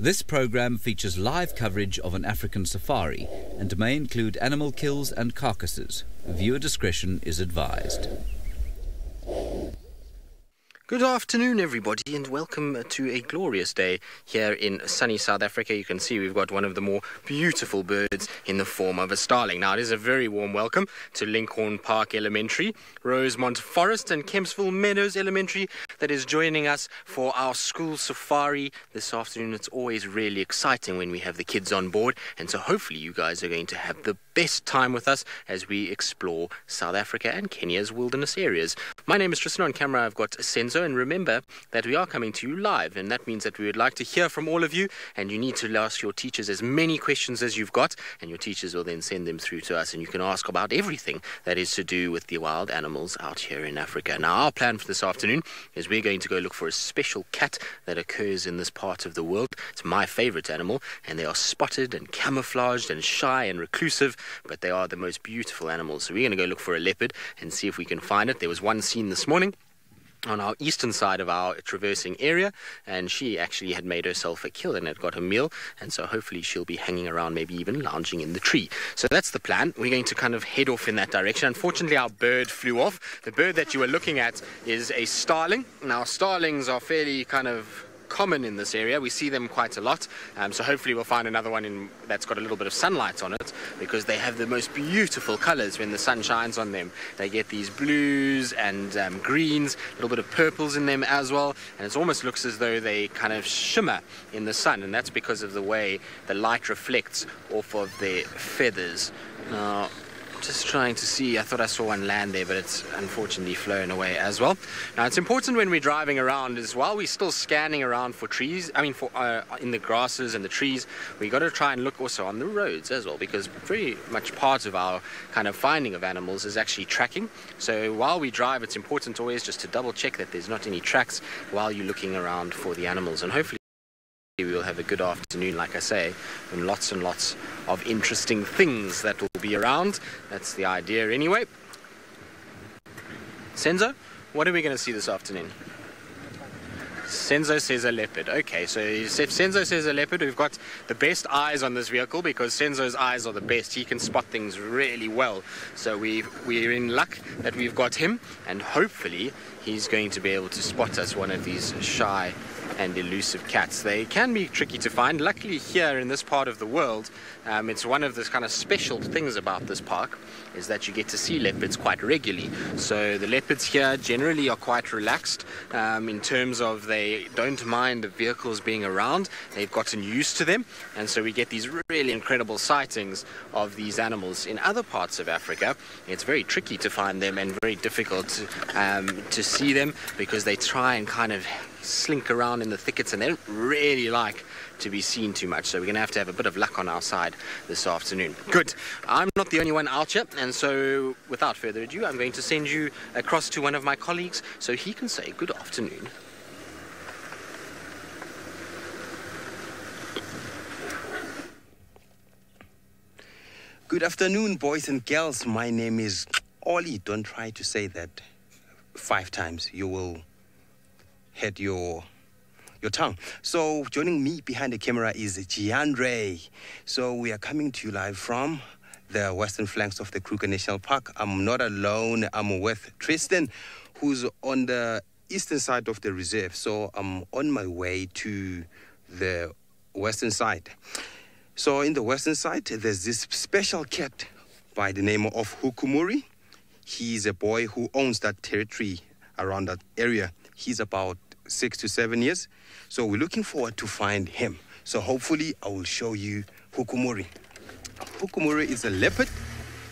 This program features live coverage of an African safari and may include animal kills and carcasses. Viewer discretion is advised. Good afternoon, everybody, and welcome to a glorious day here in sunny South Africa. You can see we've got one of the more beautiful birds in the form of a starling. Now, it is a very warm welcome to Lincoln Park Elementary, Rosemont Forest and Kempsville Meadows Elementary that is joining us for our school safari this afternoon. It's always really exciting when we have the kids on board, and so hopefully you guys are going to have the best time with us as we explore South Africa and Kenya's wilderness areas. My name is Tristan. On camera I've got Senzo, and remember that we are coming to you live, and that means that we would like to hear from all of you, and you need to ask your teachers as many questions as you've got, and your teachers will then send them through to us, and you can ask about everything that is to do with the wild animals out here in Africa. Now, our plan for this afternoon is we're going to go look for a special cat that occurs in this part of the world. It's my favorite animal, and they are spotted and camouflaged and shy and reclusive, but they are the most beautiful animals. So we're going to go look for a leopard and see if we can find it. There was one seen this morning on our eastern side of our traversing area, and she actually had made herself a kill and had got a meal, and so hopefully she'll be hanging around, maybe even lounging in the tree. So that's the plan. We're going to kind of head off in that direction. Unfortunately, our bird flew off. The bird that you were looking at is a starling. Now, starlings are fairly kind of common in this area. We see them quite a lot, so hopefully we'll find another one that's got a little bit of sunlight on it, because they have the most beautiful colors when the sun shines on them. They get these blues and greens, a little bit of purples in them as well, and it almost looks as though they kind of shimmer in the sun, and that's because of the way the light reflects off of their feathers. Now, just trying to see, I thought I saw one land there, but it's unfortunately flown away as well. Now, it's important when we're driving around is while we're still scanning around for trees, in the grasses and the trees, we got to try and look also on the roads as well, because very much part of our kind of finding of animals is actually tracking. So while we drive, it's important always just to double check that there's not any tracks while you're looking around for the animals, and hopefully we will have a good afternoon, like I say, and lots of interesting things that will be around. That's the idea anyway. Senzo, what are we going to see this afternoon? Senzo says a leopard. Okay, so if Senzo says a leopard, we've got the best eyes on this vehicle, because Senzo's eyes are the best. He can spot things really well. So we're in luck that we've got him, and hopefully he's going to be able to spot us one of these shy and elusive cats. They can be tricky to find. Luckily here in this part of the world, it's one of the kind of special things about this park is that you get to see leopards quite regularly. So the leopards here generally are quite relaxed in terms of they don't mind the vehicles being around. They've gotten used to them, and so we get these really incredible sightings of these animals. In other parts of Africa, it's very tricky to find them and very difficult to see them, because they try and kind of slink around in the thickets, and they don't really like to be seen too much. So we're going to have a bit of luck on our side this afternoon. Good. I'm not the only one out here, and so without further ado, I'm going to send you across to one of my colleagues so he can say good afternoon. Good afternoon, boys and girls. My name is Ollie. Don't try to say that 5 times. You will hit your tongue. So joining me behind the camera is Giandre. So we are coming to you live from the western flanks of the Kruger National Park. I'm not alone. I'm with Tristan, who's on the eastern side of the reserve. So I'm on my way to the western side. So in the western side, there's this special cat by the name of Hukumuri. He's a boy who owns that territory around that area. He's about 6 to 7 years. So we're looking forward to find him. So hopefully I will show you Hukumuri. Hukumuri is a leopard.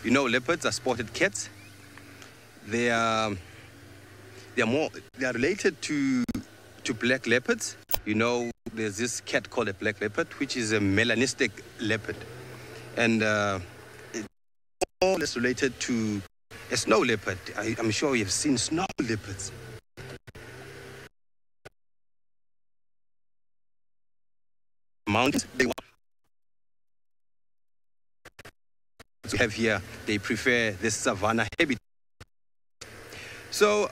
You know, leopards are spotted cats. They are related to black leopards. You know, there's this cat called a black leopard, which is a melanistic leopard. And it's more or less related to a snow leopard. I'm sure you've seen snow leopards. Mountains, they have here, they prefer the savanna habitat. So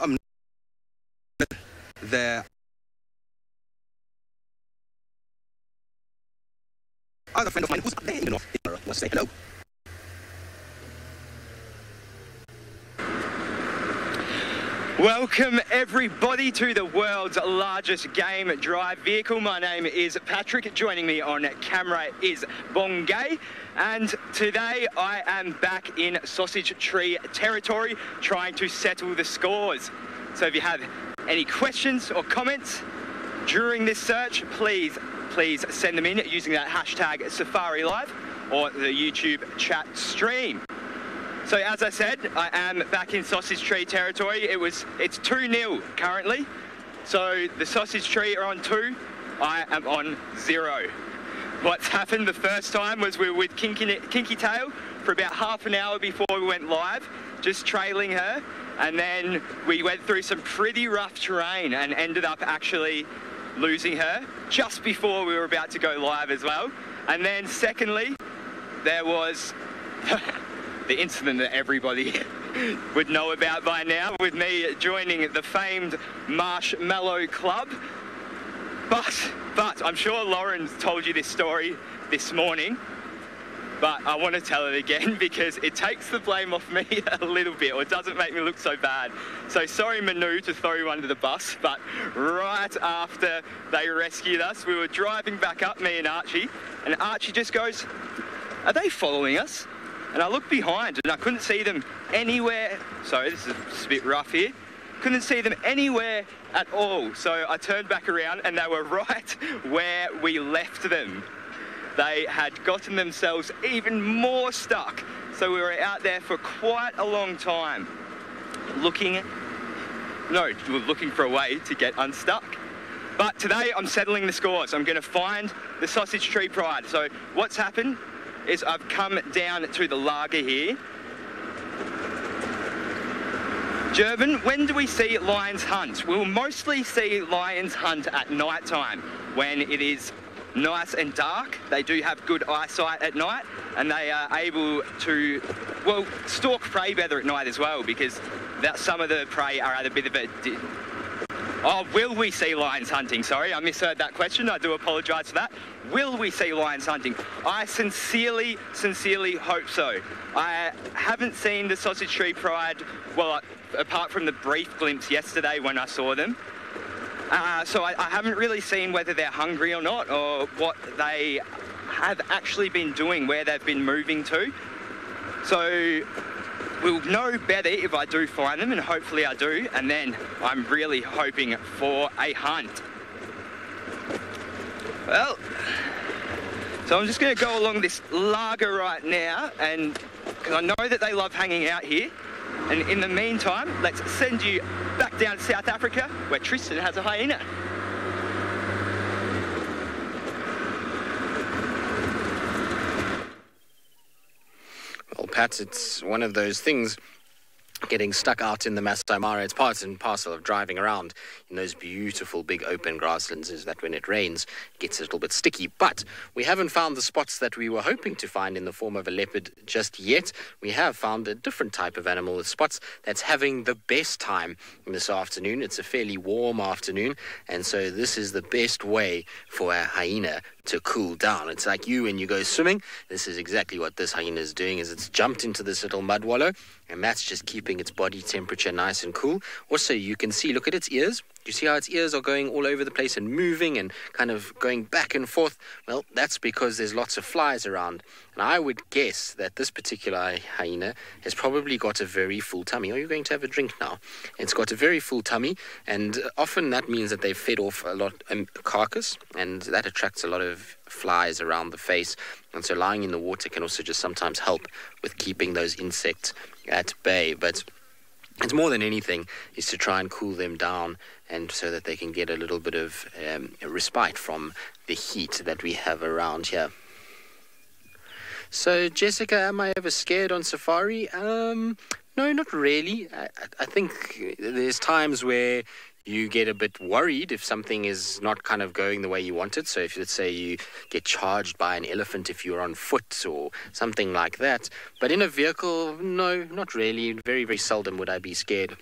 the other friend of mine who's up there, you know, was say hello. Welcome everybody to the world's largest game drive vehicle. My name is Patrick. Joining me on camera is Bongay. And today I am back in Sausage Tree territory trying to settle the scores. So if you have any questions or comments during this search, please send them in using that hashtag SafariLive or the YouTube chat stream. So as I said, I am back in Sausage Tree territory. It's 2-0 currently. So the Sausage Tree are on 2, I am on 0. What's happened the first time was we were with Kinky Tail for about half an hour before we went live, just trailing her. And then we went through some pretty rough terrain and ended up actually losing her just before we were about to go live as well. And then secondly, there was the incident that everybody would know about by now, with me joining the famed Marshmallow Club. But I'm sure Lauren's told you this story this morning, but I want to tell it again because it takes the blame off me a little bit, or it doesn't make me look so bad. So sorry, Manu, to throw you under the bus, but right after they rescued us, we were driving back up, me and Archie just goes, "Are they following us?" And I looked behind and I couldn't see them anywhere. Sorry, this is just a bit rough here. Couldn't see them anywhere at all. So I turned back around and they were right where we left them. They had gotten themselves even more stuck. So we were out there for quite a long time looking for a way to get unstuck. But today I'm settling the scores. I'm going to find the Sausage Tree Pride. So what's happened is I've come down to the lager here. Jervin, when do we see lions hunt? We'll mostly see lions hunt at night time when it is nice and dark. They do have good eyesight at night and they are able to, well, stalk prey better at night as well, because some of the prey are at a bit of a... Oh, will we see lions hunting? Sorry, I misheard that question. I do apologise for that. Will we see lions hunting? I sincerely hope so. I haven't seen the Sausage Tree Pride, well, apart from the brief glimpse yesterday when I saw them. So I haven't really seen whether they're hungry or not, or what they have actually been doing, where they've been moving to. So we'll know better if I do find them, and hopefully I do, and then I'm really hoping for a hunt. Well, so I'm just going to go along this lager right now, and because I know that they love hanging out here. And in the meantime, let's send you back down to South Africa, where Tristan has a hyena. Well, Pat, it's one of those things, getting stuck out in the Masai Mara. It's part and parcel of driving around in those beautiful big open grasslands, is that when it rains, it gets a little bit sticky. But we haven't found the spots that we were hoping to find in the form of a leopard just yet. We have found a different type of animal with spots that's having the best time this afternoon. It's a fairly warm afternoon, and so this is the best way for a hyena to cool down. It's like you when you go swimming. This is exactly what this hyena is doing, is it's jumped into this little mud wallow, and that's just keeping its body temperature nice and cool. Also, you can see, look at its ears. You see how its ears are going all over the place and moving and kind of going back and forth? Well, that's because there's lots of flies around. And I would guess that this particular hyena has probably got a very full tummy. Are you going to have a drink now? It's got a very full tummy, and often that means that they've fed off a lot carcass, and that attracts a lot of flies around the face. And so lying in the water can also just sometimes help with keeping those insects at bay. But it's more than anything is to try and cool them down, and so that they can get a little bit of a respite from the heat that we have around here. So, Jessica, am I ever scared on safari? No, not really. I think there's times where you get a bit worried if something is not kind of going the way you want it. So if, let's say, you get charged by an elephant if you're on foot or something like that. But in a vehicle, no, not really. Very, very seldom would I be scared.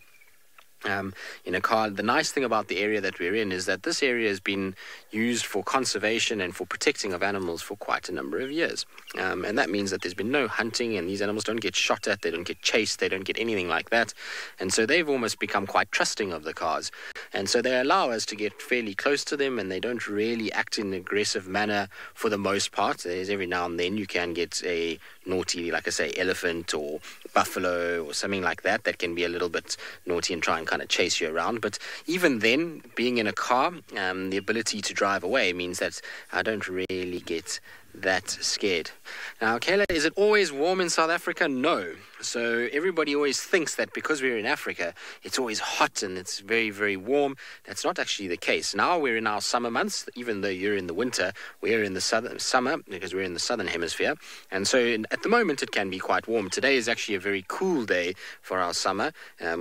in a car. The nice thing about the area that we're in is that this area has been used for conservation and for protecting of animals for quite a number of years. And that means that there's been no hunting, and these animals don't get shot at, they don't get chased, they don't get anything like that. And so they've almost become quite trusting of the cars. And so they allow us to get fairly close to them, and they don't really act in an aggressive manner for the most part. There's every now and then you can get a naughty, like I say, elephant or buffalo or something like that that can be a little bit naughty and try and kind of chase you around. But even then, being in a car, the ability to drive away means that I don't really get that scared. Now, Kayla, is it always warm in South Africa? No. So everybody always thinks that because we're in Africa, it's always hot and it's very, very warm. That's not actually the case. Now we're in our summer months. Even though you're in the winter, we're in the summer because we're in the southern hemisphere. And so at the moment, it can be quite warm. Today is actually a very cool day for our summer,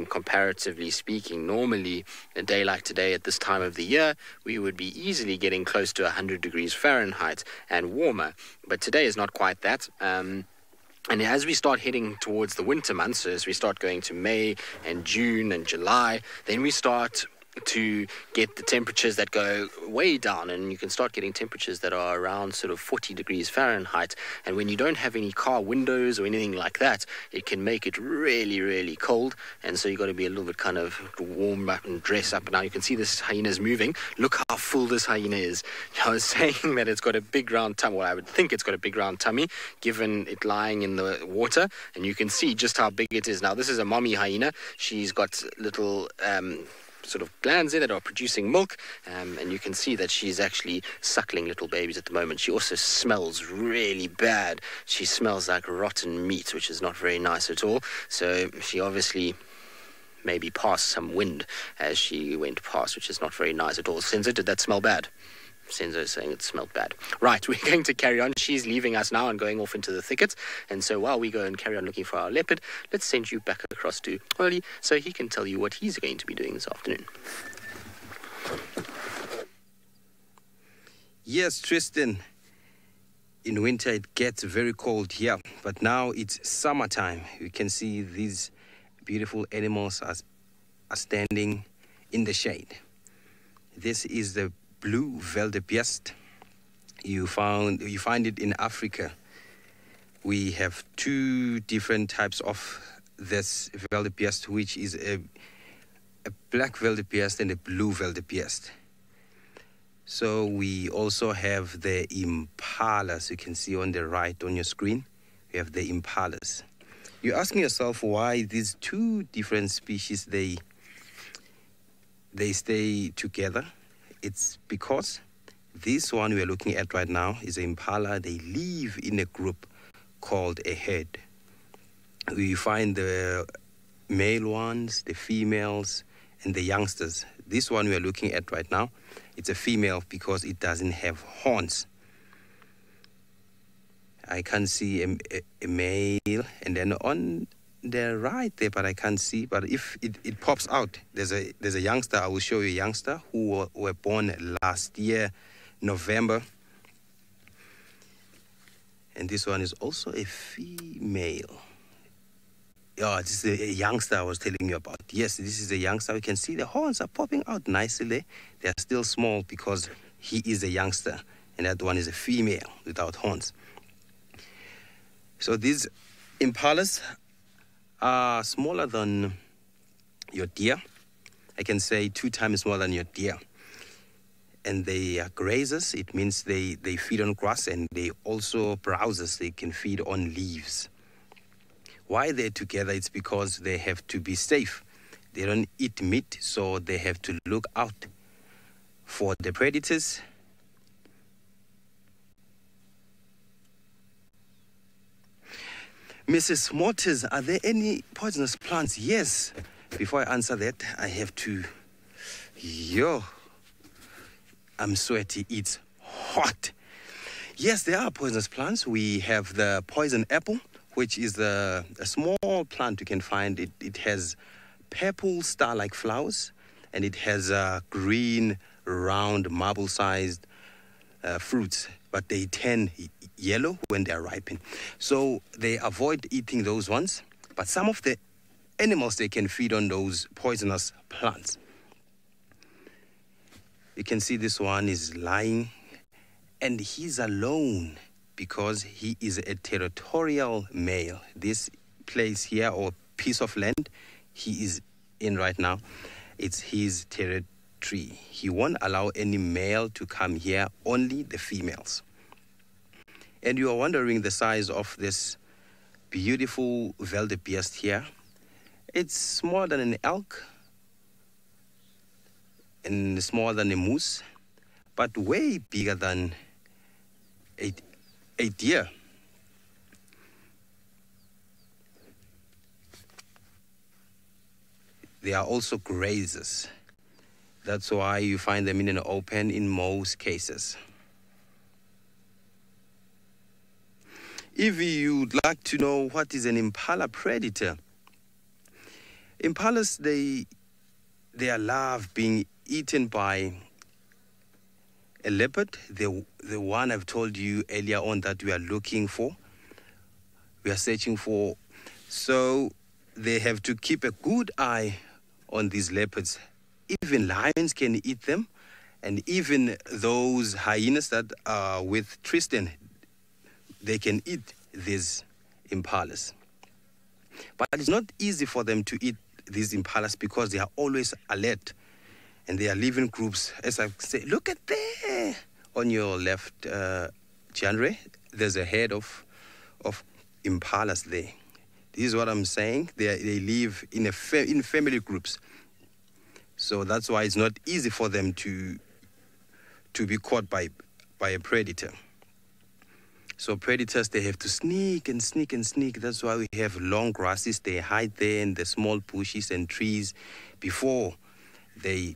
comparatively speaking. Normally, a day like today at this time of the year, we would be easily getting close to 100 degrees Fahrenheit and warmer. But today is not quite that. And as we start heading towards the winter months, so as we start going to May and June and July, then we start to get the temperatures that go way down, and you can start getting temperatures that are around sort of 40 degrees Fahrenheit. And when you don't have any car windows or anything like that, it can make it really, really cold. And so you've got to be a little bit kind of warm up and dress up. Now you can see this hyena is moving. Look how full this hyena is. I was saying that it's got a big round tummy. Well, I would think it's got a big round tummy, given it lying in the water. And you can see just how big it is. Now this is a mommy hyena. She's got little sort of glands there that are producing milk, and you can see that she's actually suckling little babies at the moment. She also smells really bad. She smells like rotten meat, which is not very nice at all. So she obviously maybe passed some wind as she went past, which is not very nice at all. Senzo, did that smell bad? Senzo is saying it smelled bad. Right, we're going to carry on. She's leaving us now and going off into the thicket. And so while we go and carry on looking for our leopard, let's send you back across to Oli so he can tell you what he's going to be doing this afternoon. Yes, Tristan. In winter, it gets very cold here. But now it's summertime. You can see these beautiful animals are standing in the shade. This is the blue wildebeest. You find it in Africa. We have two different types of this wildebeest, which is a black wildebeest and a blue wildebeest. So we also have the impalas. You can see on the right on your screen. We have the impalas. You're asking yourself why these two different species they stay together. It's because this one we're looking at right now is an impala. They live in a group called a herd. We find the male ones, the females, and the youngsters. This one we're looking at right now, it's a female because it doesn't have horns. I can see a male, and then on the right there, but I can't see. But if it pops out, there's a youngster. I will show you a youngster who were born last year, November. And this one is also a female. Oh, this is a youngster I was telling you about. Yes, this is a youngster. You can see the horns are popping out nicely there. They are still small because he is a youngster. And that one is a female without horns. So these impalas are smaller than your deer. I can say 2 times smaller than your deer. And they are grazers. It means they feed on grass, and they also browsers. They can feed on leaves. Why they're together? It's because they have to be safe. They don't eat meat, so they have to look out for the predators. Mrs. Mortis, are there any poisonous plants? Yes. Before I answer that, I have to... I'm sweaty. It's hot. Yes, there are poisonous plants. We have the poison apple, which is a small plant you can find. It has purple star-like flowers, and it has green, round, marble-sized fruits, but they turn yellow when they are ripened. So they avoid eating those ones. But some of the animals, they can feed on those poisonous plants. You can see this one is lying, and he's alone because he is a territorial male. This place here, or piece of land he is in right now, it's his territory. He won't allow any male to come here, only the females. And you are wondering the size of this beautiful wildebeest here. It's smaller than an elk and smaller than a moose, but way bigger than a deer. They are also grazers. That's why you find them in an open in most cases. If you'd like to know what is an impala predator, impalas, they love being eaten by a leopard, the one I've told you earlier on that we are looking for, we are searching for. So they have to keep a good eye on these leopards. Even lions can eat them, and even those hyenas that are with Tristan, they can eat these impalas. But it's not easy for them to eat these impalas because they are always alert, and they are living groups. As I say, look at there on your left, Chandra, there's a herd of impalas there. This is what I'm saying. They live in family groups. So that's why it's not easy for them to be caught by a predator. So predators, they have to sneak and sneak and sneak. That's why we have long grasses. They hide there in the small bushes and trees before they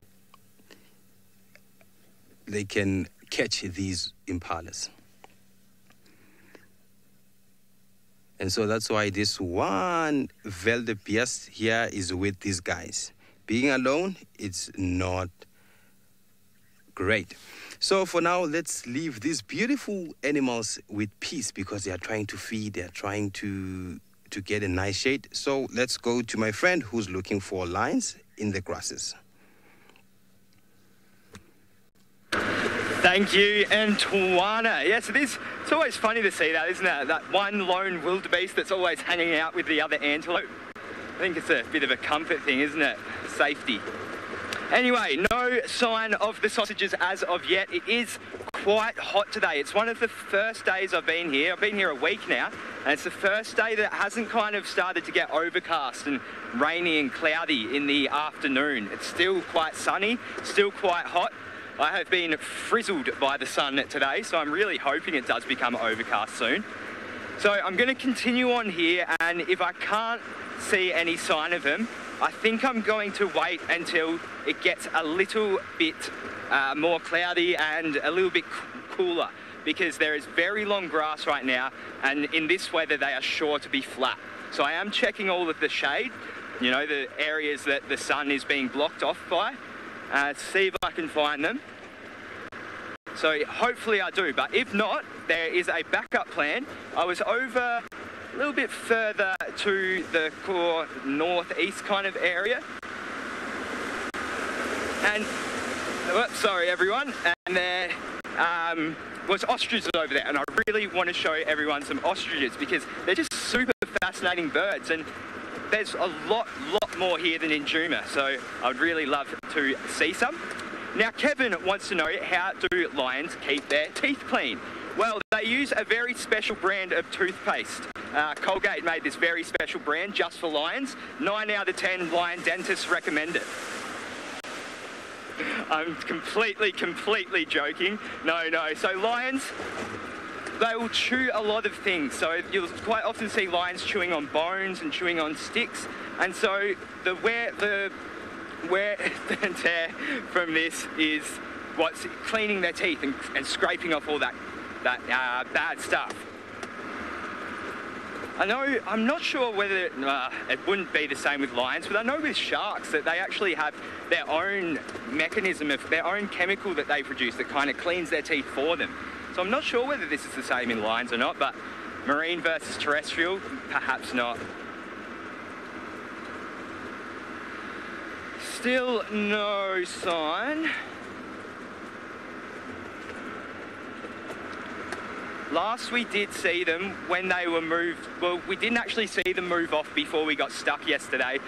can catch these impalas. And so that's why this one wildebeest here is with these guys. Being alone, it's not great. So for now, let's leave these beautiful animals with peace because they are trying to feed, they are trying to get a nice shade. So let's go to my friend who's looking for lions in the grasses. Thank you, Antoine. Yes, it's always funny to see that, isn't it? That one lone wildebeest that's always hanging out with the other antelope. I think it's a bit of a comfort thing, isn't it? Safety. Anyway, no sign of the sausages as of yet. It is quite hot today. It's one of the first days I've been here. I've been here a week now, and it's the first day that hasn't kind of started to get overcast and rainy and cloudy in the afternoon. It's still quite sunny, still quite hot. I have been frizzled by the sun today, so I'm really hoping it does become overcast soon. So I'm going to continue on here, and if I can't see any sign of them, I think I'm going to wait until it gets a little bit more cloudy and a little bit cooler, because there is very long grass right now, and in this weather they are sure to be flat. So I am checking all of the shade, you know, the areas that the sun is being blocked off by, see if I can find them. So hopefully I do, but if not, there is a backup plan. I was over a little bit further to the core northeast kind of area. And, oops, sorry everyone, and there was ostriches over there, and I really want to show everyone some ostriches because they're just super fascinating birds, and there's a lot more here than in Juma, so I'd really love to see some. Now Kevin wants to know, how do lions keep their teeth clean? Well, they use a very special brand of toothpaste. Colgate made this very special brand just for lions. 9 out of 10 lion dentists recommend it. I'm completely joking. No. So lions, they will chew a lot of things. So you'll quite often see lions chewing on bones and chewing on sticks. And so the wear and tear from this is what's cleaning their teeth and scraping off all that bad stuff. I know, I'm not sure whether it wouldn't be the same with lions, but I know with sharks that they actually have their own mechanism, of their own chemical that they produce that kind of cleans their teeth for them. So I'm not sure whether this is the same in lions or not, but marine versus terrestrial, perhaps not. Still no sign. Last we did see them when they were moved, well, we didn't actually see them move off before we got stuck yesterday,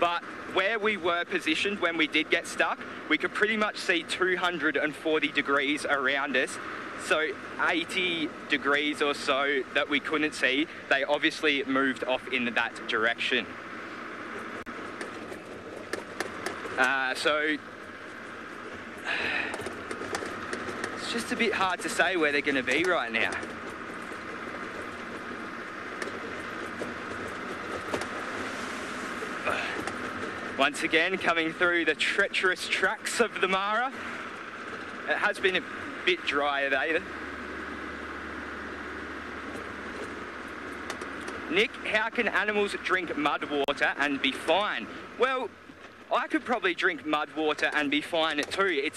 but where we were positioned when we did get stuck, we could pretty much see 240 degrees around us. So 80 degrees or so that we couldn't see, they obviously moved off in that direction. So it's just a bit hard to say where they're going to be right now. Once again, coming through the treacherous tracks of the Mara. It has been a bit drier there. Nick, how can animals drink mud water and be fine? Well, I could probably drink mud water and be fine too.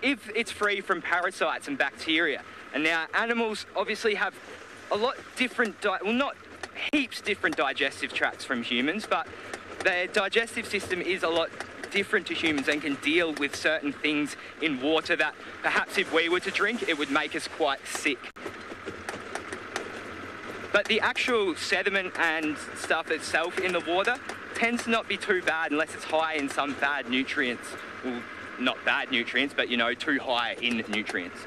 If it's free from parasites and bacteria. And now animals obviously have a lot different, well, not heaps different digestive tracts from humans, but their digestive system is a lot different to humans and can deal with certain things in water that perhaps if we were to drink, it would make us quite sick. But the actual sediment and stuff itself in the water tends to not be too bad unless it's high in some bad nutrients. Well, not bad nutrients, but, you know, too high in nutrients.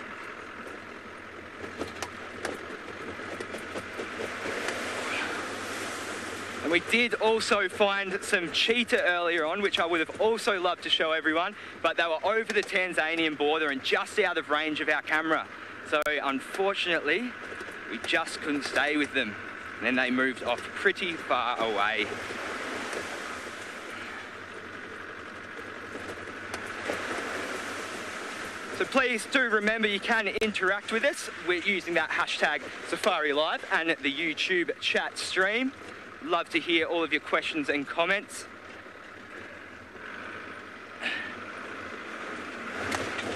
And we did also find some cheetah earlier on, which I would have also loved to show everyone, but they were over the Tanzanian border and just out of range of our camera. So unfortunately, we just couldn't stay with them. And then they moved off pretty far away. So please do remember you can interact with us. We're using that hashtag SafariLive and the YouTube chat stream. Love to hear all of your questions and comments.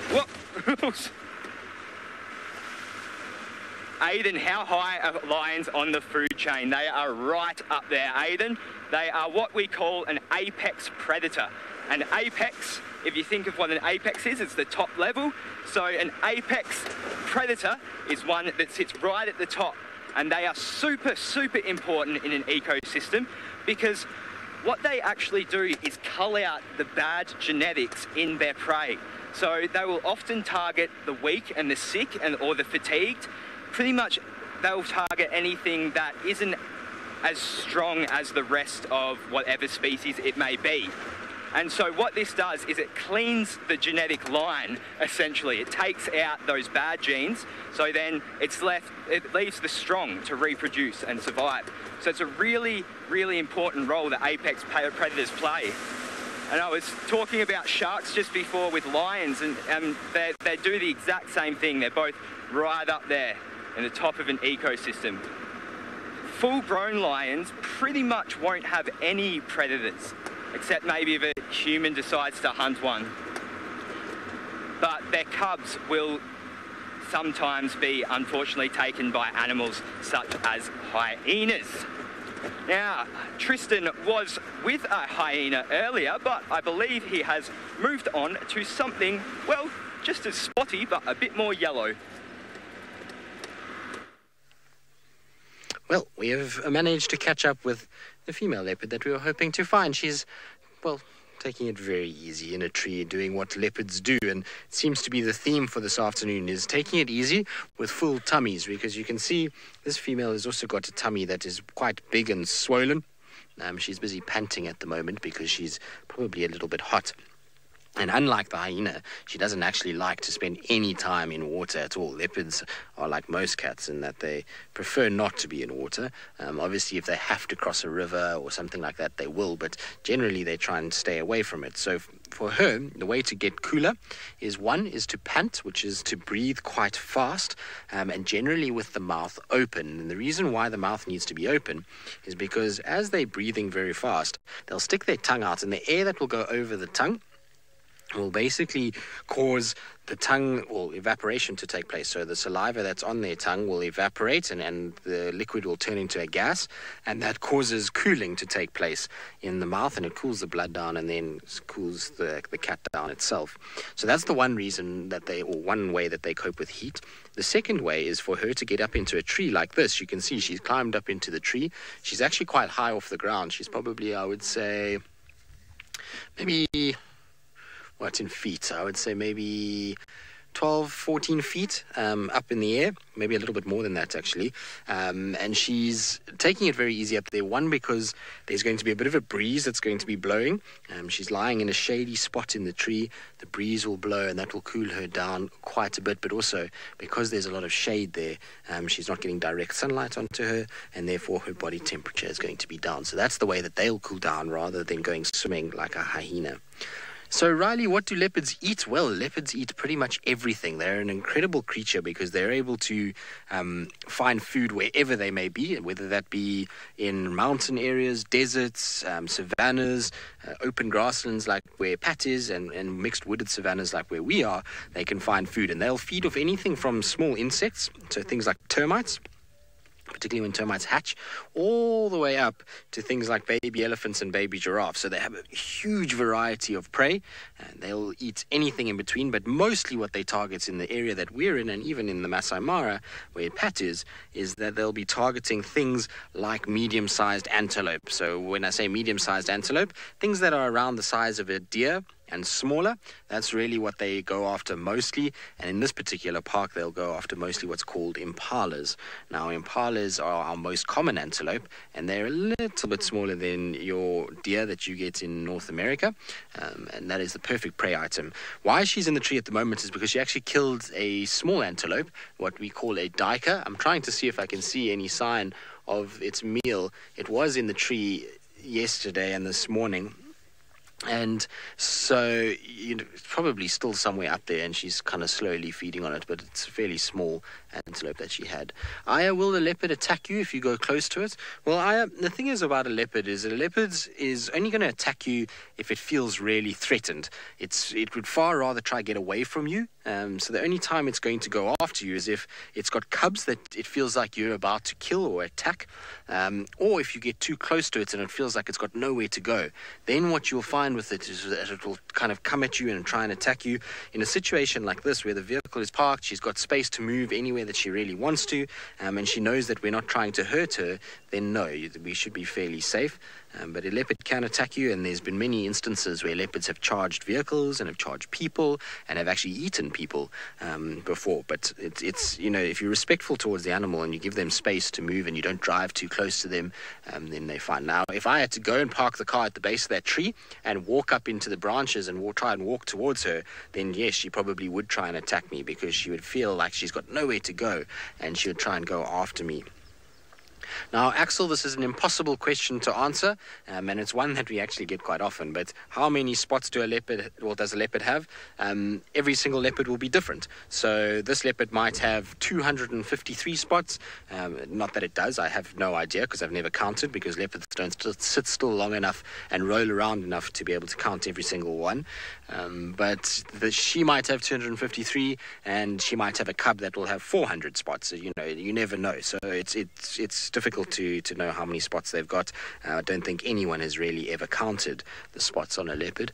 Whoop! Aidan, how high are lions on the food chain? They are right up there, Aidan. They are what we call an apex predator. An apex, if you think of what an apex is, it's the top level. So an apex predator is one that sits right at the top. And they are super, super important in an ecosystem because what they actually do is cull out the bad genetics in their prey. So they will often target the weak and the sick or the fatigued. Pretty much they'll target anything that isn't as strong as the rest of whatever species it may be. And so what this does is it cleans the genetic line, essentially. It takes out those bad genes, so then it leaves the strong to reproduce and survive. So it's a really, really important role that apex predators play. And I was talking about sharks just before with lions, and they do the exact same thing. They're both right up there in the top of an ecosystem. Full-grown lions pretty much won't have any predators, except maybe if a human decides to hunt one. But their cubs will sometimes be, unfortunately, taken by animals such as hyenas. Now, Tristan was with a hyena earlier, but I believe he has moved on to something, well, just as spotty, but a bit more yellow. Well, we have managed to catch up with the female leopard that we were hoping to find. She's, well, taking it very easy in a tree, doing what leopards do, and it seems to be the theme for this afternoon is taking it easy with full tummies, because you can see this female has also got a tummy that is quite big and swollen. She's busy panting at the moment because she's probably a little bit hot. And unlike the hyena, she doesn't actually like to spend any time in water at all. Leopards are like most cats in that they prefer not to be in water. Obviously, if they have to cross a river or something like that, they will, but generally they try and stay away from it. So for her, the way to get cooler is to pant, which is to breathe quite fast, and generally with the mouth open. And the reason why the mouth needs to be open is because as they're breathing very fast, they'll stick their tongue out, and the air that will go over the tongue will basically cause the tongue or evaporation to take place. So the saliva that's on their tongue will evaporate and the liquid will turn into a gas, and that causes cooling to take place in the mouth, and it cools the blood down and then cools the cat down itself. So that's the one reason that one way that they cope with heat. The second way is for her to get up into a tree like this. You can see she's climbed up into the tree. She's actually quite high off the ground. She's probably, I would say, maybe... What, in feet? I would say maybe 12, 14 feet up in the air, maybe a little bit more than that, actually. And she's taking it very easy up there, one, because there's going to be a bit of a breeze that's going to be blowing. She's lying in a shady spot in the tree. The breeze will blow, and that will cool her down quite a bit. But also, because there's a lot of shade there, she's not getting direct sunlight onto her, and therefore her body temperature is going to be down. So that's the way that they'll cool down, rather than going swimming like a hyena. So, Riley, what do leopards eat? Well, leopards eat pretty much everything. They're an incredible creature because they're able to find food wherever they may be, whether that be in mountain areas, deserts, savannas, open grasslands like where Pat is, and mixed wooded savannas like where we are. They can find food, and they'll feed off anything from small insects, so things like termites, particularly when termites hatch, all the way up to things like baby elephants and baby giraffes. So they have a huge variety of prey, and they'll eat anything in between, but mostly what they target in the area that we're in, and even in the Masai Mara, where Pat is that they'll be targeting things like medium-sized antelope. So when I say medium-sized antelope, things that are around the size of a deer and smaller, that's really what they go after mostly. And in this particular park, they'll go after mostly what's called impalas. Now, impalas are our most common antelope, and they're a little bit smaller than your deer that you get in North America, and that is the perfect prey item. Why she's in the tree at the moment is because she actually killed a small antelope, what we call a duiker. I'm trying to see if I can see any sign of its meal. It was in the tree yesterday and this morning. And so it's probably still somewhere up there, and she's kind of slowly feeding on it, but it's a fairly small antelope that she had. Aya, will the leopard attack you if you go close to it? Well, Aya, the thing is about a leopard is only going to attack you if it feels really threatened. It would far rather try to get away from you. So the only time it's going to go after you is if it's got cubs that it feels like you're about to kill or attack, or if you get too close to it and it feels like it's got nowhere to go. Then what you'll find with it is that it will kind of come at you and try and attack you. In a situation like this where the vehicle is parked, she's got space to move anywhere that she really wants to, and she knows that we're not trying to hurt her, then no, we should be fairly safe. But a leopard can attack you, and there's been many instances where leopards have charged vehicles and have charged people and have actually eaten people before. But it's if you're respectful towards the animal and you give them space to move and you don't drive too close to them, then they're fine. Now, if I had to go and park the car at the base of that tree and walk up into the branches and try and walk towards her, then yes, she probably would try and attack me because she would feel like she's got nowhere to go and she would try and go after me. Now, Axel, this is an impossible question to answer, and it's one that we actually get quite often. But how many spots does a leopard have? Every single leopard will be different. So this leopard might have 253 spots. Not that it does. I have no idea because I've never counted, because leopards don't sit still long enough and roll around enough to be able to count every single one. But she might have 253, and she might have a cub that will have 400 spots. So, you never know. So it's difficult to know how many spots they've got. I don't think anyone has really ever counted the spots on a leopard,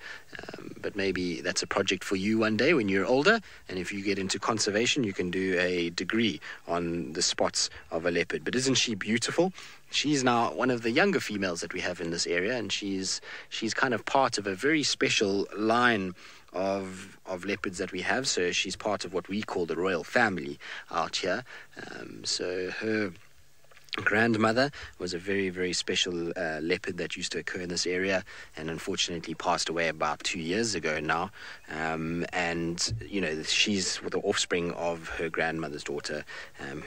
but maybe that's a project for you one day when you're older, and if you get into conservation you can do a degree on the spots of a leopard. But isn't she beautiful? She's now one of the younger females that we have in this area, and she's kind of part of a very special line of leopards that we have. So she's part of what we call the royal family out here. So her grandmother was a very, very special leopard that used to occur in this area, and unfortunately passed away about 2 years ago now. And she's the offspring of her grandmother's daughter,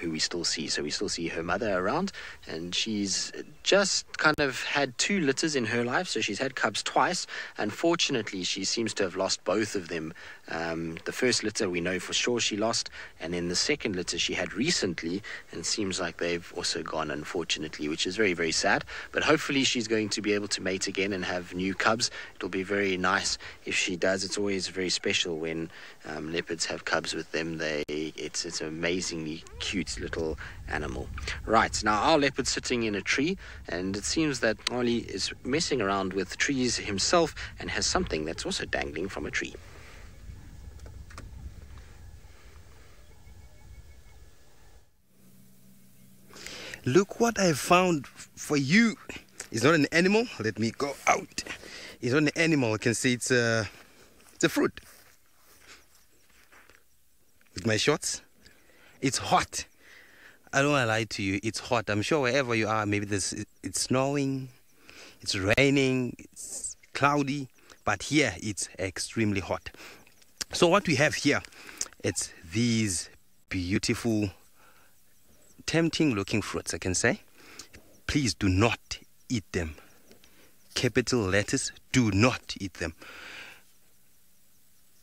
who we still see. So we still see her mother around, and she's just kind of had 2 litters in her life. So she's had cubs twice. Unfortunately, she seems to have lost both of them The first litter we know for sure she lost, and then the second litter she had recently, and it seems like they've also gone, unfortunately, which is very, very sad. But hopefully she's going to be able to mate again and have new cubs. It'll be very nice if she does. It's always very special when leopards have cubs with them. It's an amazingly cute little animal. Right, now our leopard's sitting in a tree, and it seems that Ollie is messing around with trees himself and has something that's also dangling from a tree. Look what I found for you. It's not an animal. Let me go out. It's not an animal. You can see it's a fruit. With my shots, it's hot. I don't want to lie to you. It's hot. I'm sure wherever you are, maybe it's snowing, it's raining, it's cloudy, but here it's extremely hot. So what we have here, it's these beautiful, tempting looking fruits, I can say. Please do not eat them. Capital letters, do not eat them.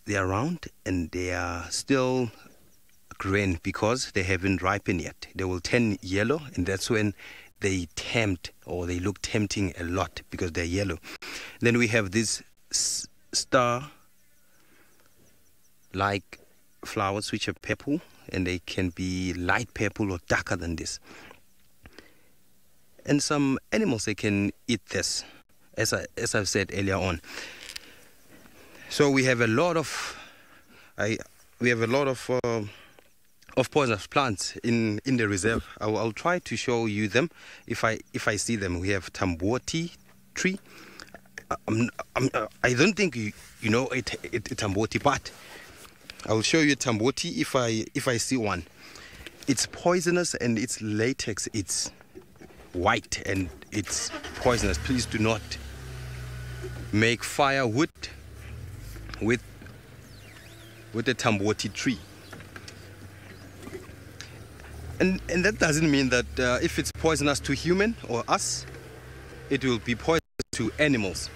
They are round and they are still green because they haven't ripened yet. They will turn yellow, and that's when they tempt, or they look tempting a lot because they're yellow. Then we have these star-like flowers which are purple, and they can be light purple or darker than this. And some animals, they can eat this, as I've said earlier on. So we have a lot of poisonous plants in the reserve. I'll try to show you them if I see them. We have tamboti tree. I don't think you know it tamboti, but I'll show you tamboti if I see one. It's poisonous, and its latex, it's white and it's poisonous. Please do not make firewood with the tamboti tree. And that doesn't mean that if it's poisonous to human or us, it will be poisonous to animals.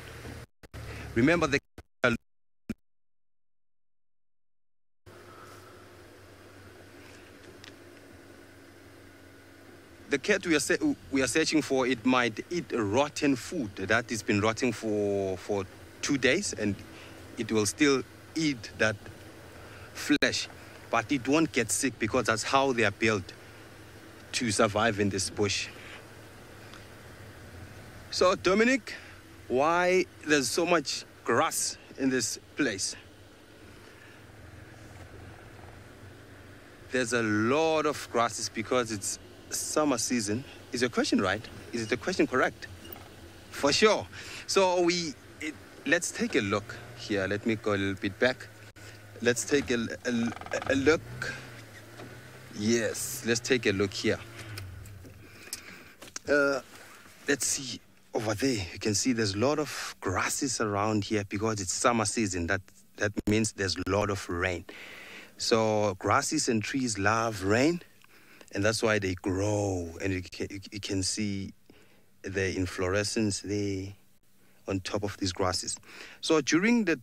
Remember, the cat we are searching for, it might eat rotten food that has been rotting for 2 days, and it will still eat that flesh, but it won't get sick because that's how they are built to survive in this bush. So, Dominic, why there's so much grass in this place? There's a lot of grasses because it's summer season. Is your question right? Is the question correct? For sure. So let's take a look here. Let me go a little bit back. Let's take a look. Yes, let's take a look here. Let's see over there. You can see there's a lot of grasses around here because it's summer season. That means there's a lot of rain. So grasses and trees love rain, and that's why they grow. And you can see the inflorescence there on top of these grasses. So during the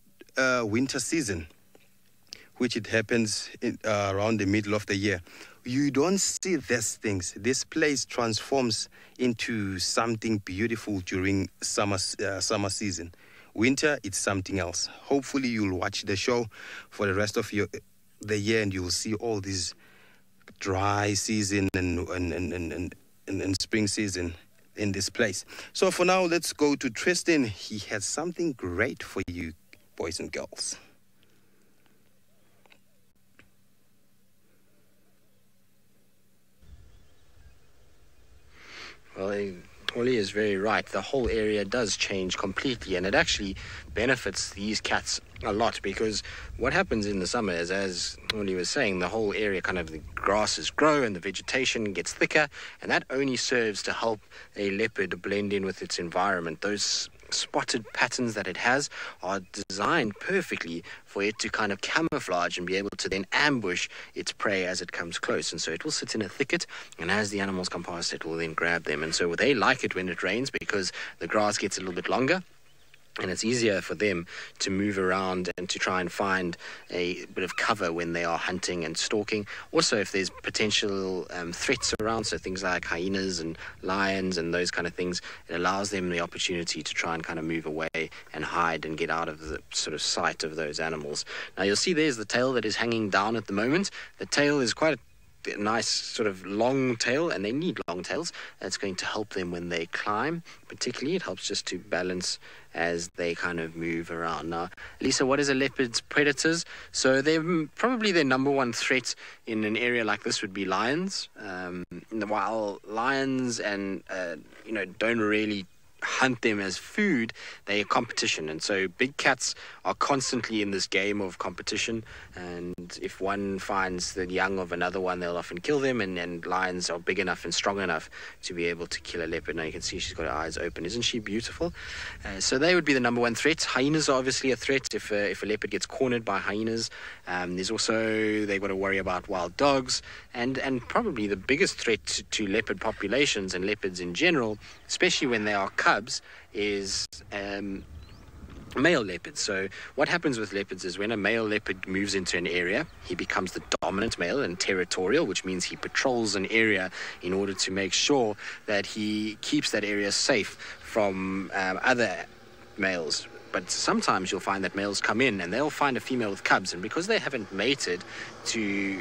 winter season, which it happens around the middle of the year, you don't see these things. This place transforms into something beautiful during summer season. Winter, it's something else. Hopefully, you'll watch the show for the rest of the year, and you'll see all these dry season and spring season in this place. So for now, let's go to Tristan. He has something great for you, boys and girls. Well, Ollie is very right. The whole area does change completely, and it actually benefits these cats a lot, because what happens in the summer is, as Ollie was saying, the whole area, kind of the grasses grow and the vegetation gets thicker, and that only serves to help a leopard blend in with its environment. Those spotted patterns that it has are designed perfectly for it to kind of camouflage and be able to then ambush its prey as it comes close. And so it will sit in a thicket, and as the animals come past, it will then grab them. And so they like it when it rains because the grass gets a little bit longer, And it's easier for them to move around and to try and find a bit of cover when they are hunting and stalking. Also, if there's potential threats around, so things like hyenas and lions and those kind of things, it allows them the opportunity to try and kind of move away and hide and get out of the sort of sight of those animals. Now, you'll see there's the tail that is hanging down at the moment. The tail is quite a nice sort of long tail, and they need long tails. That's going to help them when they climb. Particularly, it helps just to balance as they kind of move around. Now, Lisa, what is a leopard's predators? So they're probably their number one threat in an area like this would be lions. While lions and don't really hunt them as food, they are competition, and so big cats are constantly in this game of competition, and if one finds the young of another one, they'll often kill them, and lions are big enough and strong enough to be able to kill a leopard. Now you can see she's got her eyes open. Isn't she beautiful? So they would be the number one threat. Hyenas are obviously a threat if a leopard gets cornered by hyenas. There's also, they've got to worry about wild dogs, and probably the biggest threat to leopard populations and leopards in general, especially when they are cubs, is male leopards. So what happens with leopards is when a male leopard moves into an area, he becomes the dominant male and territorial, which means he patrols an area in order to make sure that he keeps that area safe from other males. But sometimes you'll find that males come in and they'll find a female with cubs, and because they haven't mated to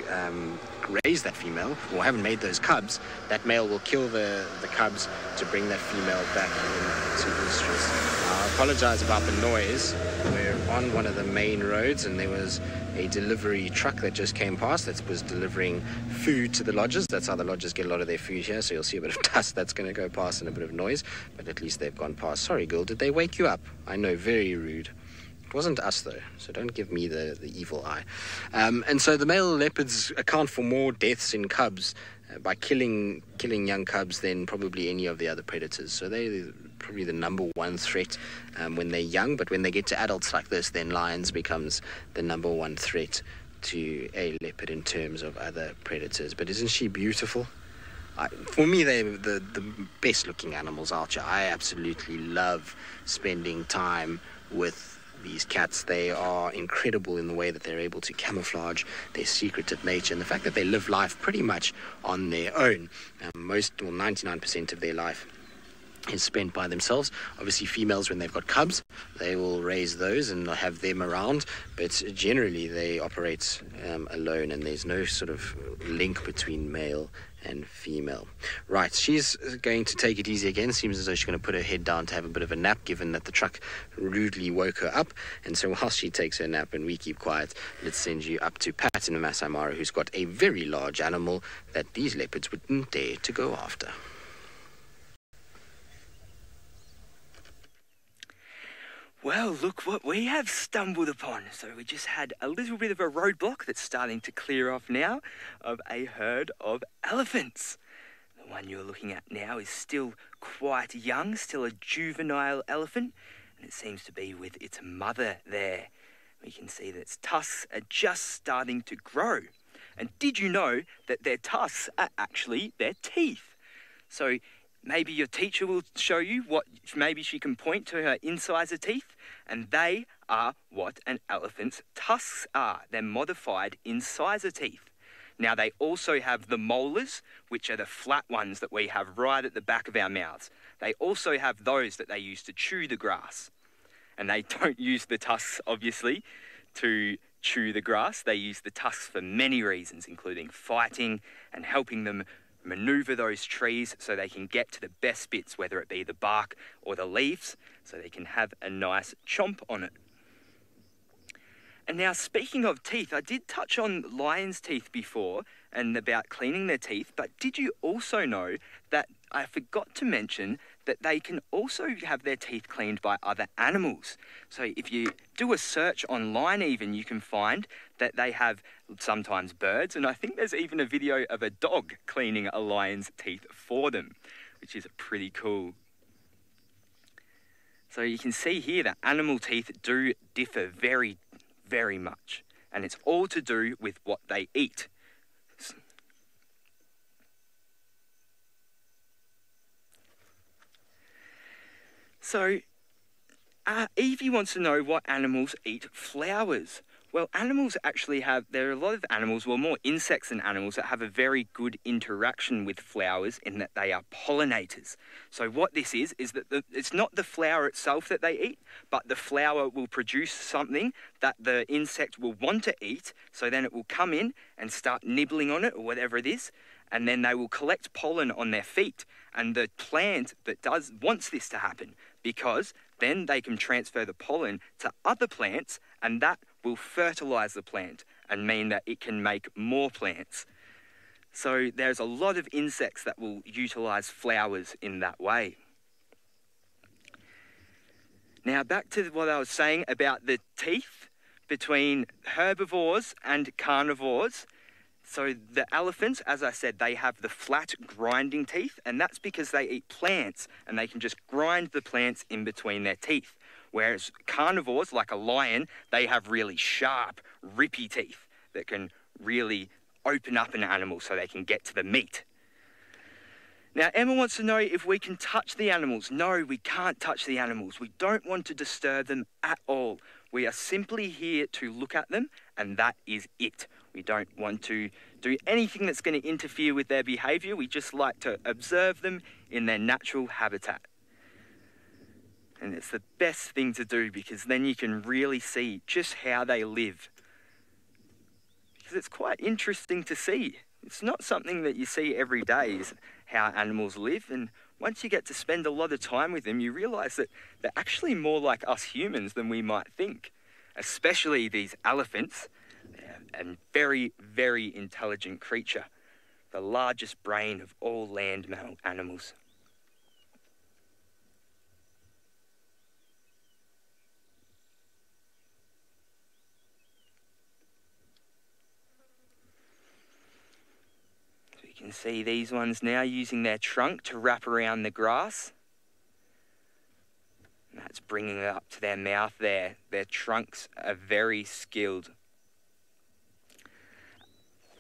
raise that female, or haven't made those cubs, that male will kill the cubs to bring that female back into estrus. I apologize about the noise. We're on one of the main roads, and there was a delivery truck that just came past that was delivering food to the lodges. That's how the lodges get a lot of their food here, so you'll see a bit of dust that's going to go past and a bit of noise, but at least they've gone past. Sorry, girl, did they wake you up? I know, very rude. It wasn't us, though, so don't give me the evil eye. And so the male leopards account for more deaths in cubs by killing young cubs than probably any of the other predators. So they're probably the number one threat when they're young, but when they get to adults like this, then lions becomes the number one threat to a leopard in terms of other predators. But isn't she beautiful? For me, they're the best looking animals out here. I absolutely love spending time with these cats. They are incredible in the way that they're able to camouflage their secretive nature, and the fact that they live life pretty much on their own. 99% of their life is spent by themselves. Obviously, females, when they've got cubs, they will raise those and have them around, but generally they operate alone, and there's no sort of link between male and female. Right, she's going to take it easy again. Seems as though she's going to put her head down to have a bit of a nap, given that the truck rudely woke her up. And so while she takes her nap and we keep quiet, let's send you up to Pat in Masai Mara, who's got a very large animal that these leopards wouldn't dare to go after. Well, look what we have stumbled upon. So we just had a little bit of a roadblock that's starting to clear off now of a herd of elephants. The one you're looking at now is still quite young, still a juvenile elephant, and it seems to be with its mother there. We can see that its tusks are just starting to grow. And did you know that their tusks are actually their teeth? So maybe your teacher will show you what, maybe she can point to her incisor teeth, and they are what an elephant's tusks are. They're modified incisor teeth. Now, they also have the molars, which are the flat ones that we have right at the back of our mouths. They also have those that they use to chew the grass. And they don't use the tusks, obviously, to chew the grass. They use the tusks for many reasons, including fighting and helping them maneuver those trees so they can get to the best bits, whether it be the bark or the leaves, so they can have a nice chomp on it. And now, speaking of teeth, I did touch on lions' teeth before and about cleaning their teeth, but did you also know that I forgot to mention that they can also have their teeth cleaned by other animals? So if you do a search online even, you can find that they have sometimes birds, and I think there's even a video of a dog cleaning a lion's teeth for them, which is pretty cool. So you can see here that animal teeth do differ very, very much, and it's all to do with what they eat. So Evie wants to know what animals eat flowers. Well, animals actually have, there are a lot of animals, well, more insects than animals, that have a very good interaction with flowers in that they are pollinators. So what this is that it's not the flower itself that they eat, but the flower will produce something that the insect will want to eat, so then it will come in and start nibbling on it or whatever it is, and then they will collect pollen on their feet. And the plant that wants this to happen, because then they can transfer the pollen to other plants, and that will fertilize the plant and mean that it can make more plants. So there's a lot of insects that will utilize flowers in that way. Now back to what I was saying about the teeth between herbivores and carnivores. So the elephants, as I said, they have the flat grinding teeth, and that's because they eat plants and they can just grind the plants in between their teeth. Whereas carnivores, like a lion, they have really sharp, rippy teeth that can really open up an animal so they can get to the meat. Now, Emma wants to know if we can touch the animals. No, we can't touch the animals. We don't want to disturb them at all. We are simply here to look at them, and that is it. We don't want to do anything that's going to interfere with their behaviour. We just like to observe them in their natural habitat. And it's the best thing to do, because then you can really see just how they live. Because it's quite interesting to see. It's not something that you see every day, is how animals live. And once you get to spend a lot of time with them, you realise that they're actually more like us humans than we might think. Especially these elephants. They're a very, very intelligent creature. The largest brain of all land mammal animals. You can see these ones now using their trunk to wrap around the grass. And that's bringing it up to their mouth there. Their trunks are very skilled.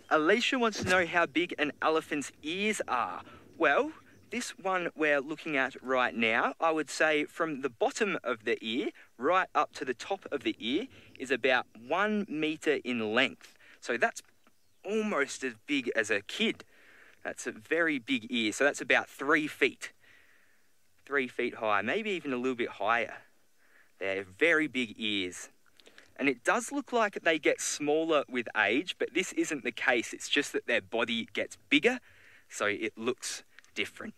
Alicia wants to know how big an elephant's ears are. Well, this one we're looking at right now, I would say from the bottom of the ear right up to the top of the ear is about 1 metre in length. So that's almost as big as a kid. That's a very big ear. So that's about 3 feet. 3 feet high, maybe even a little bit higher. They're very big ears. And it does look like they get smaller with age, but this isn't the case. It's just that their body gets bigger, so it looks different.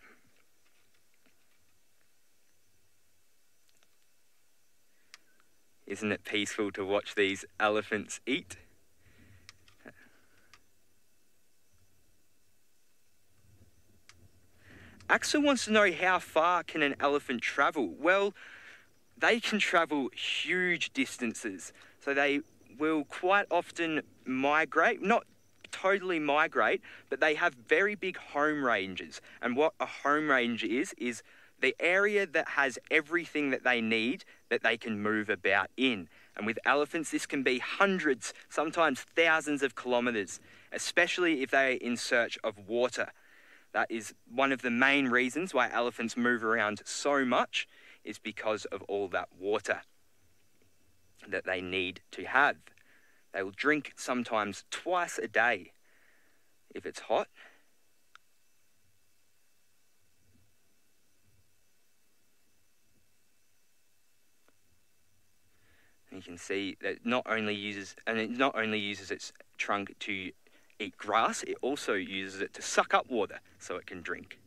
Isn't it peaceful to watch these elephants eat? Axel wants to know how far can an elephant travel? Well, they can travel huge distances. So they will quite often migrate, not totally migrate, but they have very big home ranges. And what a home range is the area that has everything that they need that they can move about in. And with elephants, this can be hundreds, sometimes thousands of kilometres, especially if they are in search of water. That is one of the main reasons why elephants move around so much, is because of all that water that they need to have. They will drink sometimes twice a day if it's hot. And you can see that it not only uses its trunk to eat grass, it also uses it to suck up water so it can drink.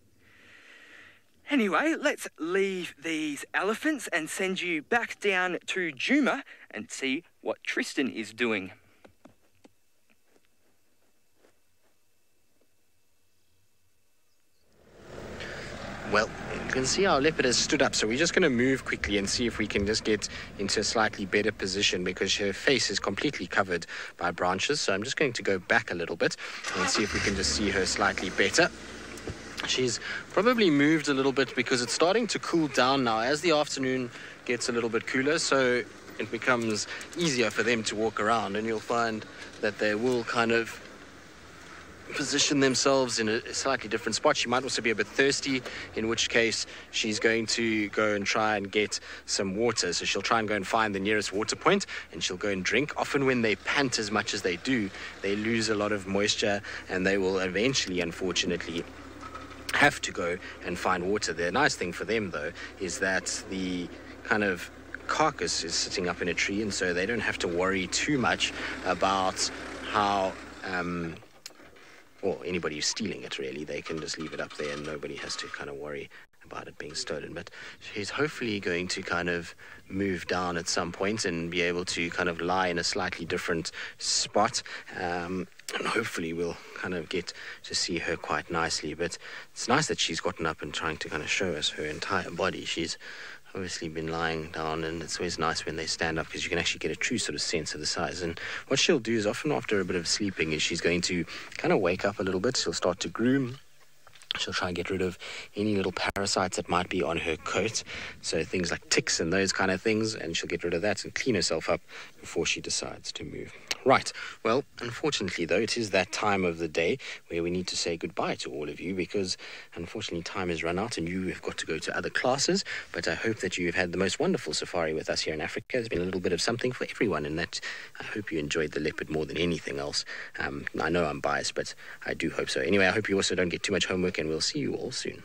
Anyway, let's leave these elephants and send you back down to Juma and see what Tristan is doing. Well, you can see our leopard has stood up, so we're just going to move quickly and see if we can just get into a slightly better position, because her face is completely covered by branches. So I'm just going to go back a little bit and see if we can just see her slightly better. She's probably moved a little bit because it's starting to cool down now as the afternoon gets a little bit cooler, so it becomes easier for them to walk around, and you'll find that they will kind of position themselves in a slightly different spot. She might also be a bit thirsty, in which case she's going to go and try and get some water. So she'll try and go and find the nearest water point, and she'll go and drink. Often when they pant as much as they do, they lose a lot of moisture, and they will eventually, unfortunately, have to go and find water. The nice thing for them, though, is that the kind of carcass is sitting up in a tree, and so they don't have to worry too much about how or anybody who's stealing it, really. They can just leave it up there and nobody has to kind of worry about it being stolen. But she's hopefully going to kind of move down at some point and be able to kind of lie in a slightly different spot, and hopefully we'll kind of get to see her quite nicely. But it's nice that she's gotten up and trying to kind of show us her entire body. She's obviously been lying down, and it's always nice when they stand up because you can actually get a true sort of sense of the size. And what she'll do is often after a bit of sleeping is she's going to kind of wake up a little bit. She'll start to groom. She'll try and get rid of any little parasites that might be on her coat, so things like ticks and those kind of things, and she'll get rid of that and clean herself up before she decides to move. Right, well, unfortunately, though, it is that time of the day where we need to say goodbye to all of you because, unfortunately, time has run out and you have got to go to other classes. But I hope that you have had the most wonderful safari with us here in Africa. There's been a little bit of something for everyone in that. I hope you enjoyed the leopard more than anything else. I know I'm biased, but I do hope so. Anyway, I hope you also don't get too much homework, and we'll see you all soon.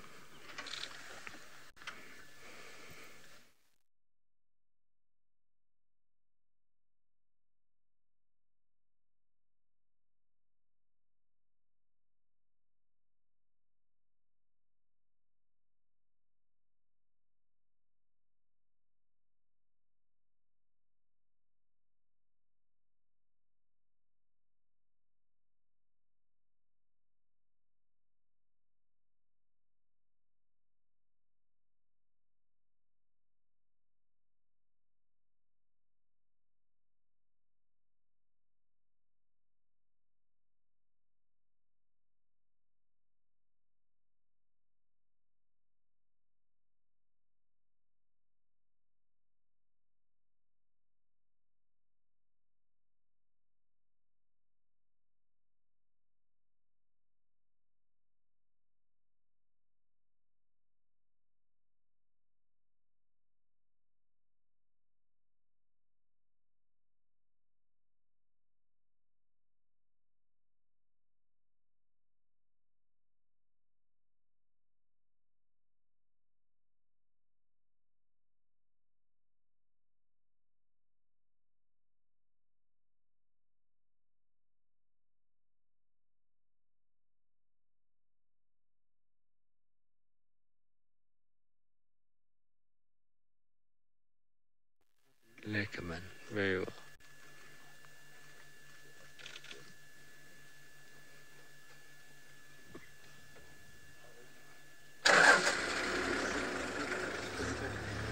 Lekker man, very well.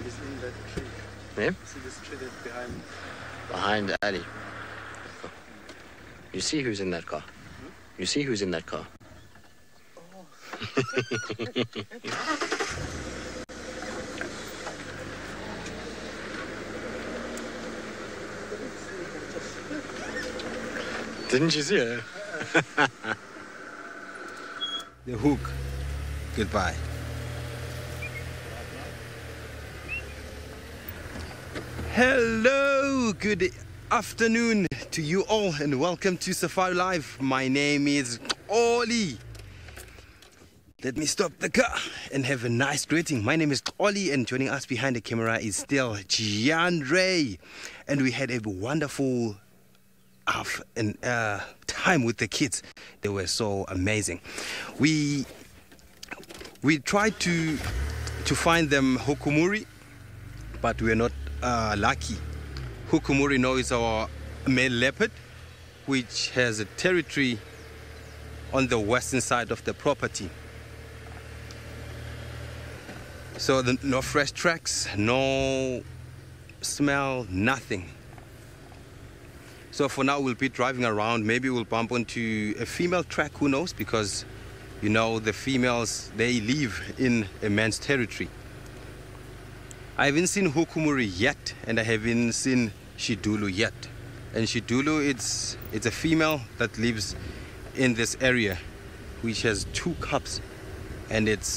He's in that tree. Yeah? See this tree that's behind? Behind Ali. You see who's in that car? You see who's in that car? Didn't you see her? The hook. Goodbye. Hello, good afternoon to you all and welcome to Safari Live. My name is Oli. Let me stop the car and have a nice greeting. My name is Oli and joining us behind the camera is still Giandre. And we had a wonderful time with the kids. They were so amazing. We tried to find them hukumuri, but we are not lucky. Hukumuri now is our male leopard, which has a territory on the western side of the property. So no fresh tracks, no smell, nothing. So for now we'll be driving around. Maybe we'll bump onto a female track, who knows, because you know the females, they live in a man's territory. I haven't seen hukumuri yet, and I haven't seen shidulu yet. And shidulu, it's a female that lives in this area, which has 2 cubs, and it's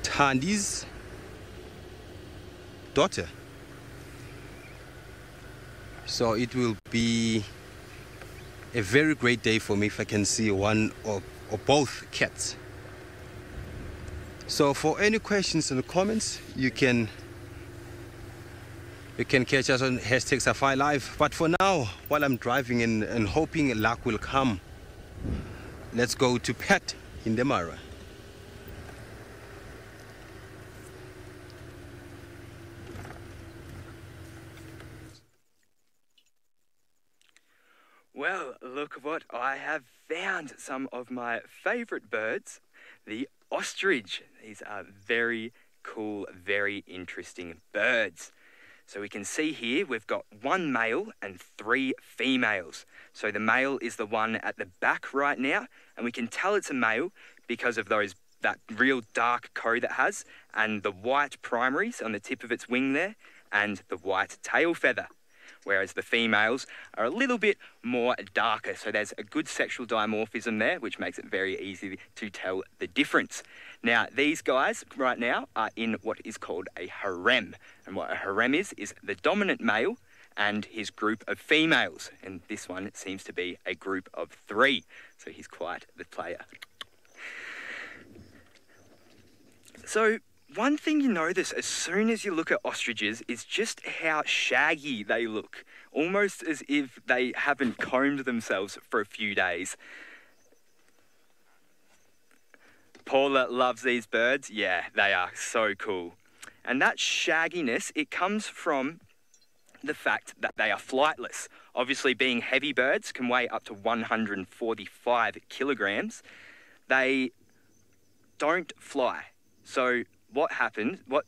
Tandi's daughter. So it will be a very great day for me if I can see one or both cats. So for any questions in the comments, you can catch us on #SafariLive. But for now, while I'm driving and hoping luck will come, let's go to Pat in the Mara. Well, look what I have found. Some of my favourite birds, the ostrich. These are very cool, very interesting birds. So we can see here we've got 1 male and 3 females. So the male is the one at the back right now, and we can tell it's a male because of that real dark coat it has, and the white primaries on the tip of its wing there, and the white tail feather. Whereas the females are a little bit more darker. So there's a good sexual dimorphism there, which makes it very easy to tell the difference. Now, these guys right now are in what is called a harem. And what a harem is the dominant male and his group of females. And this one seems to be a group of 3. So he's quite the player. So one thing you notice as soon as you look at ostriches is just how shaggy they look, almost as if they haven't combed themselves for a few days. Paula loves these birds. Yeah, they are so cool. And that shagginess, it comes from the fact that they are flightless. Obviously, being heavy birds can weigh up to 145 kilograms. They don't fly. So what happens, what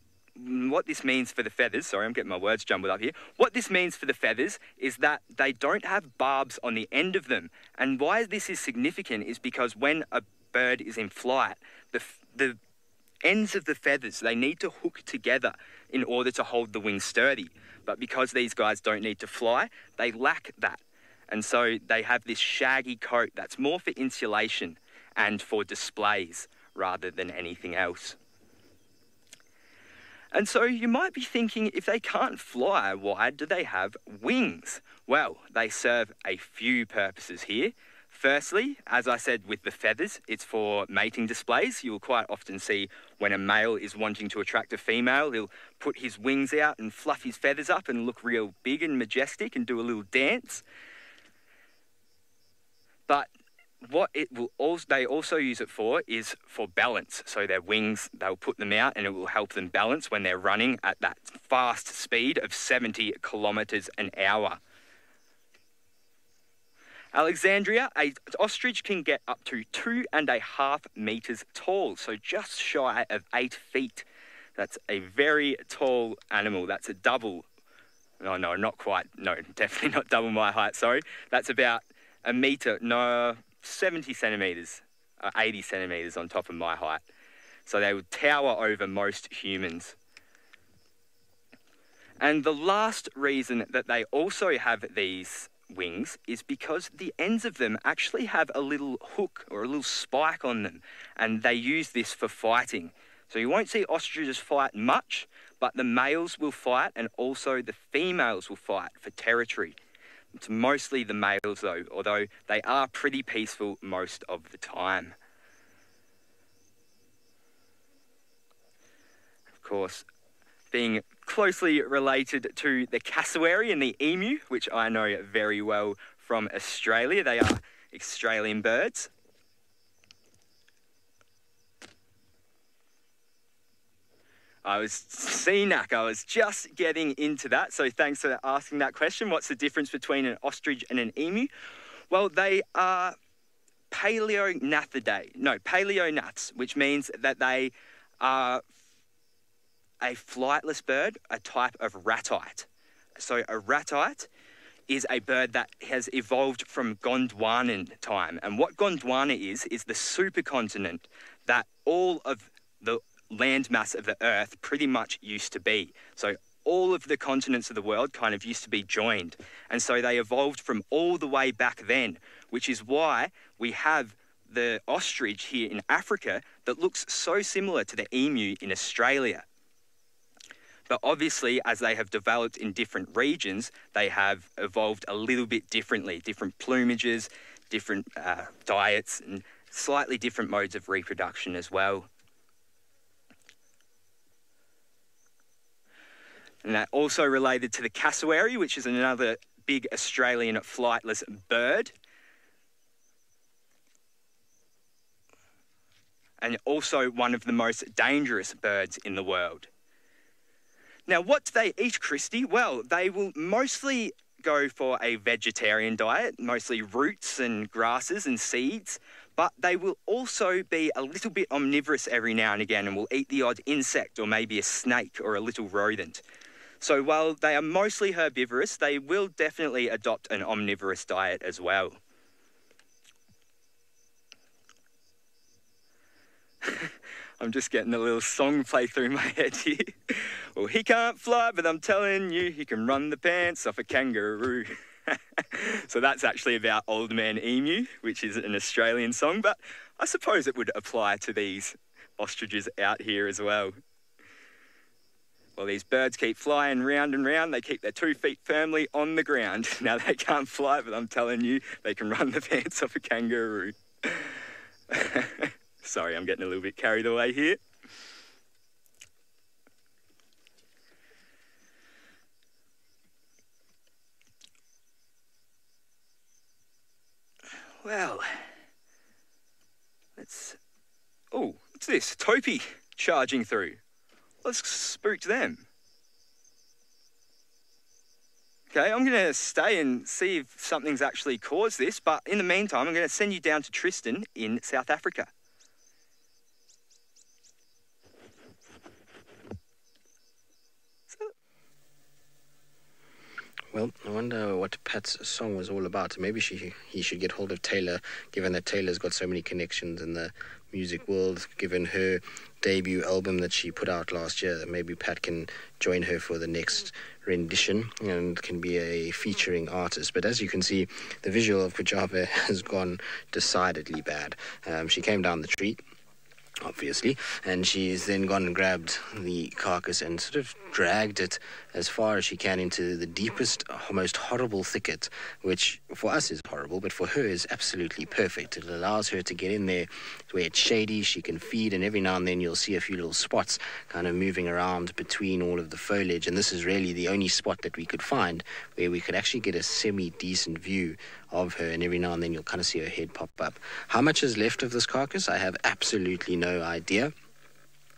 this means for the feathers, sorry, I'm getting my words jumbled up here. What this means for the feathers is that they don't have barbs on the end of them. And why this is significant is because when a bird is in flight, the ends of the feathers, they need to hook together in order to hold the wings sturdy. But because these guys don't need to fly, they lack that. And so they have this shaggy coat that's more for insulation and for displays rather than anything else. And so you might be thinking, if they can't fly, why do they have wings? Well, they serve a few purposes here. Firstly, as I said with the feathers, it's for mating displays. You'll quite often see when a male is wanting to attract a female, he'll put his wings out and fluff his feathers up and look real big and majestic and do a little dance. But what they also use it for is for balance. So their wings, they'll put them out and it will help them balance when they're running at that fast speed of 70 kilometers an hour. Alexandria, an ostrich can get up to 2.5 meters tall, so just shy of 8 feet. That's a very tall animal. That's a double. No, not quite. No, definitely not double my height, sorry. That's about a meter, 70 centimetres, 80 centimetres on top of my height. So they would tower over most humans. And the last reason that they also have these wings is because the ends of them actually have a little hook or a little spike on them, and they use this for fighting. So you won't see ostriches fight much, but the males will fight and also the females will fight for territory. It's mostly the males though, although they are pretty peaceful most of the time. Of course, being closely related to the cassowary and the emu, which I know very well from Australia. They are Australian birds. I was just getting into that, so thanks for asking that question. What's the difference between an ostrich and an emu? Well, they are paleognathidae, which means that they are a flightless bird, a type of ratite. So a ratite is a bird that has evolved from Gondwanan time. And what Gondwana is the supercontinent that all of the landmass of the Earth pretty much used to be. So all of the continents of the world kind of used to be joined. And so they evolved from all the way back then, which is why we have the ostrich here in Africa that looks so similar to the emu in Australia. But obviously, as they have developed in different regions, they have evolved a little bit differently, different plumages, different diets, and slightly different modes of reproduction as well. And that also related to the cassowary, which is another big Australian flightless bird. And also one of the most dangerous birds in the world. Now, what do they eat, Christy? Well, they will mostly go for a vegetarian diet, mostly roots and grasses and seeds, but they will also be a little bit omnivorous every now and again and will eat the odd insect or maybe a snake or a little rodent. So while they are mostly herbivorous, they will definitely adopt an omnivorous diet as well. I'm just getting a little song play through my head here. Well, he can't fly, but I'm telling you, he can run the pants off a kangaroo. So that's actually about Old Man Emu, which is an Australian song, but I suppose it would apply to these ostriches out here as well. Well, these birds keep flying round and round. They keep their 2 feet firmly on the ground. Now, they can't fly, but I'm telling you, they can run the pants off a kangaroo. Sorry, I'm getting a little bit carried away here. Well, oh, what's this? Topi charging through. Let's spook them. Okay, I'm going to stay and see if something's actually caused this, but in the meantime, I'm going to send you down to Tristan in South Africa. Well, I wonder what Pat's song was all about. Maybe he should get hold of Taylor, given that Taylor's got so many connections in the music world, given her debut album that she put out last year. Maybe Pat can join her for the next rendition and can be a featuring artist. But as you can see, the visual of Kujaba has gone decidedly bad. She came down the tree, obviously, and she's then gone and grabbed the carcass and sort of dragged it as far as she can into the deepest, most horrible thicket, which for us is horrible, but for her is absolutely perfect. It allows her to get in there where it's shady, she can feed, and every now and then you'll see a few little spots kind of moving around between all of the foliage, and this is really the only spot that we could find where we could actually get a semi-decent view of her, and every now and then you'll kind of see her head pop up. How much is left of this carcass? I have absolutely no idea.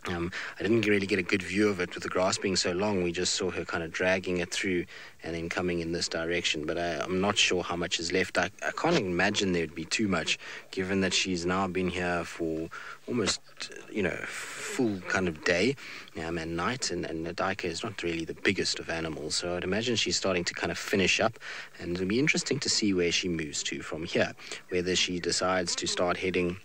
I didn't really get a good view of it with the grass being so long. We just saw her kind of dragging it through and then coming in this direction. But I'm not sure how much is left. I can't imagine there would be too much, given that she's now been here for almost, full kind of day and night. And Nadika is not really the biggest of animals. So I'd imagine she's starting to kind of finish up. And it'll be interesting to see where she moves to from here, whether she decides to start heading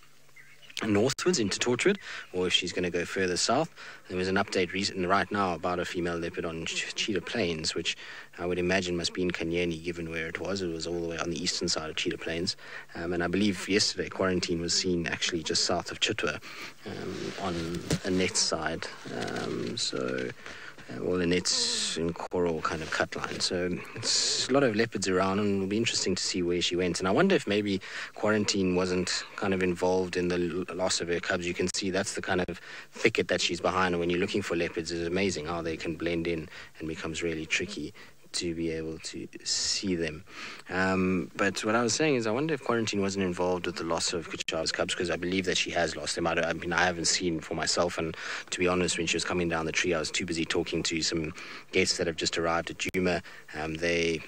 northwards into Torchwood, or if she's going to go further south. There was an update right now about a female leopard on Cheetah Plains, which I would imagine must be in Kanyeni, given where it was. It was all the way on the eastern side of Cheetah Plains. And I believe yesterday Quarantine was seen actually just south of Chitwa, on Annette's side. Well, Annette's in Coral kind of cut line. So it's a lot of leopards around, and it'll be interesting to see where she went. And I wonder if maybe Quarantine wasn't kind of involved in the loss of her cubs. You can see that's the kind of thicket that she's behind. And when you're looking for leopards, it's amazing how they can blend in and becomes really tricky to be able to see them. But what I was saying is I wonder if Quarantine wasn't involved with the loss of Kuchawa's cubs, because I believe that she has lost them. I haven't seen for myself, and to be honest, when she was coming down the tree, I was too busy talking to some guests that have just arrived at Juma. They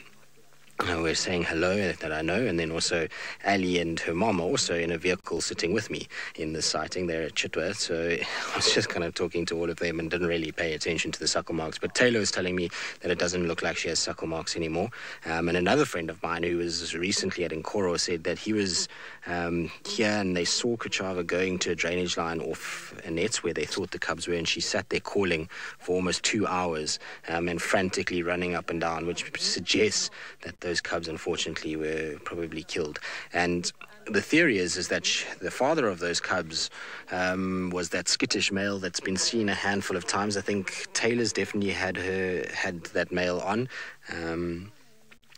were saying hello that I know, and then also Ali and her mom are also in a vehicle sitting with me in this sighting. They're at Chitwa, so I was just kind of talking to all of them and didn't really pay attention to the suckle marks. But Taylor was telling me that it doesn't look like she has suckle marks anymore. And another friend of mine who was recently at Nkoro said that he was here and they saw Kuchava going to a drainage line off a net where they thought the cubs were, and she sat there calling for almost 2 hours and frantically running up and down, which suggests that those cubs unfortunately were probably killed. And the theory is that the father of those cubs was that skittish male that's been seen a handful of times. I think Taylor's definitely had that male on.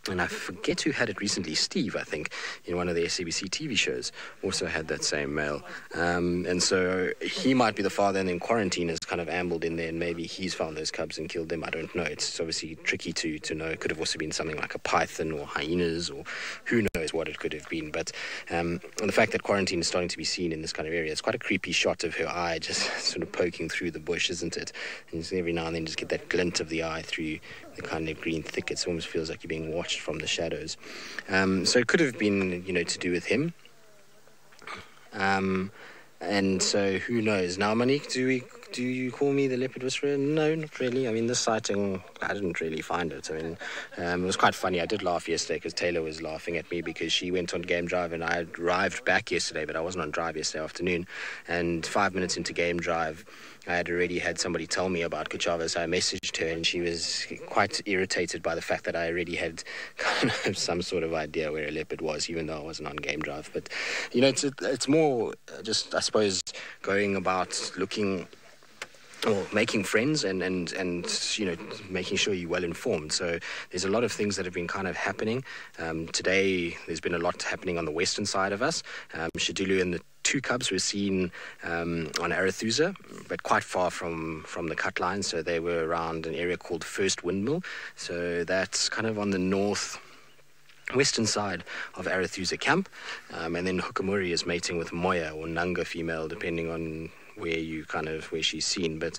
And I forget who had it recently. Steve, I think, in one of the SABC TV shows, also had that same male. And so he might be the father, and then Quarantine has kind of ambled in there, and maybe he's found those cubs and killed them. I don't know. It's obviously tricky to know. It could have also been something like a python or hyenas, or who knows what it could have been. But the fact that Quarantine is starting to be seen in this kind of area, it's quite a creepy shot of her eye just sort of poking through the bush, isn't it? And just every now and then just get that glint of the eye through the kind of green thickets. It almost feels like you're being watched from the shadows. So it could have been, to do with him. And so who knows? Now, Monique, do you call me the leopard whisperer? No, not really. I mean, this sighting, I didn't really find it. I mean, it was quite funny. I did laugh yesterday because Taylor was laughing at me because she went on game drive and I arrived back yesterday, but I wasn't on drive yesterday afternoon. And 5 minutes into game drive, I had already had somebody tell me about Kuchava, so I messaged her, and she was quite irritated by the fact that I already had kind of some sort of idea where a leopard was, even though I wasn't on game drive. But, it's more just, I suppose, going about looking or making friends and making sure you're well informed. So there's a lot of things that have been kind of happening. Today, there's been a lot happening on the western side of us. Shadulu and the two cubs were seen on Arathusa, but quite far from the cut line. So they were around an area called First Windmill. So that's kind of on the western side of Arathusa camp. And then Hukamuri is mating with Moya or Nanga female, depending on where she's seen, but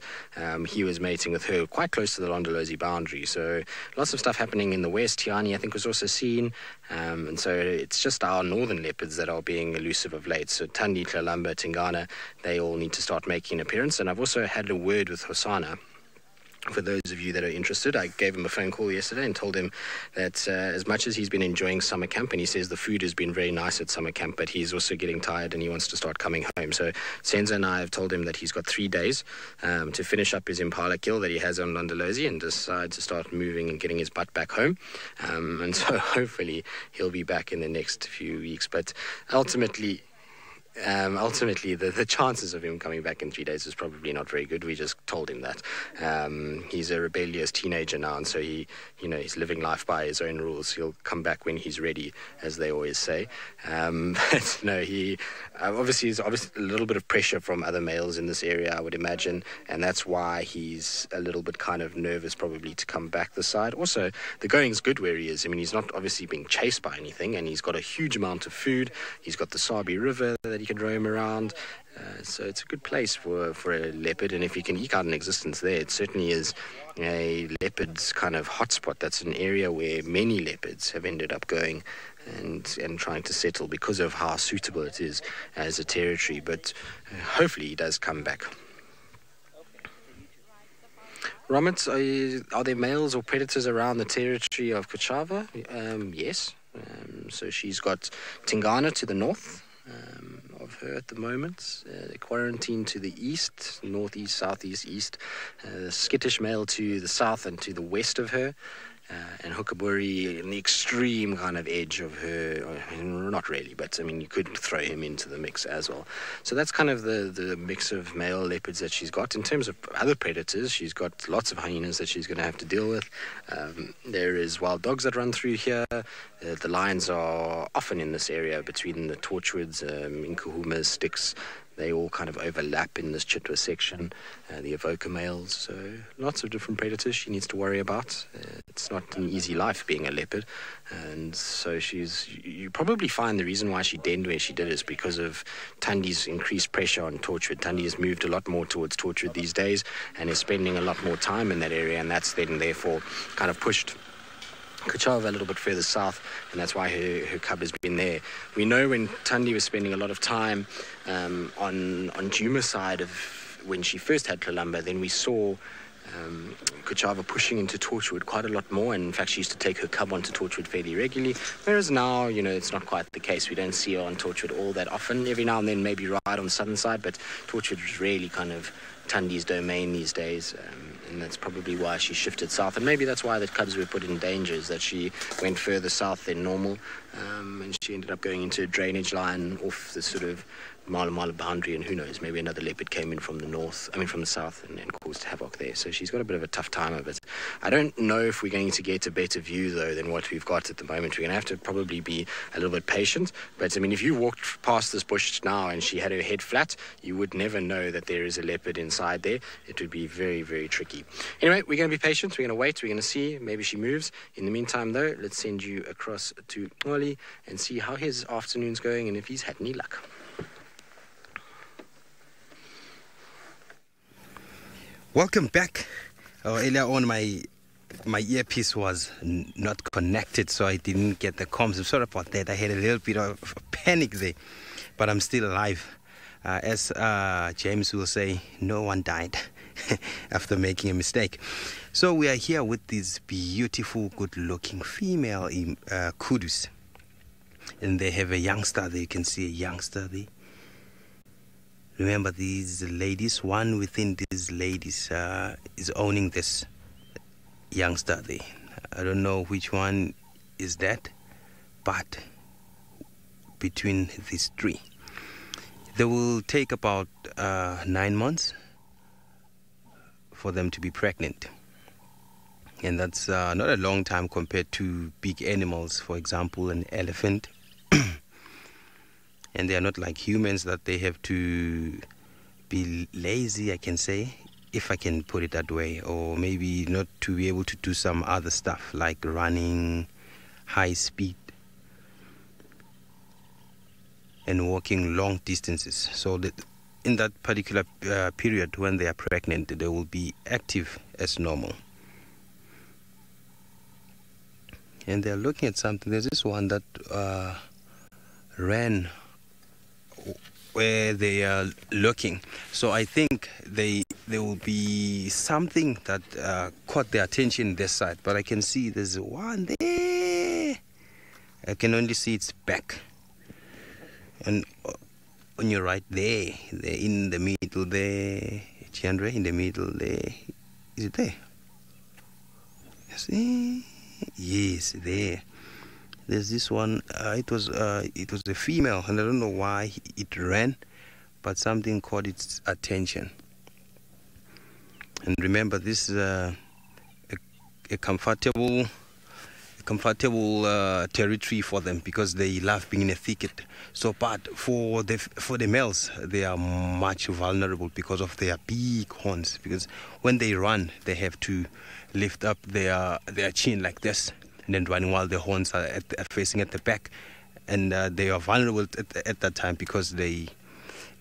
he was mating with her quite close to the Londolozi boundary. So lots of stuff happening in the west. Tiani, I think, was also seen, and so it's just our northern leopards that are being elusive of late. So Tandi, Tlalamba, Tingana, they all need to start making an appearance. And I've also had a word with Hosana. For those of you that are interested, I gave him a phone call yesterday and told him that as much as he's been enjoying summer camp, and he says the food has been very nice at summer camp, but he's also getting tired and he wants to start coming home. So Senza and I have told him that he's got 3 days to finish up his impala kill that he has on Londolozi and decide to start moving and getting his butt back home. And so hopefully he'll be back in the next few weeks. But ultimately, the chances of him coming back in 3 days is probably not very good. We just told him that. He's a rebellious teenager now, and so he's living life by his own rules. He'll come back when he's ready, as they always say. But no, he obviously is a little bit of pressure from other males in this area, I would imagine, and that's why he's a little bit kind of nervous probably to come back this side. Also, the going's good where he is. I mean, he's not obviously being chased by anything, and he's got a huge amount of food. He's got the Sabi River that he can roam around, so it's a good place for a leopard. And if you can eke out an existence there, it certainly is a leopard's kind of hotspot. That's an area where many leopards have ended up going and trying to settle because of how suitable it is as a territory. But hopefully he does come back. Romit, are there males or predators around the territory of Kuchava? Yes. So she's got Tingana to the north of her at the moment, Quarantine to the east, northeast, southeast, east, skittish male to the south and to the west of her, and Hukaburi in the extreme kind of edge of her. I mean, not really, but I mean, you could throw him into the mix as well. So that's kind of the mix of male leopards that she's got. In terms of other predators, she's got lots of hyenas that she's going to have to deal with. There is wild dogs that run through here. The lions are often in this area between the torchwoods, Inkuhumas, sticks. They all kind of overlap in this Chitwa section, the evoker males. So lots of different predators she needs to worry about. It's not an easy life being a leopard. And so you probably find the reason why she denned where she did is because of Tandi's increased pressure on Torchwood. Tandi has moved a lot more towards Torchwood these days and is spending a lot more time in that area, and that's then therefore kind of pushed Kuchava a little bit further south, and that's why her cub has been there. We know when Tundi was spending a lot of time on Juma's side of when she first had Kalamba, then we saw Kuchava pushing into Torchwood quite a lot more, and in fact she used to take her cub onto Torchwood fairly regularly, whereas now, you know, it's not quite the case. We don't see her on Torchwood all that often. Every now and then maybe ride on the southern side, but Torchwood is really kind of Tundi's domain these days, and that's probably why she shifted south, and maybe that's why the cubs were put in danger, is that she went further south than normal, and she ended up going into a drainage line off the sort of mile boundary, and who knows, maybe another leopard came in from the south and caused havoc there. So she's got a bit of a tough time of it. I don't know if we're going to get a better view though than what we've got at the moment. We're going to have to probably be a little bit patient, but I mean, if you walked past this bush now and she had her head flat, you would never know that there is a leopard inside there. It would be very, very tricky. Anyway, we're going to be patient, we're going to wait, we're going to see, maybe she moves. In the meantime though, let's send you across to Oli and see how his afternoon's going and if he's had any luck. Welcome back. Earlier on, my earpiece was not connected, so I didn't get the comms. I'm sorry about that. I had a little bit of panic there, but I'm still alive. As James will say, no one died after making a mistake. So we are here with this beautiful, good-looking female kudus, and they have a youngster there. You can see a youngster there. Remember, these ladies, one within these ladies is owning this youngster there. I don't know which one is that, but between these three, they will take about 9 months for them to be pregnant. And that's not a long time compared to big animals, for example, an elephant. And they are not like humans that they have to be lazy, I can say, if I can put it that way, or maybe not to be able to do some other stuff like running, high speed, and walking long distances. So that in that particular period when they are pregnant, they will be active as normal. And they're looking at something. There's this one that ran where they are looking. So I think there will be something that caught their attention this side. But I can see there's one there. I can only see its back. And on your right there, in the middle there, Chandra, in the middle there. Is it there? See? Yes, there. There's this one. It was a female, and I don't know why it ran, but something caught its attention. And remember, this is a comfortable territory for them because they love being in a thicket. So, but for the males, they are much vulnerable because of their big horns. Because when they run, they have to lift up their chin like this, and then running while the horns are facing at the back, and they are vulnerable at that time because they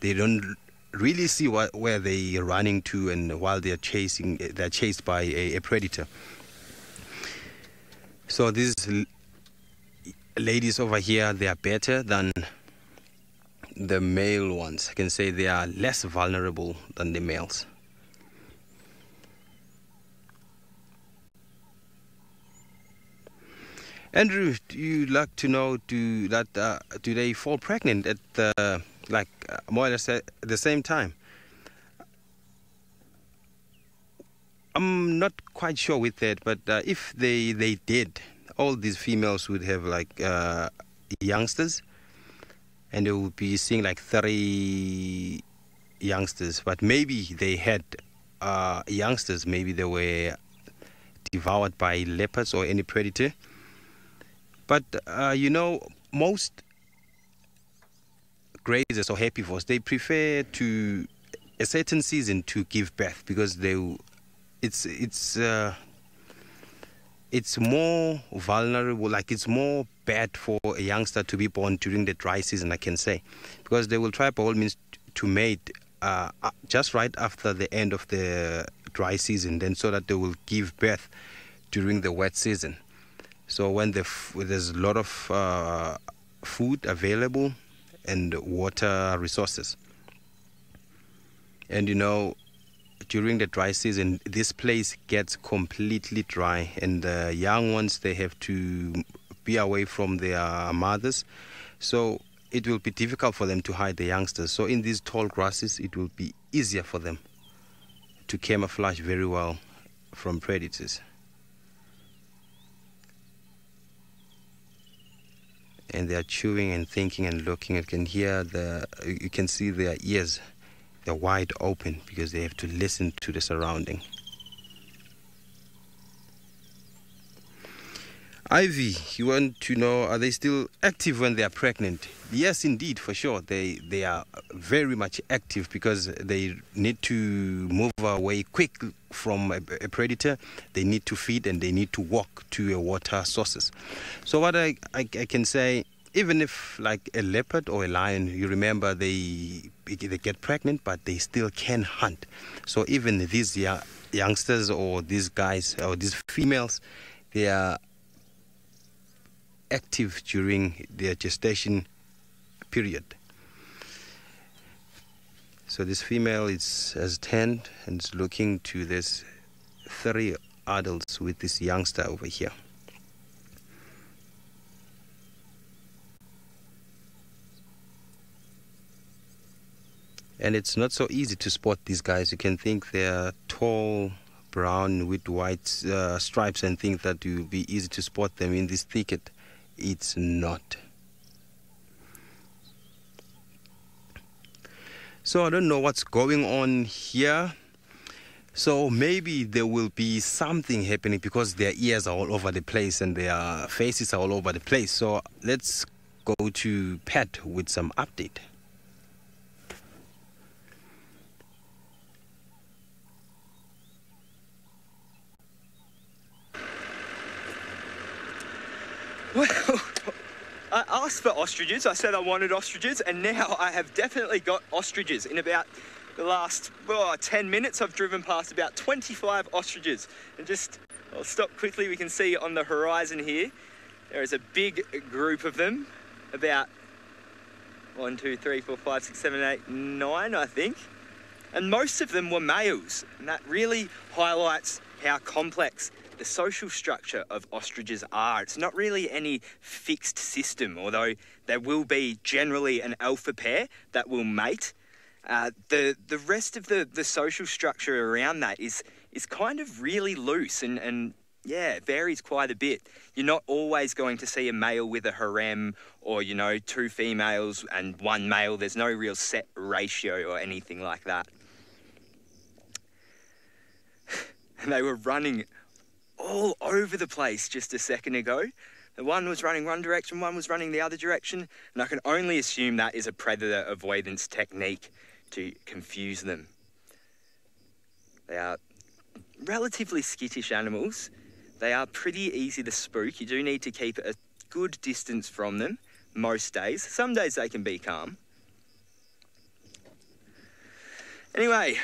don't really see where they are running to, and while they're chased by a predator. So these ladies over here, they are better than the male ones. I can say they are less vulnerable than the males. Andrew, do you like to know do they fall pregnant at more or less at the same time? I'm not quite sure with that, but if they did, all these females would have like youngsters, and they would be seeing like 30 youngsters. But maybe they had youngsters, maybe they were devoured by leopards or any predator. But most grazers or herbivores, they prefer to a certain season to give birth because it's more vulnerable, like it's more bad for a youngster to be born during the dry season, I can say, because they will try by all means to mate just right after the end of the dry season, then so that they will give birth during the wet season. So when there's a lot of food available and water resources. And you know, during the dry season, this place gets completely dry, and the young ones, they have to be away from their mothers. So it will be difficult for them to hide the youngsters. So in these tall grasses, it will be easier for them to camouflage very well from predators. And they are chewing and thinking and looking. You can see their ears. They're wide open because they have to listen to the surrounding. Ivy, you want to know, are they still active when they are pregnant? Yes, indeed, for sure. They are very much active because they need to move away quick from a predator. They need to feed and they need to walk to a water sources. So what I can say, even if like a leopard or a lion, you remember they get pregnant, but they still can hunt. So even these youngsters or these guys or these females, they are active during their gestation period. So this female has turned and is looking to this 3 adults with this youngster over here. And it's not so easy to spot these guys. You can think they're tall, brown with white stripes and think that it will be easy to spot them in this thicket. It's not. So I don't know what's going on here. So maybe there will be something happening because their ears are all over the place and their faces are all over the place. So let's go to Pat with some update. Well, I asked for ostriches. I said I wanted ostriches, and now I have definitely got ostriches. In about the last 10 minutes, I've driven past about 25 ostriches. And I'll stop quickly. We can see on the horizon here, there is a big group of them. About 1, 2, 3, 4, 5, 6, 7, 8, 9, I think. And most of them were males. And that really highlights how complex the social structure of ostriches are. It's not really any fixed system, although there will be generally an alpha pair that will mate. The rest of the social structure around that is kind of really loose and yeah, it varies quite a bit. You're not always going to see a male with a harem or, 2 females and 1 male. There's no real set ratio or anything like that. And they were running all over the place just a second ago. The one was running one direction, one was running the other direction, and I can only assume that is a predator avoidance technique to confuse them. They are relatively skittish animals. They are pretty easy to spook. You do need to keep a good distance from them most days. Some days they can be calm. Anyway,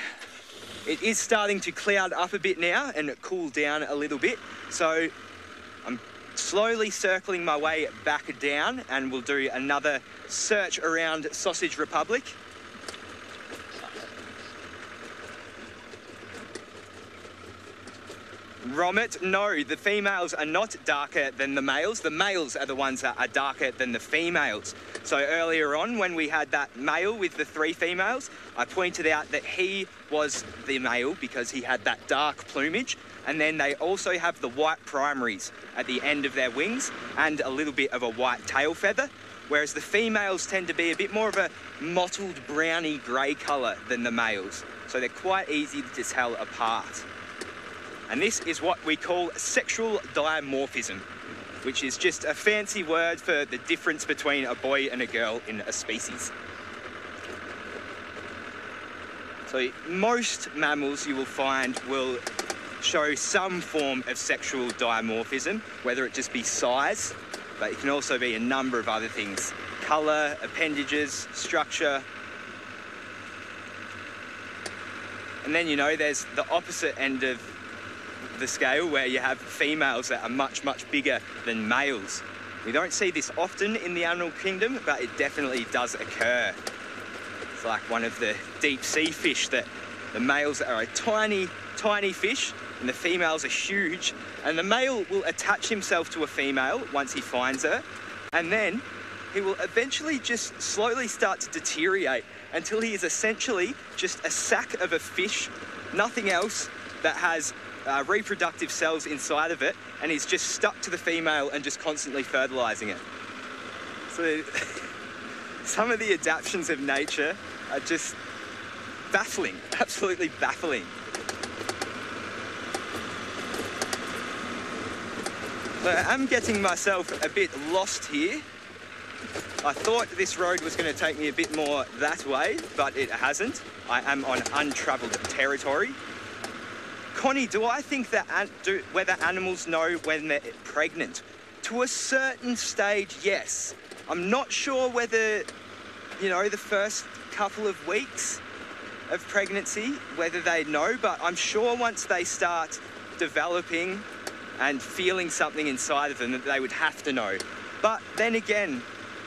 it is starting to cloud up a bit now and cool down a little bit. So I'm slowly circling my way back down and we'll do another search around Sausage Republic. Romet, no, the females are not darker than the males. The males are the ones that are darker than the females. So earlier on, when we had that male with the 3 females, I pointed out that he was the male because he had that dark plumage. And then they also have the white primaries at the end of their wings and a little bit of a white tail feather, whereas the females tend to be a bit more of a mottled browny grey colour than the males. So they're quite easy to tell apart. And this is what we call sexual dimorphism, which is just a fancy word for the difference between a boy and a girl in a species. So most mammals you will find will show some form of sexual dimorphism, whether it just be size, but it can also be a number of other things. Colour, appendages, structure. And then, there's the opposite end of the scale where you have females that are much, much bigger than males. We don't see this often in the animal kingdom, but it definitely does occur. It's like one of the deep sea fish that the males are a tiny, tiny fish and the females are huge. And the male will attach himself to a female once he finds her, and then he will eventually just slowly start to deteriorate until he is essentially just a sack of a fish, nothing else, that has reproductive cells inside of it, and he's just stuck to the female and just constantly fertilizing it. So some of the adaptations of nature are just baffling, absolutely baffling. So I'm getting myself a bit lost here. I thought this road was going to take me a bit more that way, but it hasn't. I am on untravelled territory. Connie, do I think that whether animals know when they're pregnant? To a certain stage, yes. I'm not sure whether, you know, the first couple of weeks of pregnancy, whether they know, but I'm sure once they start developing and feeling something inside of them that they would have to know. But then again,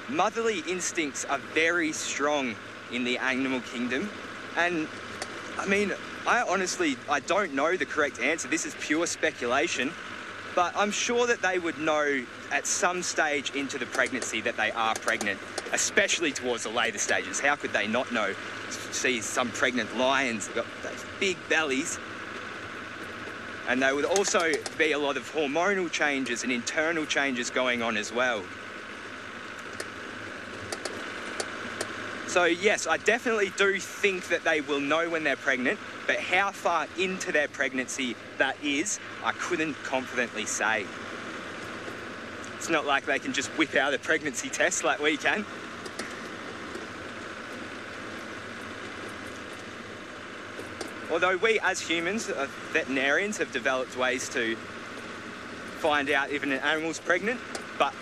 motherly instincts are very strong in the animal kingdom. And I mean, I don't know the correct answer. This is pure speculation, but I'm sure that they would know at some stage into the pregnancy that they are pregnant, especially towards the later stages. How could they not know? See some pregnant lions, they've got those big bellies. And there would also be a lot of hormonal changes and internal changes going on as well. So yes, I definitely do think that they will know when they're pregnant, but how far into their pregnancy that is, I couldn't confidently say. It's not like they can just whip out a pregnancy test like we can. Although we as humans, veterinarians, have developed ways to find out if an animal's pregnant, but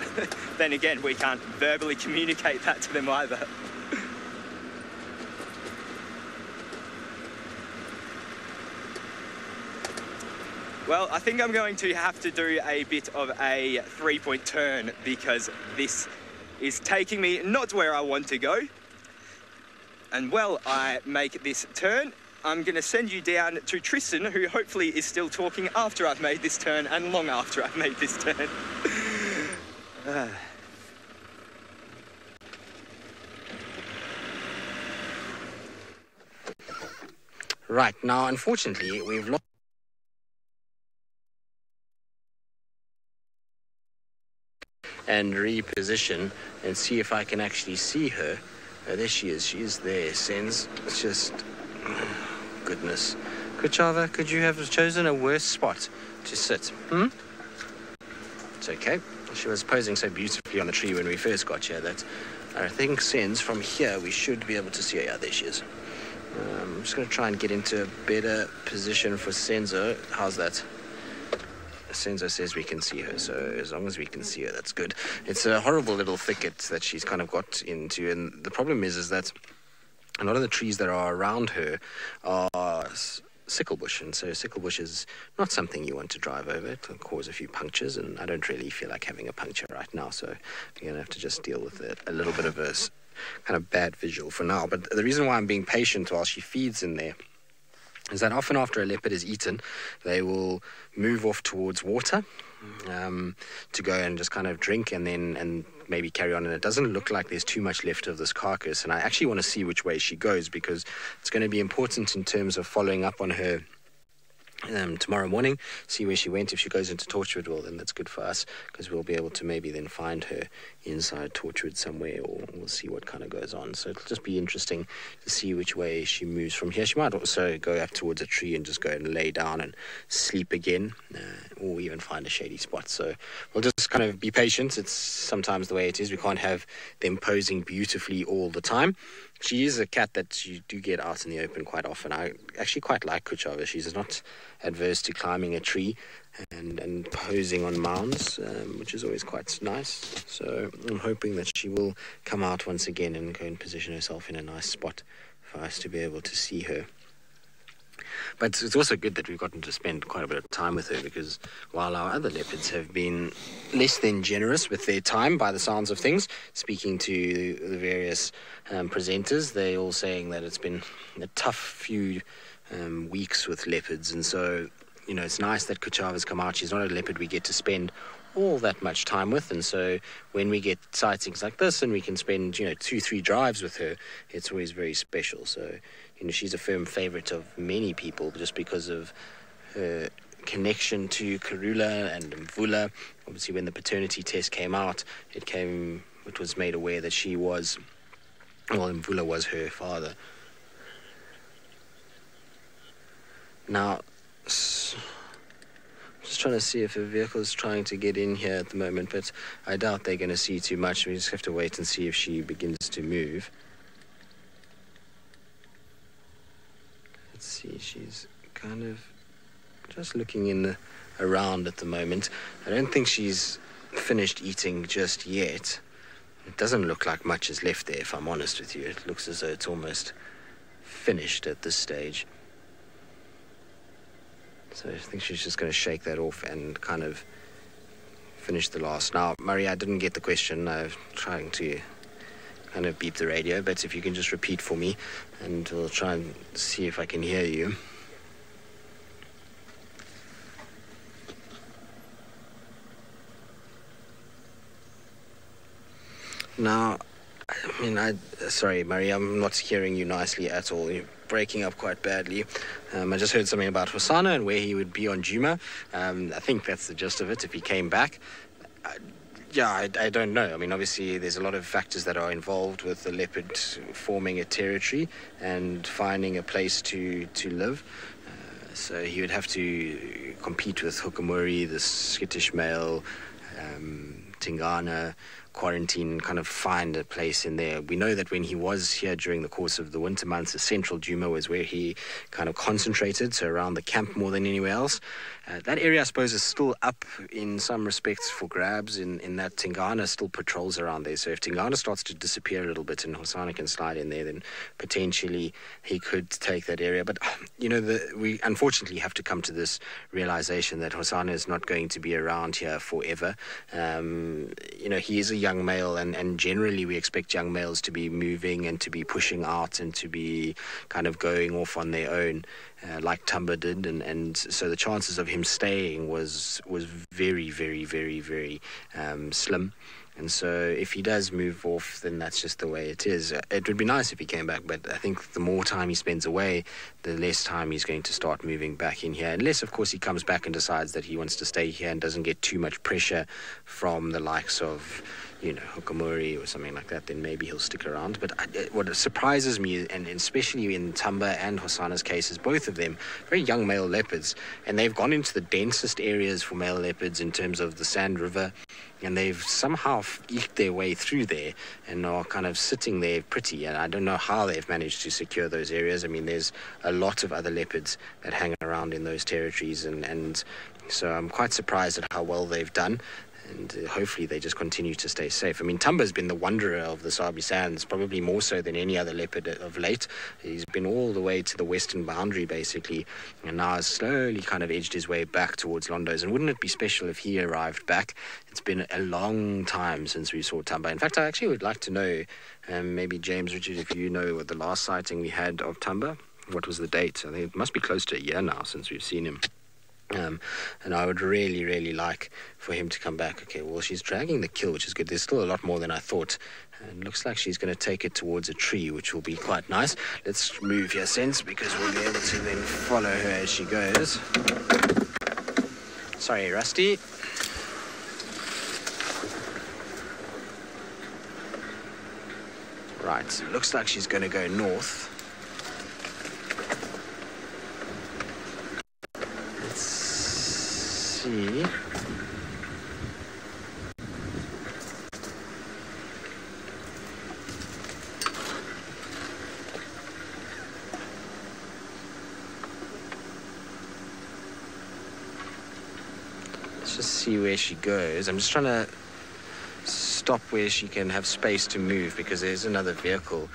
then again, we can't verbally communicate that to them either. Well, I think I'm going to have to do a bit of a three-point turn because this is taking me not to where I want to go. And while I make this turn, I'm going to send you down to Tristan, who hopefully is still talking after I've made this turn and long after I've made this turn. Right, now unfortunately we've lost and reposition and see if I can actually see her. There she is. She is there. Sends. It's just goodness. Kuchava, could you have chosen a worse spot to sit? It's okay. She was posing so beautifully on the tree when we first got here that I think Sens from here we should be able to see her. Yeah, there she is. I'm just going to try and get into a better position for Senzo. How's that? Senzo says we can see her, so as long as we can see her, that's good. It's a horrible little thicket that she's kind of got into, and the problem is that a lot of the trees that are around her are sickle bush, and so sickle bush is not something you want to drive over. It can cause a few punctures, and I don't really feel like having a puncture right now, so we're going to have to just deal with it. A little bit of a kind of bad visual for now, but the reason why I'm being patient while she feeds in there is that often after a leopard is eaten, they will move off towards water to go and just kind of drink and maybe carry on. And it doesn't look like there's too much left of this carcass. And I actually want to see which way she goes because it's going to be important in terms of following up on her tomorrow morning, see where she went. If she goes into Torchwood, well, then that's good for us because we'll be able to maybe then find her inside Torchwood somewhere, or we'll see what kind of goes on. So it'll just be interesting to see which way she moves from here. She might also go up towards a tree and just go and lay down and sleep again, or even find a shady spot. So we'll just kind of be patient. It's sometimes the way it is. We can't have them posing beautifully all the time. She is a cat that you do get out in the open quite often. I actually quite like Kuchava. She's not adverse to climbing a tree and posing on mounds, which is always quite nice. So I'm hoping that she will come out once again and go and position herself in a nice spot for us to be able to see her. But it's also good that we've gotten to spend quite a bit of time with her, because while our other leopards have been less than generous with their time, by the sounds of things, speaking to the various presenters, they're all saying that it's been a tough few weeks with leopards. And so, you know, it's nice that Kuchava's come out. She's not a leopard we get to spend all that much time with, and so when we get sightings like this and we can spend, you know, 2-3 drives with her, it's always very special. So, you know, she's a firm favorite of many people just because of her connection to Karula and Mvula. Obviously, when the paternity test came out, it was made aware that she was, well, Mvula was her father. Now, just trying to see if a vehicle is trying to get in here at the moment, but I doubt they're going to see too much. We just have to wait and see if she begins to move. Let's see, she's kind of just looking around at the moment. I don't think she's finished eating just yet. It doesn't look like much is left there, if I'm honest with you. It looks as though it's almost finished at this stage. So I think she's just going to shake that off and kind of finish the last. Now, Murray, I didn't get the question. I'm trying to kind of beep the radio, but if you can just repeat for me, and we'll try and see if I can hear you. Now, I mean, sorry, Murray, I'm not hearing you nicely at all. You're breaking up quite badly. I just heard something about Hosanna and where he would be on Juma. I think that's the gist of it, if he came back. I don't know. I mean, obviously, there's a lot of factors that are involved with the leopard forming a territory and finding a place to live. So he would have to compete with Hukamuri, the skittish male, Tingana, quarantine, kind of find a place in there. We know that when he was here during the course of the winter months, the central Djuma was where he kind of concentrated, so around the camp more than anywhere else. That area, I suppose, is still up in some respects for grabs, in that Tingana still patrols around there. So if Tingana starts to disappear a little bit and Hosanna can slide in there, then potentially he could take that area. But, you know, we unfortunately have to come to this realization that Hosanna is not going to be around here forever. You know, he is a young male, and generally we expect young males to be moving and to be pushing out and to be kind of going off on their own, like Tumba did, and so the chances of him staying was very, very, very, very slim. And so if he does move off, then that's just the way it is. It would be nice if he came back, but I think the more time he spends away, the less time he's going to start moving back in here. Unless, of course, he comes back and decides that he wants to stay here and doesn't get too much pressure from the likes of, you know, Hukamuri or something like that, then maybe he'll stick around. But what surprises me, and especially in Tumba and Hosanna's cases, both of them, very young male leopards, and they've gone into the densest areas for male leopards in terms of the Sand River, and they've somehow eked their way through there and are kind of sitting there pretty. And I don't know how they've managed to secure those areas. I mean, there's a lot of other leopards that hang around in those territories, and so I'm quite surprised at how well they've done. And hopefully they just continue to stay safe. I mean, Tumba's been the wanderer of the Sabi Sands, probably more so than any other leopard of late. He's been all the way to the western boundary, basically, and now has slowly kind of edged his way back towards Londo's. And wouldn't it be special if he arrived back? It's been a long time since we saw Tumba. In fact, I actually would like to know, maybe James, Richard, if you know what the last sighting we had of Tumba, what was the date? I think it must be close to a year now since we've seen him. And I would really, really like for him to come back. Okay, well, she's dragging the kill, which is good. There's still a lot more than I thought. And looks like she's going to take it towards a tree, which will be quite nice. Let's move here, Sense, because we'll be able to then follow her as she goes. Sorry, Rusty. Right, so it looks like she's going to go north. See. Let's just see where she goes. I'm just trying to stop where she can have space to move, because there's another vehicle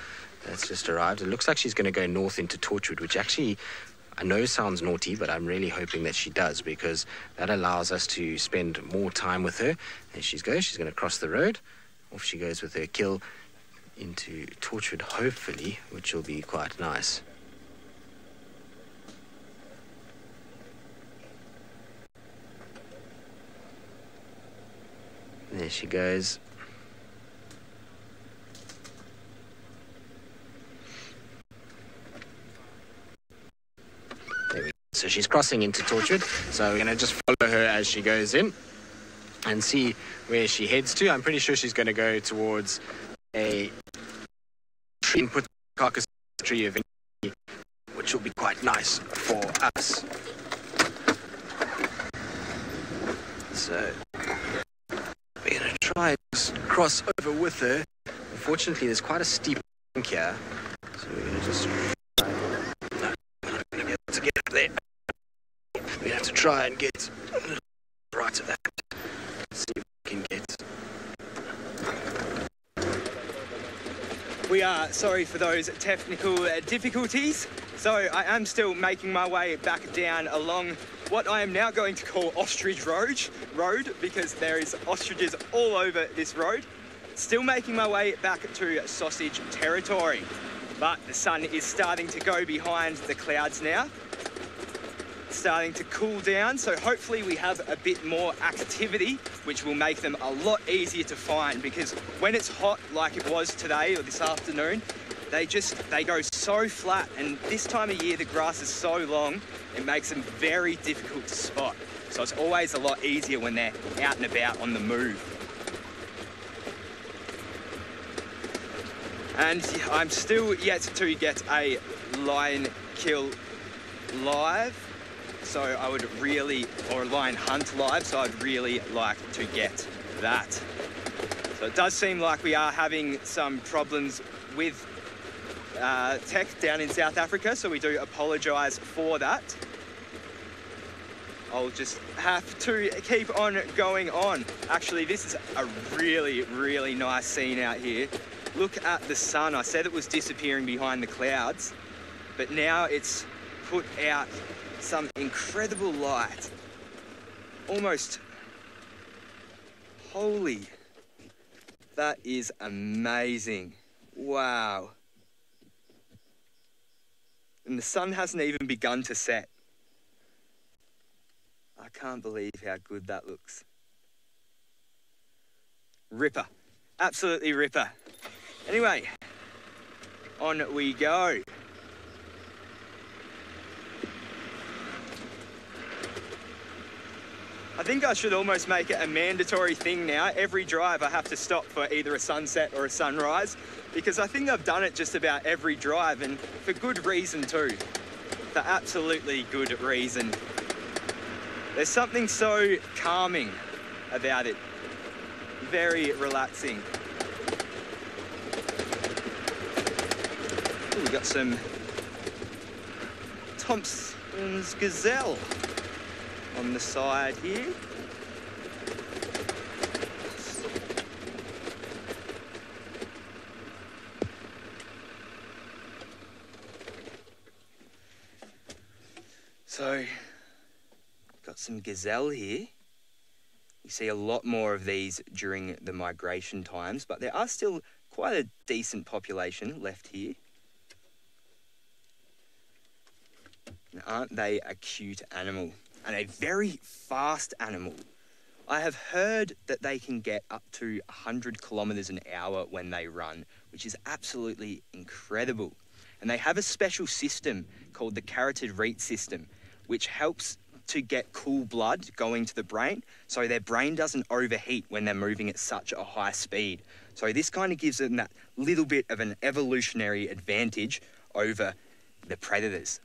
that's just arrived. It looks like she's going to go north into Torchwood, which actually I know sounds naughty, but I'm really hoping that she does, because that allows us to spend more time with her. There she goes. She's going to cross the road. Off she goes with her kill into Torchwood, hopefully, which will be quite nice. There she goes. There we go. So she's crossing into Torchwood. So we're going to just follow her as she goes in and see where she heads to. I'm pretty sure she's going to go towards a tree and put the carcass tree eventually, which will be quite nice for us. So we're going to try and cross over with her. Unfortunately, there's quite a steep bank here, so we're going to just try. No, we're not going to be able to get up there. We have to try and get a little right to that. See if we can get. We are sorry for those technical difficulties. So I am still making my way back down along what I am now going to call Ostrich Road, because there is ostriches all over this road. Still making my way back to sausage territory, but the sun is starting to go behind the clouds now. Starting to cool down, so hopefully we have a bit more activity, which will make them a lot easier to find, because when it's hot like it was today or this afternoon, they go so flat, and this time of year the grass is so long it makes them very difficult to spot. So it's always a lot easier when they're out and about on the move. And I'm still yet to get a lion kill live, so I would really, or lion hunt live, so I'd really like to get that. So it does seem like we are having some problems with tech down in South Africa, so we do apologise for that. I'll just have to keep on going on. Actually, this is a really, really nice scene out here. Look at the sun. I said it was disappearing behind the clouds, but now it's put out some incredible light. Almost, holy, that is amazing. Wow. And the sun hasn't even begun to set. I can't believe how good that looks. Ripper. Absolutely ripper. Anyway, on we go. I think I should almost make it a mandatory thing now. Every drive I have to stop for either a sunset or a sunrise, because I think I've done it just about every drive, and for good reason too. For absolutely good reason. There's something so calming about it. Very relaxing. Ooh, we got some Thompson's gazelle on the side here. So, got some gazelle here. You see a lot more of these during the migration times, but there are still quite a decent population left here. And aren't they a cute animal? And a very fast animal. I have heard that they can get up to 100 kilometers an hour when they run, which is absolutely incredible. And they have a special system called the carotid rete system, which helps to get cool blood going to the brain, so their brain doesn't overheat when they're moving at such a high speed. So this kind of gives them that little bit of an evolutionary advantage over the predators.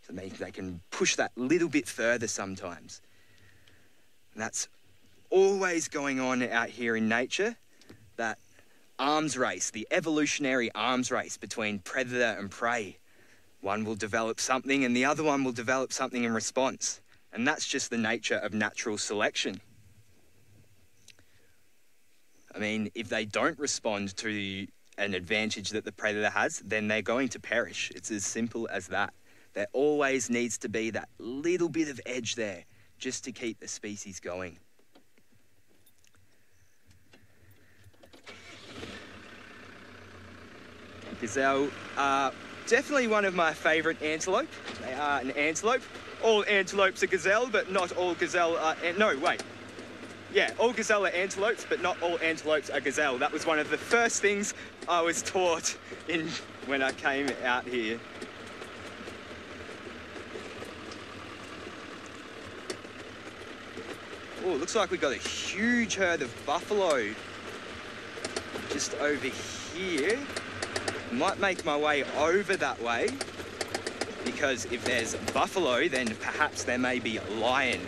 So they can push that little bit further sometimes. And that's always going on out here in nature, that arms race, the evolutionary arms race between predator and prey. One will develop something and the other one will develop something in response. And that's just the nature of natural selection. I mean, if they don't respond to an advantage that the predator has, then they're going to perish. It's as simple as that. There always needs to be that little bit of edge there just to keep the species going. Gazelle are definitely one of my favourite antelope. They are an antelope. All antelopes are gazelle, but not all gazelle are... No, wait. Yeah, all gazelle are antelopes, but not all antelopes are gazelle. That was one of the first things I was taught when I came out here. Oh, looks like we've got a huge herd of buffalo just over here. Might make my way over that way, because if there's buffalo, then perhaps there may be a lion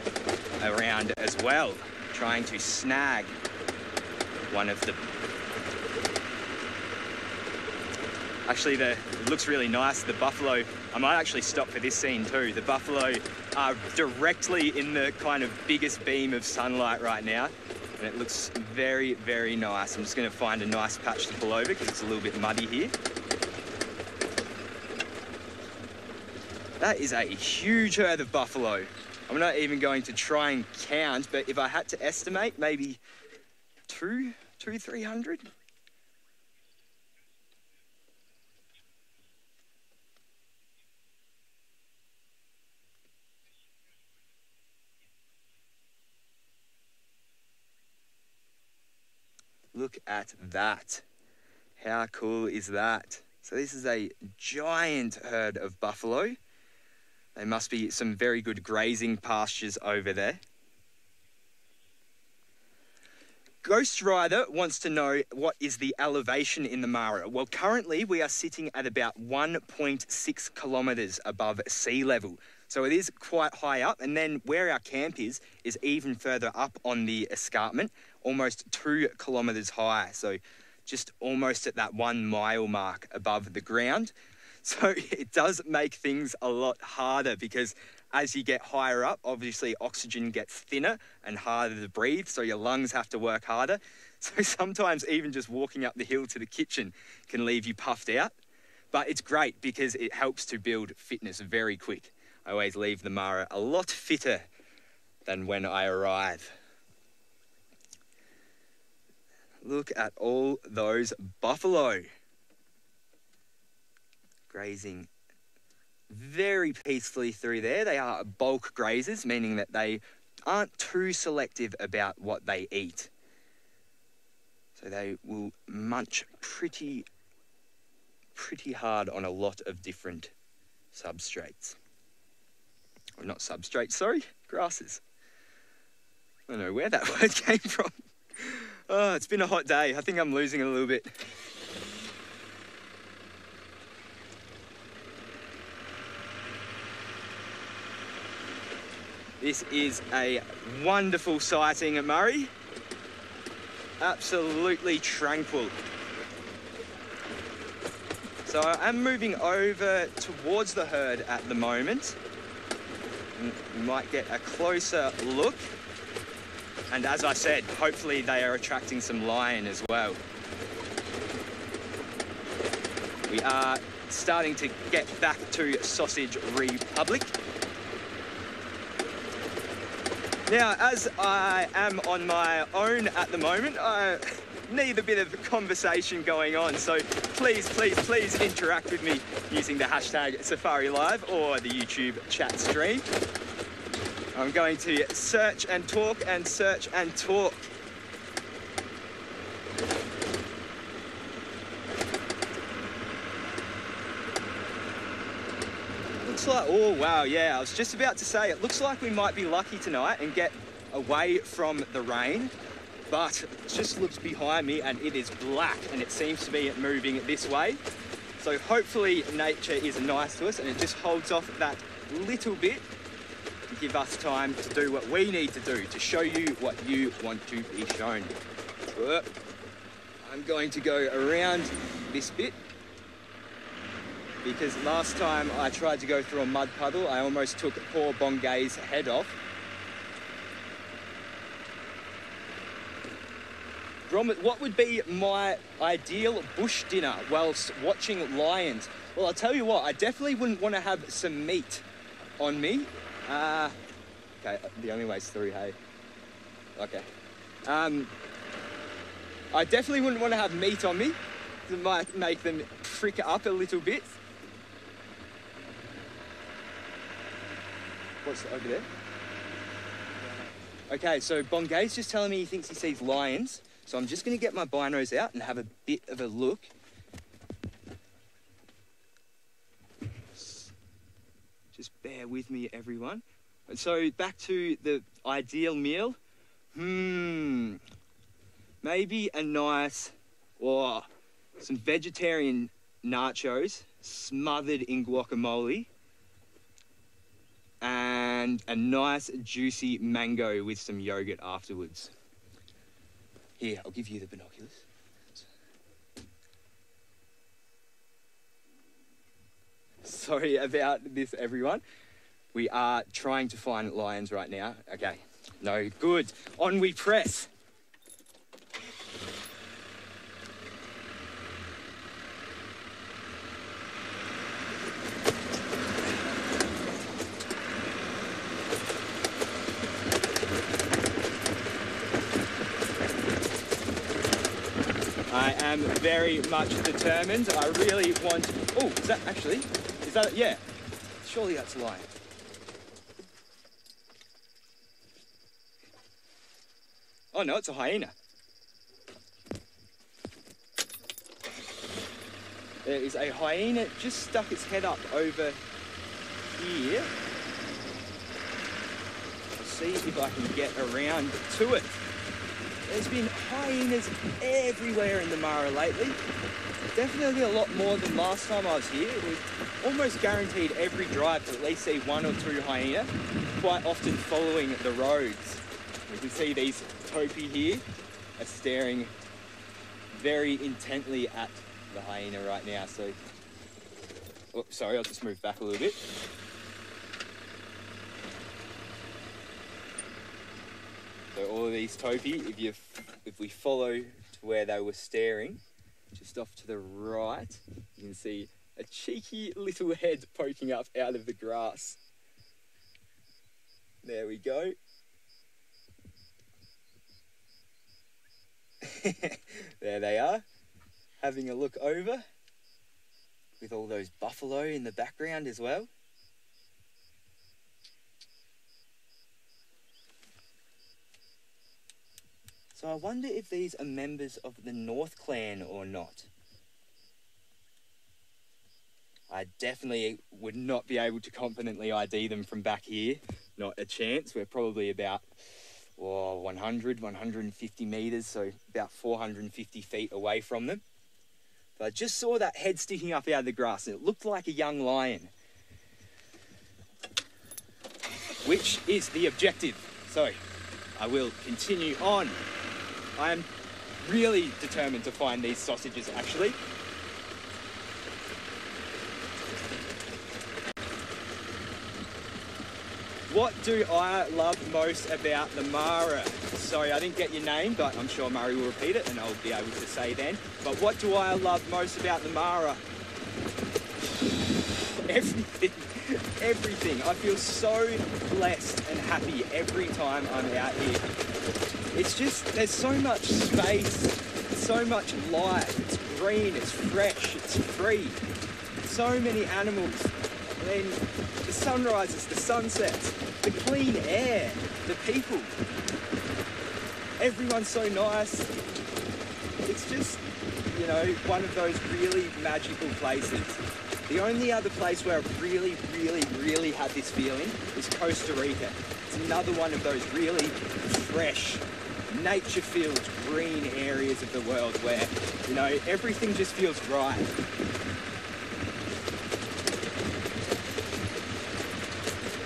around as well, trying to snag one of the... Actually, it looks really nice, the buffalo. I might actually stop for this scene too. The buffalo are directly in the kind of biggest beam of sunlight right now, and it looks very, very nice. I'm just going to find a nice patch to pull over because it's a little bit muddy here. That is a huge herd of buffalo. I'm not even going to try and count, but if I had to estimate, maybe 300? Look at that. How cool is that? So this is a giant herd of buffalo. There must be some very good grazing pastures over there. Ghost Rider wants to know what is the elevation in the Mara. Well, currently we are sitting at about 1.6 kilometres above sea level. So it is quite high up, and then where our camp is even further up on the escarpment, almost 2 kilometres high. So just almost at that 1 mile mark above the ground. So it does make things a lot harder, because as you get higher up, obviously oxygen gets thinner and harder to breathe, so your lungs have to work harder. So sometimes even just walking up the hill to the kitchen can leave you puffed out. But it's great because it helps to build fitness very quick. I always leave the Mara a lot fitter than when I arrive. Look at all those buffalo grazing very peacefully through there. They are bulk grazers, meaning that they aren't too selective about what they eat. So they will munch pretty hard on a lot of different substrates. Or not substrates, sorry, grasses. I don't know where that word came from. Oh, it's been a hot day. I think I'm losing it a little bit. This is a wonderful sighting at Murray. Absolutely tranquil. So I'm moving over towards the herd at the moment. You might get a closer look. And as I said, hopefully they are attracting some lion as well. We are starting to get back to Sausage Republic. Now, as I am on my own at the moment, I need a bit of conversation going on. So please, please, please interact with me using the hashtag SafariLive or the YouTube chat stream. I'm going to search and talk and search and talk. Looks like, oh wow, yeah, I was just about to say, it looks like we might be lucky tonight and get away from the rain, but it just looks behind me and it is black and it seems to be moving this way. So hopefully nature is nice to us and it just holds off that little bit to give us time to do what we need to do, to show you what you want to be shown. I'm going to go around this bit because last time I tried to go through a mud puddle, I almost took poor Bongai's head off. Gromit, what would be my ideal bush dinner whilst watching lions? Well, I'll tell you what, I definitely wouldn't want to have some meat on me. Okay, the only way's through, hey. Okay. I definitely wouldn't want to have meat on me. It might make them frick up a little bit. What's over there? Okay, so Bongay's just telling me he thinks he sees lions. So I'm just going to get my binos out and have a bit of a look. Just bear with me, everyone. So back to the ideal meal. Maybe a nice, or some vegetarian nachos smothered in guacamole. And a nice juicy mango with some yogurt afterwards. Here, I'll give you the binoculars. Sorry about this, everyone. We are trying to find lions right now. Okay, no, good. On we press. I am very much determined. I really want... Oh, is that actually... Is that... Yeah. Surely that's a lion. Oh no, it's a hyena. There is a hyena just stuck its head up over here. I'll see if I can get around to it. There's been hyenas everywhere in the Mara lately. Definitely a lot more than last time I was here. We've almost guaranteed every drive to at least see one or two hyena, quite often following the roads. You can see these topi here are staring very intently at the hyena right now. So, oh, sorry, I'll just move back a little bit. So all of these topi, if we follow to where they were staring, just off to the right, you can see a cheeky little head poking up out of the grass. There we go. There they are, having a look over, with all those buffalo in the background as well. So I wonder if these are members of the North Clan or not. I definitely would not be able to confidently ID them from back here. Not a chance. We're probably about 100, 150 metres, so about 450 feet away from them. But I just saw that head sticking up out of the grass and it looked like a young lion. Which is the objective. So I will continue on. I am really determined to find these sausages, actually. What do I love most about the Mara? Sorry, I didn't get your name, but I'm sure Murray will repeat it and I'll be able to say then. But what do I love most about the Mara? Everything. Everything. I feel so blessed and happy every time I'm out here. It's just, there's so much space, so much life. It's green, it's fresh, it's free. So many animals. And then the sunrises, the sunsets, the clean air, the people. Everyone's so nice. It's just, you know, one of those really magical places. The only other place where I've really had this feeling is Costa Rica. It's another one of those really fresh, nature-filled, green areas of the world where, you know, everything just feels right.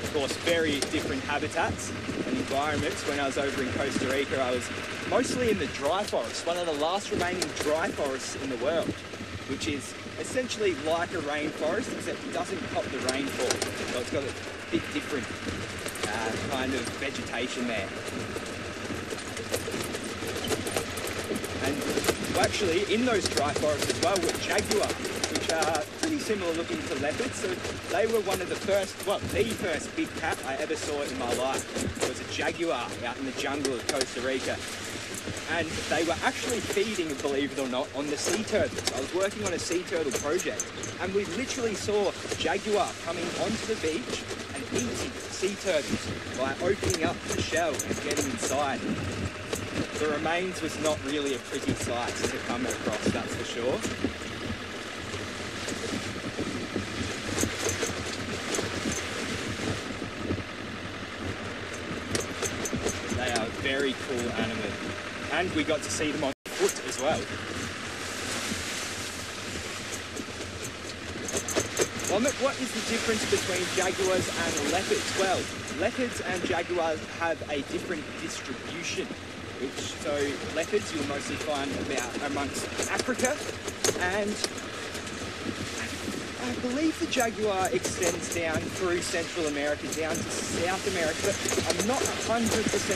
Of course, very different habitats and environments. When I was over in Costa Rica, I was mostly in the dry forest, one of the last remaining dry forests in the world, which is essentially like a rainforest, except it doesn't cop the rainfall. So it's got a bit different kind of vegetation there. Well, actually, in those dry forests as well were jaguars, which are pretty similar looking to leopards. So they were one of the first, well, the first big cat I ever saw in my life. It was a jaguar out in the jungle of Costa Rica. And they were actually feeding, believe it or not, on the sea turtles. I was working on a sea turtle project, and we literally saw jaguar coming onto the beach and eating sea turtles by opening up the shell and getting inside. The remains was not really a pretty sight to come across, that's for sure. They are very cool animals. And we got to see them on foot as well. Well, Mick, what is the difference between jaguars and leopards? Well, leopards and jaguars have a different distribution. So leopards you'll mostly find about amongst Africa, and I believe the jaguar extends down through Central America, down to South America, but I'm not 100%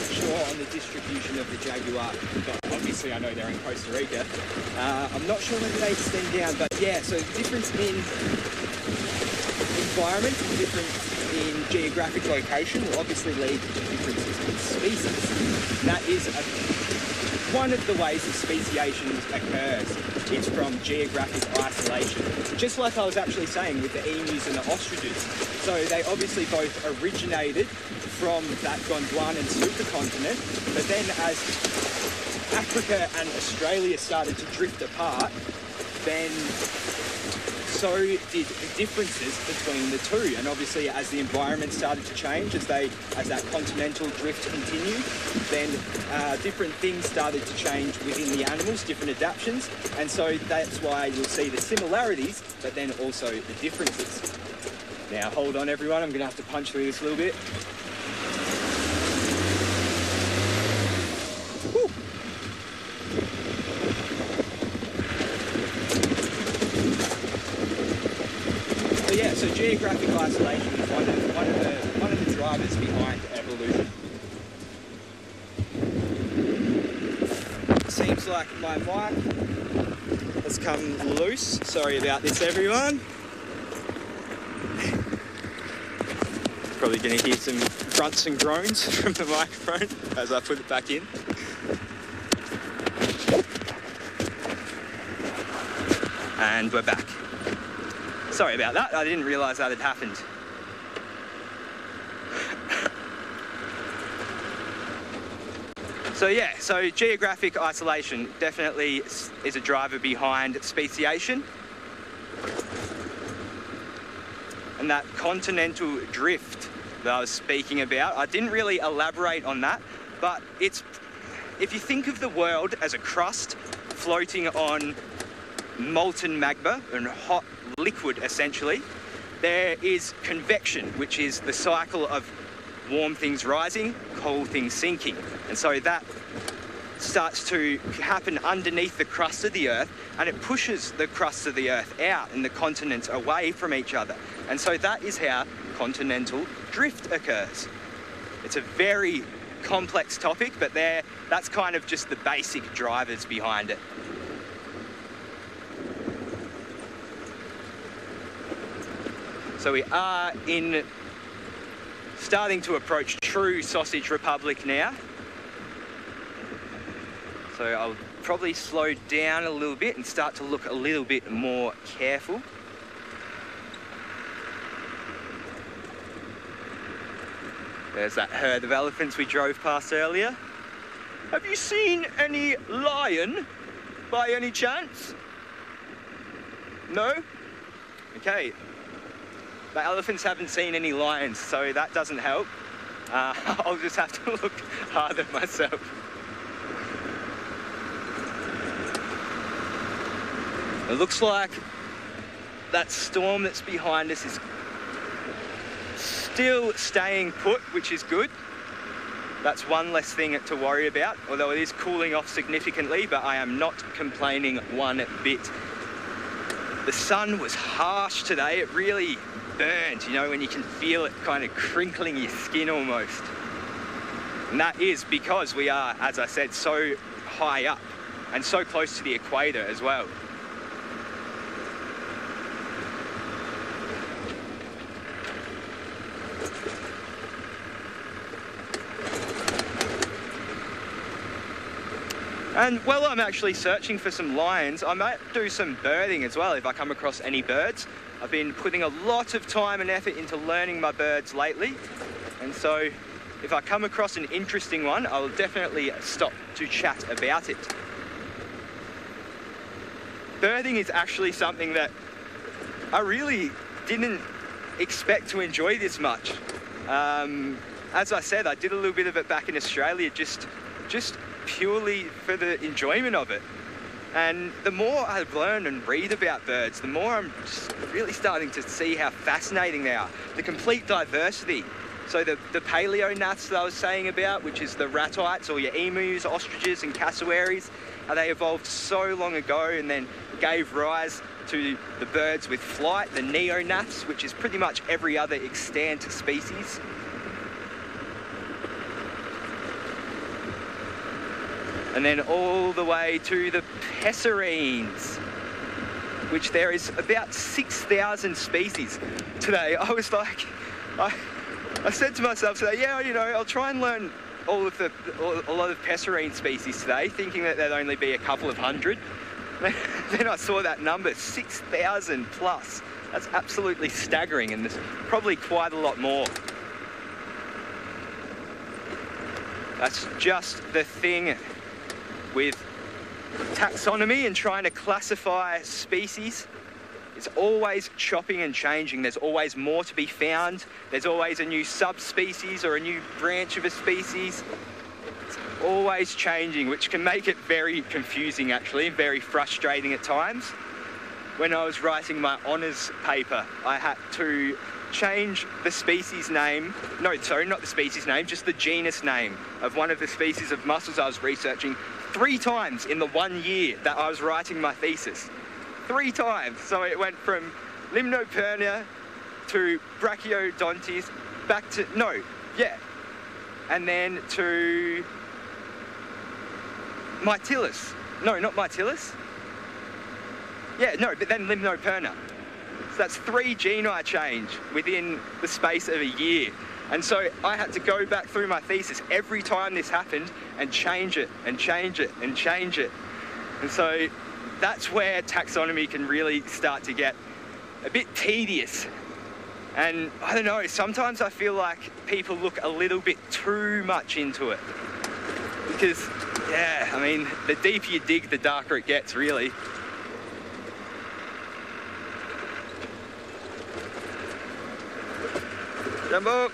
sure on the distribution of the jaguar. But obviously I know they're in Costa Rica. I'm not sure whether they extend down, but yeah, so the difference in environment and difference in geographic location will obviously lead to differences in species. That is one of the ways that speciation occurs. It's from geographic isolation. Just like I was actually saying with the emus and the ostriches. So they obviously both originated from that Gondwanan supercontinent, but then as Africa and Australia started to drift apart, then so did the differences between the two. And obviously as the environment started to change, as that continental drift continued, then different things started to change within the animals, different adaptations. And so that's why you'll see the similarities, but then also the differences. Now hold on everyone, I'm gonna have to punch through this a little bit. Woo. Yeah, so geographic isolation is one of the drivers behind evolution. Seems like my mic has come loose. Sorry about this, everyone. Probably going to hear some grunts and groans from the microphone as I put it back in. And we're back. Sorry about that, I didn't realise that had happened. So yeah, so geographic isolation definitely is a driver behind speciation. And that continental drift that I was speaking about, I didn't really elaborate on that, but it's, if you think of the world as a crust floating on molten magma and hot liquid essentially, there is convection, which is the cycle of warm things rising, cold things sinking. And so that starts to happen underneath the crust of the Earth, and it pushes the crust of the Earth out and the continents away from each other. And so that is how continental drift occurs. It's a very complex topic, but that's kind of just the basic drivers behind it. So we are starting to approach true sausage republic now. So I'll probably slow down a little bit and start to look a little bit more careful. There's that herd of elephants we drove past earlier. Have you seen any lion by any chance? No? Okay. The elephants haven't seen any lions, so that doesn't help. I'll just have to look harder myself. It looks like that storm that's behind us is still staying put, which is good. That's one less thing to worry about, although it is cooling off significantly, but I am not complaining one bit. The sun was harsh today. It really burned, you know, when you can feel it kind of crinkling your skin almost. And that is because we are, as I said, so high up and so close to the equator as well. And while I'm actually searching for some lions, I might do some birding as well if I come across any birds. I've been putting a lot of time and effort into learning my birds lately, and so if I come across an interesting one, I'll definitely stop to chat about it. Birding is actually something that I really didn't expect to enjoy this much. As I said, I did a little bit of it back in Australia, just purely for the enjoyment of it. And the more I learn and read about birds, the more I'm just really starting to see how fascinating they are. The complete diversity. So the paleo gnats that I was saying about, which is the ratites or your emus, ostriches and cassowaries, how they evolved so long ago and then gave rise to the birds with flight, the neo-gnats, which is pretty much every other extant species. And then all the way to the pesserines, which there is about 6,000 species. Today, I was like, I said to myself today, yeah, you know, I'll try and learn a lot of pesserine species today, thinking that there'd only be a couple of hundred. Then I saw that number, 6,000 plus. That's absolutely staggering, and there's probably quite a lot more. That's just the thing with taxonomy and trying to classify species. It's always chopping and changing. There's always more to be found. There's always a new subspecies or a new branch of a species. It's always changing, which can make it very confusing actually, and very frustrating at times. When I was writing my honours paper, I had to change the species name, no, sorry, not the species name, just the genus name of one of the species of mussels I was researching 3 times in the 1 year that I was writing my thesis. 3 times. So it went from Limnopernia to Brachiodontes, back to, and then to Mytilus. No, not Mytilus. Yeah, no, but then Limnoperna. So that's 3 genii change within the space of a year. And so I had to go back through my thesis every time this happened and change it and change it and change it. And so that's where taxonomy can really start to get a bit tedious. And I don't know, sometimes I feel like people look a little bit too much into it. Because, yeah, I mean, the deeper you dig, the darker it gets, really. Jumbo!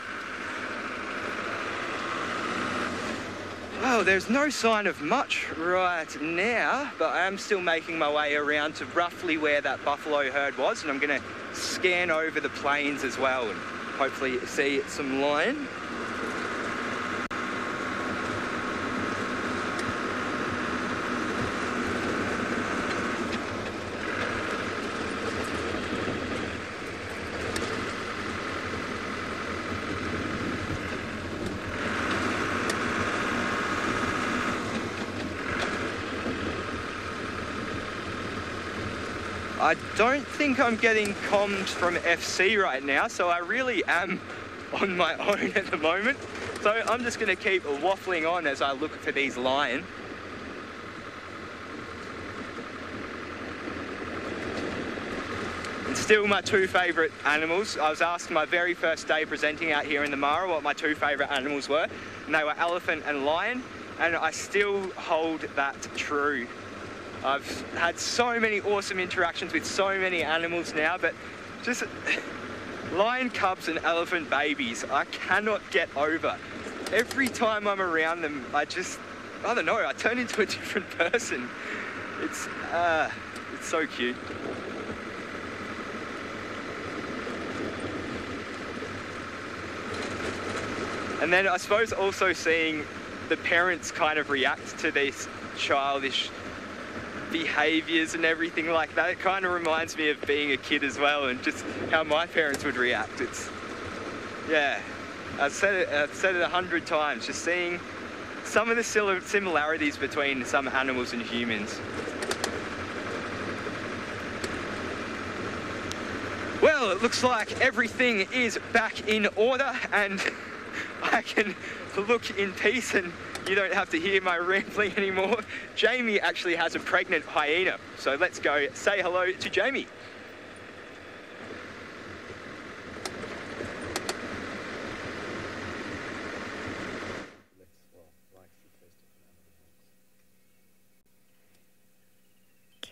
Well, there's no sign of much right now, but I am still making my way around to roughly where that buffalo herd was, and I'm going to scan over the plains as well and hopefully see some lion. I don't think I'm getting comms from FC right now, so I really am on my own at the moment. So I'm just going to keep waffling on as I look for these lion. And still my 2 favourite animals. I was asked my very first day presenting out here in the Mara what my 2 favourite animals were, and they were elephant and lion, and I still hold that true. I've had so many awesome interactions with so many animals now, but just lion cubs and elephant babies, I cannot get over. Every time I'm around them, I don't know, I turn into a different person. It's so cute. And then I suppose also seeing the parents kind of react to these childish behaviours and everything like that, it kind of reminds me of being a kid as well, and just how my parents would react. It's, yeah, I've said it 100 times, just seeing some of the similarities between some animals and humans. Well, it looks like everything is back in order and I can look in peace and you don't have to hear my rambling anymore. Jamie actually has a pregnant hyena, so let's go say hello to Jamie.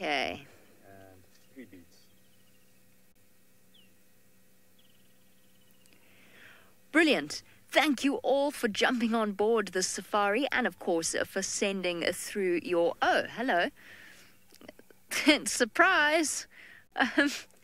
Okay. And 3 beats. Brilliant. Thank you all for jumping on board the safari and, of course, for sending through your... Oh, hello. Surprise.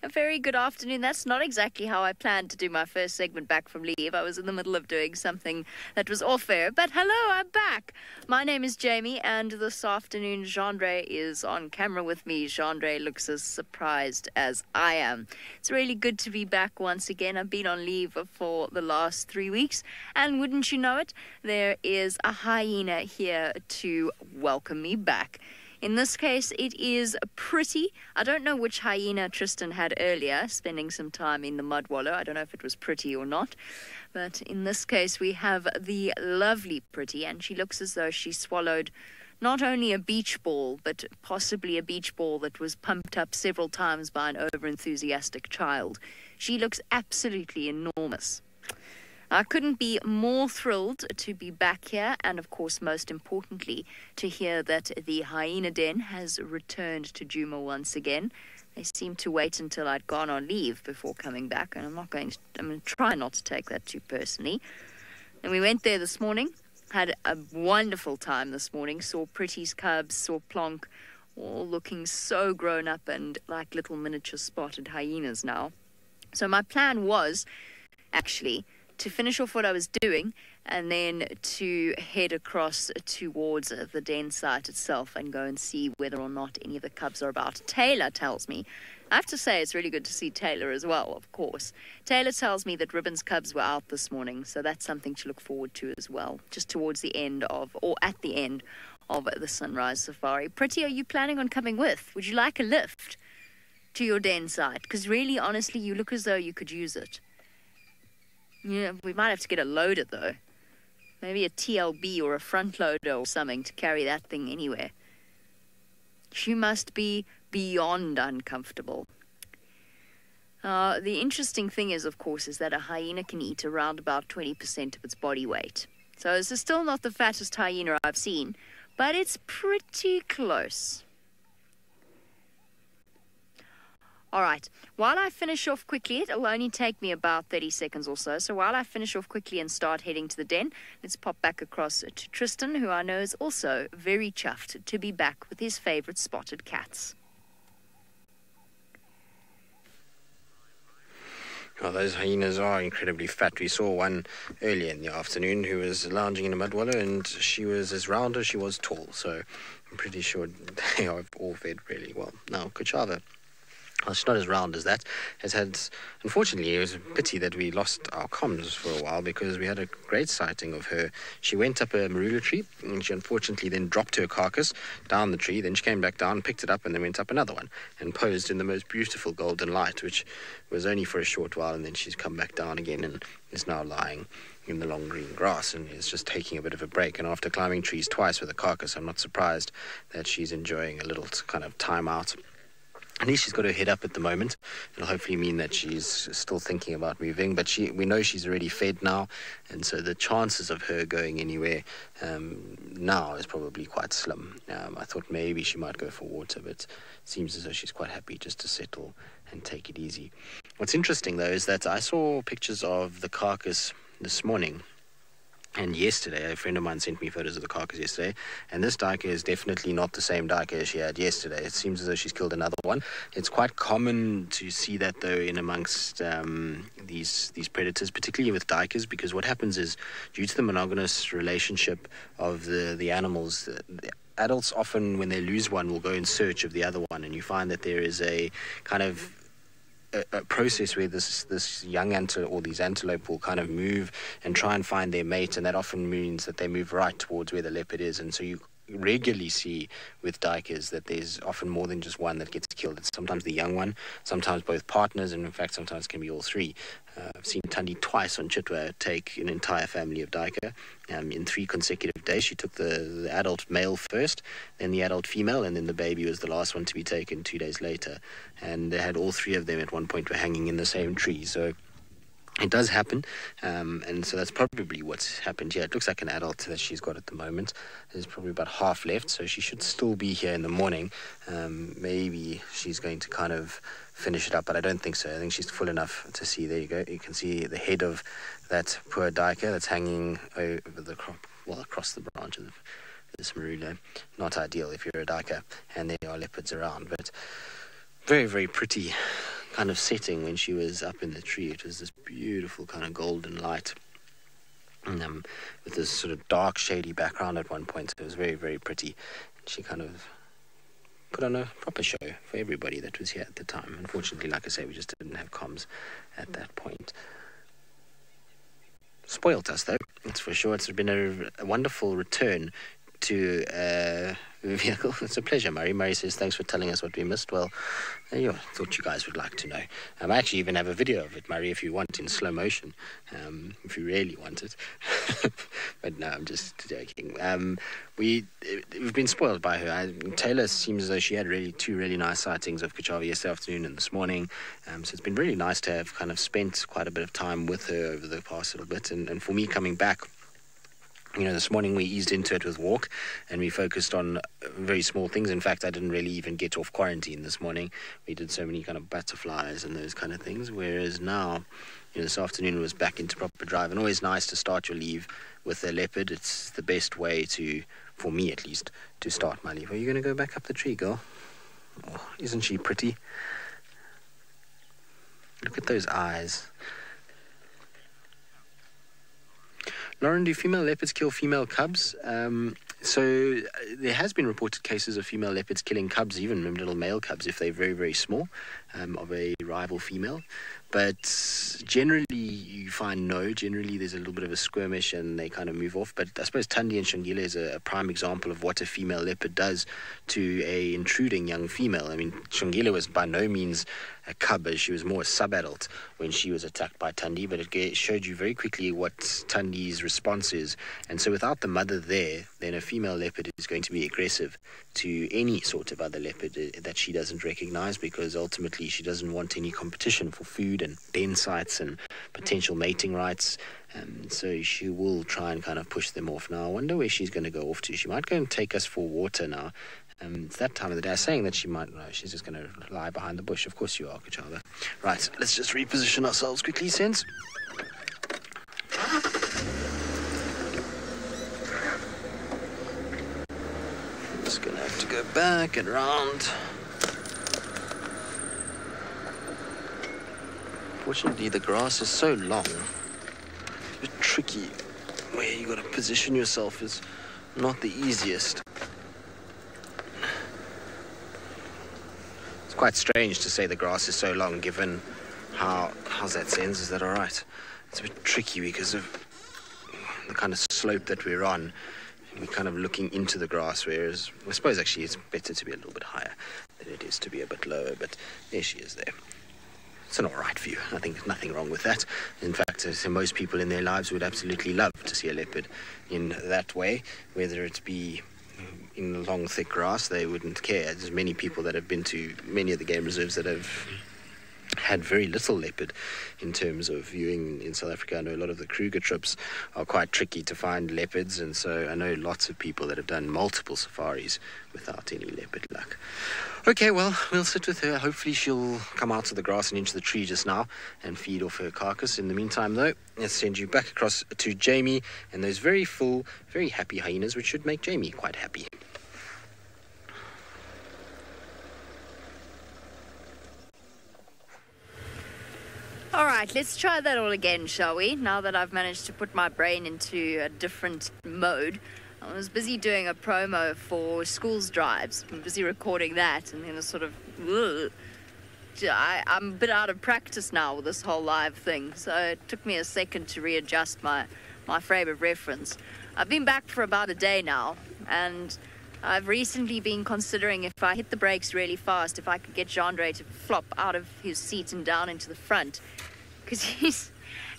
A very good afternoon. That's not exactly how I planned to do my first segment back from leave. I was in the middle of doing something that was off air. But hello, I'm back. My name is Jamie, and this afternoon, Jeandre is on camera with me. Jeandre looks as surprised as I am. It's really good to be back once again. I've been on leave for the last 3 weeks, and wouldn't you know it, there is a hyena here to welcome me back. In this case, it is Pretty. I don't know which hyena Tristan had earlier, spending some time in the mud wallow. I don't know if it was Pretty or not. But in this case, we have the lovely Pretty, and she looks as though she swallowed not only a beach ball, but possibly a beach ball that was pumped up several times by an over-enthusiastic child. She looks absolutely enormous. I couldn't be more thrilled to be back here, and of course, most importantly, to hear that the hyena den has returned to Djuma once again. They seemed to wait until I'd gone on leave before coming back, and I'm going to try not to take that too personally. And we went there this morning, had a wonderful time this morning, saw Pretty's cubs, saw Plonk, all looking so grown up and like little miniature spotted hyenas now. So my plan was, actually, to finish off what I was doing and then to head across towards the den site itself and go and see whether or not any of the cubs are about. Taylor tells me, I have to say it's really good to see Taylor as well, of course. Taylor tells me that Ribbon's cubs were out this morning, so that's something to look forward to as well, just towards the end of, or at the end of the sunrise safari. Pretty, are you planning on coming with? Would you like a lift to your den site? Because really, honestly, you look as though you could use it. Yeah, we might have to get a loader, though. Maybe a TLB or a front loader or something to carry that thing anywhere. She must be beyond uncomfortable. The interesting thing is, of course, is that a hyena can eat around about 20% of its body weight. So this is still not the fattest hyena I've seen, but it's pretty close. All right, while I finish off quickly, it'll only take me about 30 seconds or so. So while I finish off quickly and start heading to the den, let's pop back across to Tristan, who I know is also very chuffed to be back with his favorite spotted cats. Well, those hyenas are incredibly fat. We saw one earlier in the afternoon who was lounging in a mud wallow, and she was as round as she was tall. So I'm pretty sure they are all fed really well. Now, Kuchava, well, she's not as round as that. Unfortunately, it was a pity that we lost our comms for a while because we had a great sighting of her. She went up a marula tree and she unfortunately then dropped her carcass down the tree. Then she came back down, picked it up, and then went up another one and posed in the most beautiful golden light, which was only for a short while. And then she's come back down again and is now lying in the long green grass and is just taking a bit of a break. And after climbing trees twice with a carcass, I'm not surprised that she's enjoying a little kind of time out. At least she's got her head up at the moment. It'll hopefully mean that she's still thinking about moving, but we know she's already fed now, and so the chances of her going anywhere now is probably quite slim. I thought maybe she might go for water, but it seems as though she's quite happy just to settle and take it easy. What's interesting, though, is that I saw pictures of the carcass this morning. And yesterday, a friend of mine sent me photos of the carcass yesterday, and this duiker is definitely not the same duiker as she had yesterday. It seems as though she's killed another one. It's quite common to see that, though, in amongst these predators, particularly with duikers, because what happens is, due to the monogamous relationship of the animals, the adults often, when they lose one, will go in search of the other one, and you find that there is a kind of a process where this young antelope or these antelope will kind of move and try and find their mate, and that often means that they move right towards where the leopard is, and so you regularly see with duikers that there's often more than just one that gets killed. It's sometimes the young one, sometimes both partners, and in fact sometimes it can be all three. I've seen Thandi twice on Chitwa take an entire family of duiker in 3 consecutive days. She took the adult male first, then the adult female, and then the baby was the last one to be taken 2 days later. And they had all 3 of them at one point were hanging in the same tree. So it does happen, and so that's probably what's happened here. It looks like an adult that she's got at the moment. There's probably about half left, so she should still be here in the morning. Maybe she's going to kind of finish it up, but I don't think so. I think she's full enough to see. There you go. You can see the head of that poor duiker that's hanging over the crop, well, across the branches of this marula. Not ideal if you're a duiker, and there are leopards around, but very, very pretty kind of setting when she was up in the tree. It was this beautiful kind of golden light, with this sort of dark shady background at one point. So it was very, very pretty. She kind of put on a proper show for everybody that was here at the time. Unfortunately, like I say, we just didn't have comms at that point. Spoilt us though, that's for sure. It's been a wonderful return to vehicle. It's a pleasure, Murray. Murray says, thanks for telling us what we missed. Well, I thought you guys would like to know. I actually even have a video of it, Murray, if you want, in slow motion, if you really want it. But no, I'm just joking. We've been spoiled by her. Taylor seems as though she had 2 really nice sightings of Kuchava yesterday afternoon and this morning. So it's been really nice to have kind of spent quite a bit of time with her over the past little bit. And for me coming back, this morning we eased into it with walk, and we focused on very small things. In fact, I didn't really even get off quarantine this morning. We did so many kind of butterflies and those kind of things, whereas now, this afternoon was back into proper drive. And always nice to start your leave with a leopard. It's the best way to, for me at least, to start my leave. Are you going to go back up the tree, girl? Oh, isn't she pretty? Look at those eyes. Lauren, do female leopards kill female cubs? So there has been reported cases of female leopards killing cubs, even little male cubs, if they're very, very small, of a rival female. But generally, you find no. Generally, there's a little bit of a skirmish and they kind of move off. But I suppose Thandi and Shangile is a prime example of what a female leopard does to a intruding young female. I mean, Shangile was by no means a cub, as she was more a sub-adult when she was attacked by Thandi, but it showed you very quickly what Thandi's response is. And so without the mother there, then a female leopard is going to be aggressive to any sort of other leopard that she doesn't recognize, because ultimately she doesn't want any competition for food and den sites and potential mating rights. So she will try and kind of push them off. Now, I wonder where she's going to go off to. She might go and take us for water now. It's that time of the day. Saying that she might, no, she's just going to lie behind the bush. Of course you are, Kuchava. Right, let's just reposition ourselves quickly, Sense. Just going to have to go back and round. Fortunately, the grass is so long. It's a bit tricky. Where you got to position yourself is not the easiest. Quite strange to say the grass is so long, given how's that sense? Is that all right? It's a bit tricky because of the kind of slope that we're on. We're kind of looking into the grass, whereas I suppose actually it's better to be a little bit higher than it is to be a bit lower. But there she is there. It's an all right view. I think there's nothing wrong with that. In fact, most people in their lives would absolutely love to see a leopard in that way, whether it be in long, thick grass. They wouldn't care. There's many people that have been to many of the game reserves that have had very little leopard in terms of viewing in South Africa. I know a lot of the Kruger trips are quite tricky to find leopards, and so I know lots of people that have done multiple safaris without any leopard luck. Okay, well, we'll sit with her. Hopefully she'll come out of the grass and into the tree just now and feed off her carcass. In the meantime, though, let's send you back across to Jamie and those very full, very happy hyenas, which should make Jamie quite happy. All right, let's try that all again, shall we? Now that I've managed to put my brain into a different mode. I was busy doing a promo for schools drives. I'm busy recording that, and then a sort of I'm a bit out of practice now with this whole live thing, so it took me a second to readjust my frame of reference. I've been back for about a day now, and I've recently been considering if I hit the brakes really fast, if I could get Jean-Andre to flop out of his seat and down into the front, because he's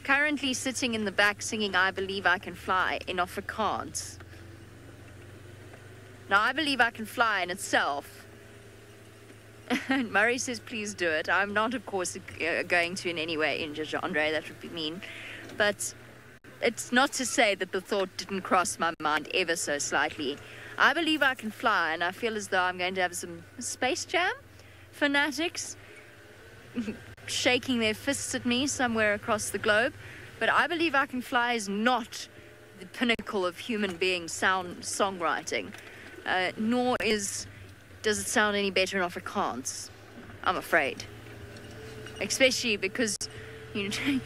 currently sitting in the back singing I Believe I Can Fly in Afrikaans. Now, I Believe I Can Fly in itself, and Murray says please do it. I'm not, of course, going to in any way injure Jean-Andre, that would be mean, but it's not to say that the thought didn't cross my mind ever so slightly. I Believe I Can Fly, and I feel as though I'm going to have some Space Jam fanatics shaking their fists at me somewhere across the globe. But I Believe I Can Fly is not the pinnacle of human being songwriting, nor does it sound any better in Afrikaans, I'm afraid. Especially because, you know,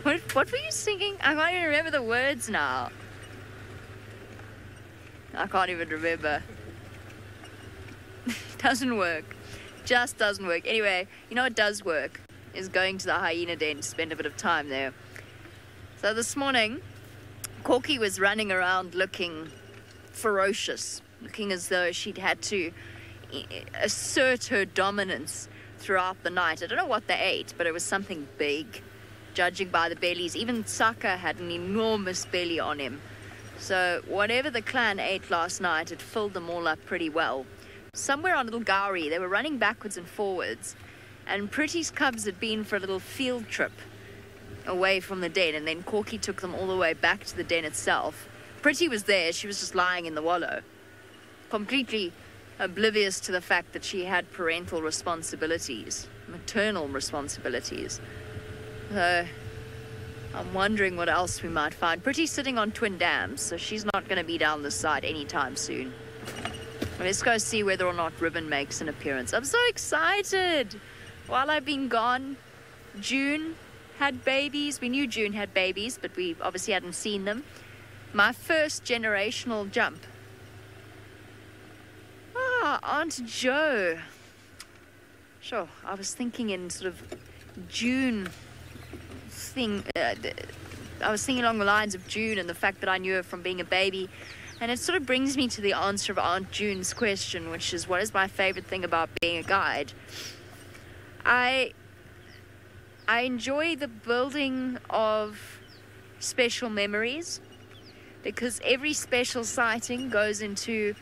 what were you singing? I can't even remember the words now. I can't even remember. Doesn't work. Just doesn't work. Anyway, you know what does work is going to the hyena den to spend a bit of time there. So this morning, Corky was running around looking ferocious, looking as though she'd had to assert her dominance throughout the night. I don't know what they ate, but it was something big, judging by the bellies. Even Saka had an enormous belly on him. So whatever the clan ate last night, it filled them all up pretty well. Somewhere on Little Gowrie, they were running backwards and forwards, and Pretty's cubs had been for a little field trip away from the den, and then Corky took them all the way back to the den itself. Pretty was there, she was just lying in the wallow, completely oblivious to the fact that she had parental responsibilities, maternal responsibilities. So I'm wondering what else we might find. Pretty's sitting on twin dams, so she's not going to be down this side anytime soon. Let's go see whether or not Ribbon makes an appearance. I'm so excited! While I've been gone, June had babies. We knew June had babies, but we obviously hadn't seen them. My first generational jump. Ah, Aunt Jo. Sure, I was thinking in sort of June thing. I was thinking along the lines of June and the fact that I knew her from being a baby. And it sort of brings me to the answer of Aunt June's question, which is, what is my favorite thing about being a guide? I enjoy the building of special memories, because every special sighting goes into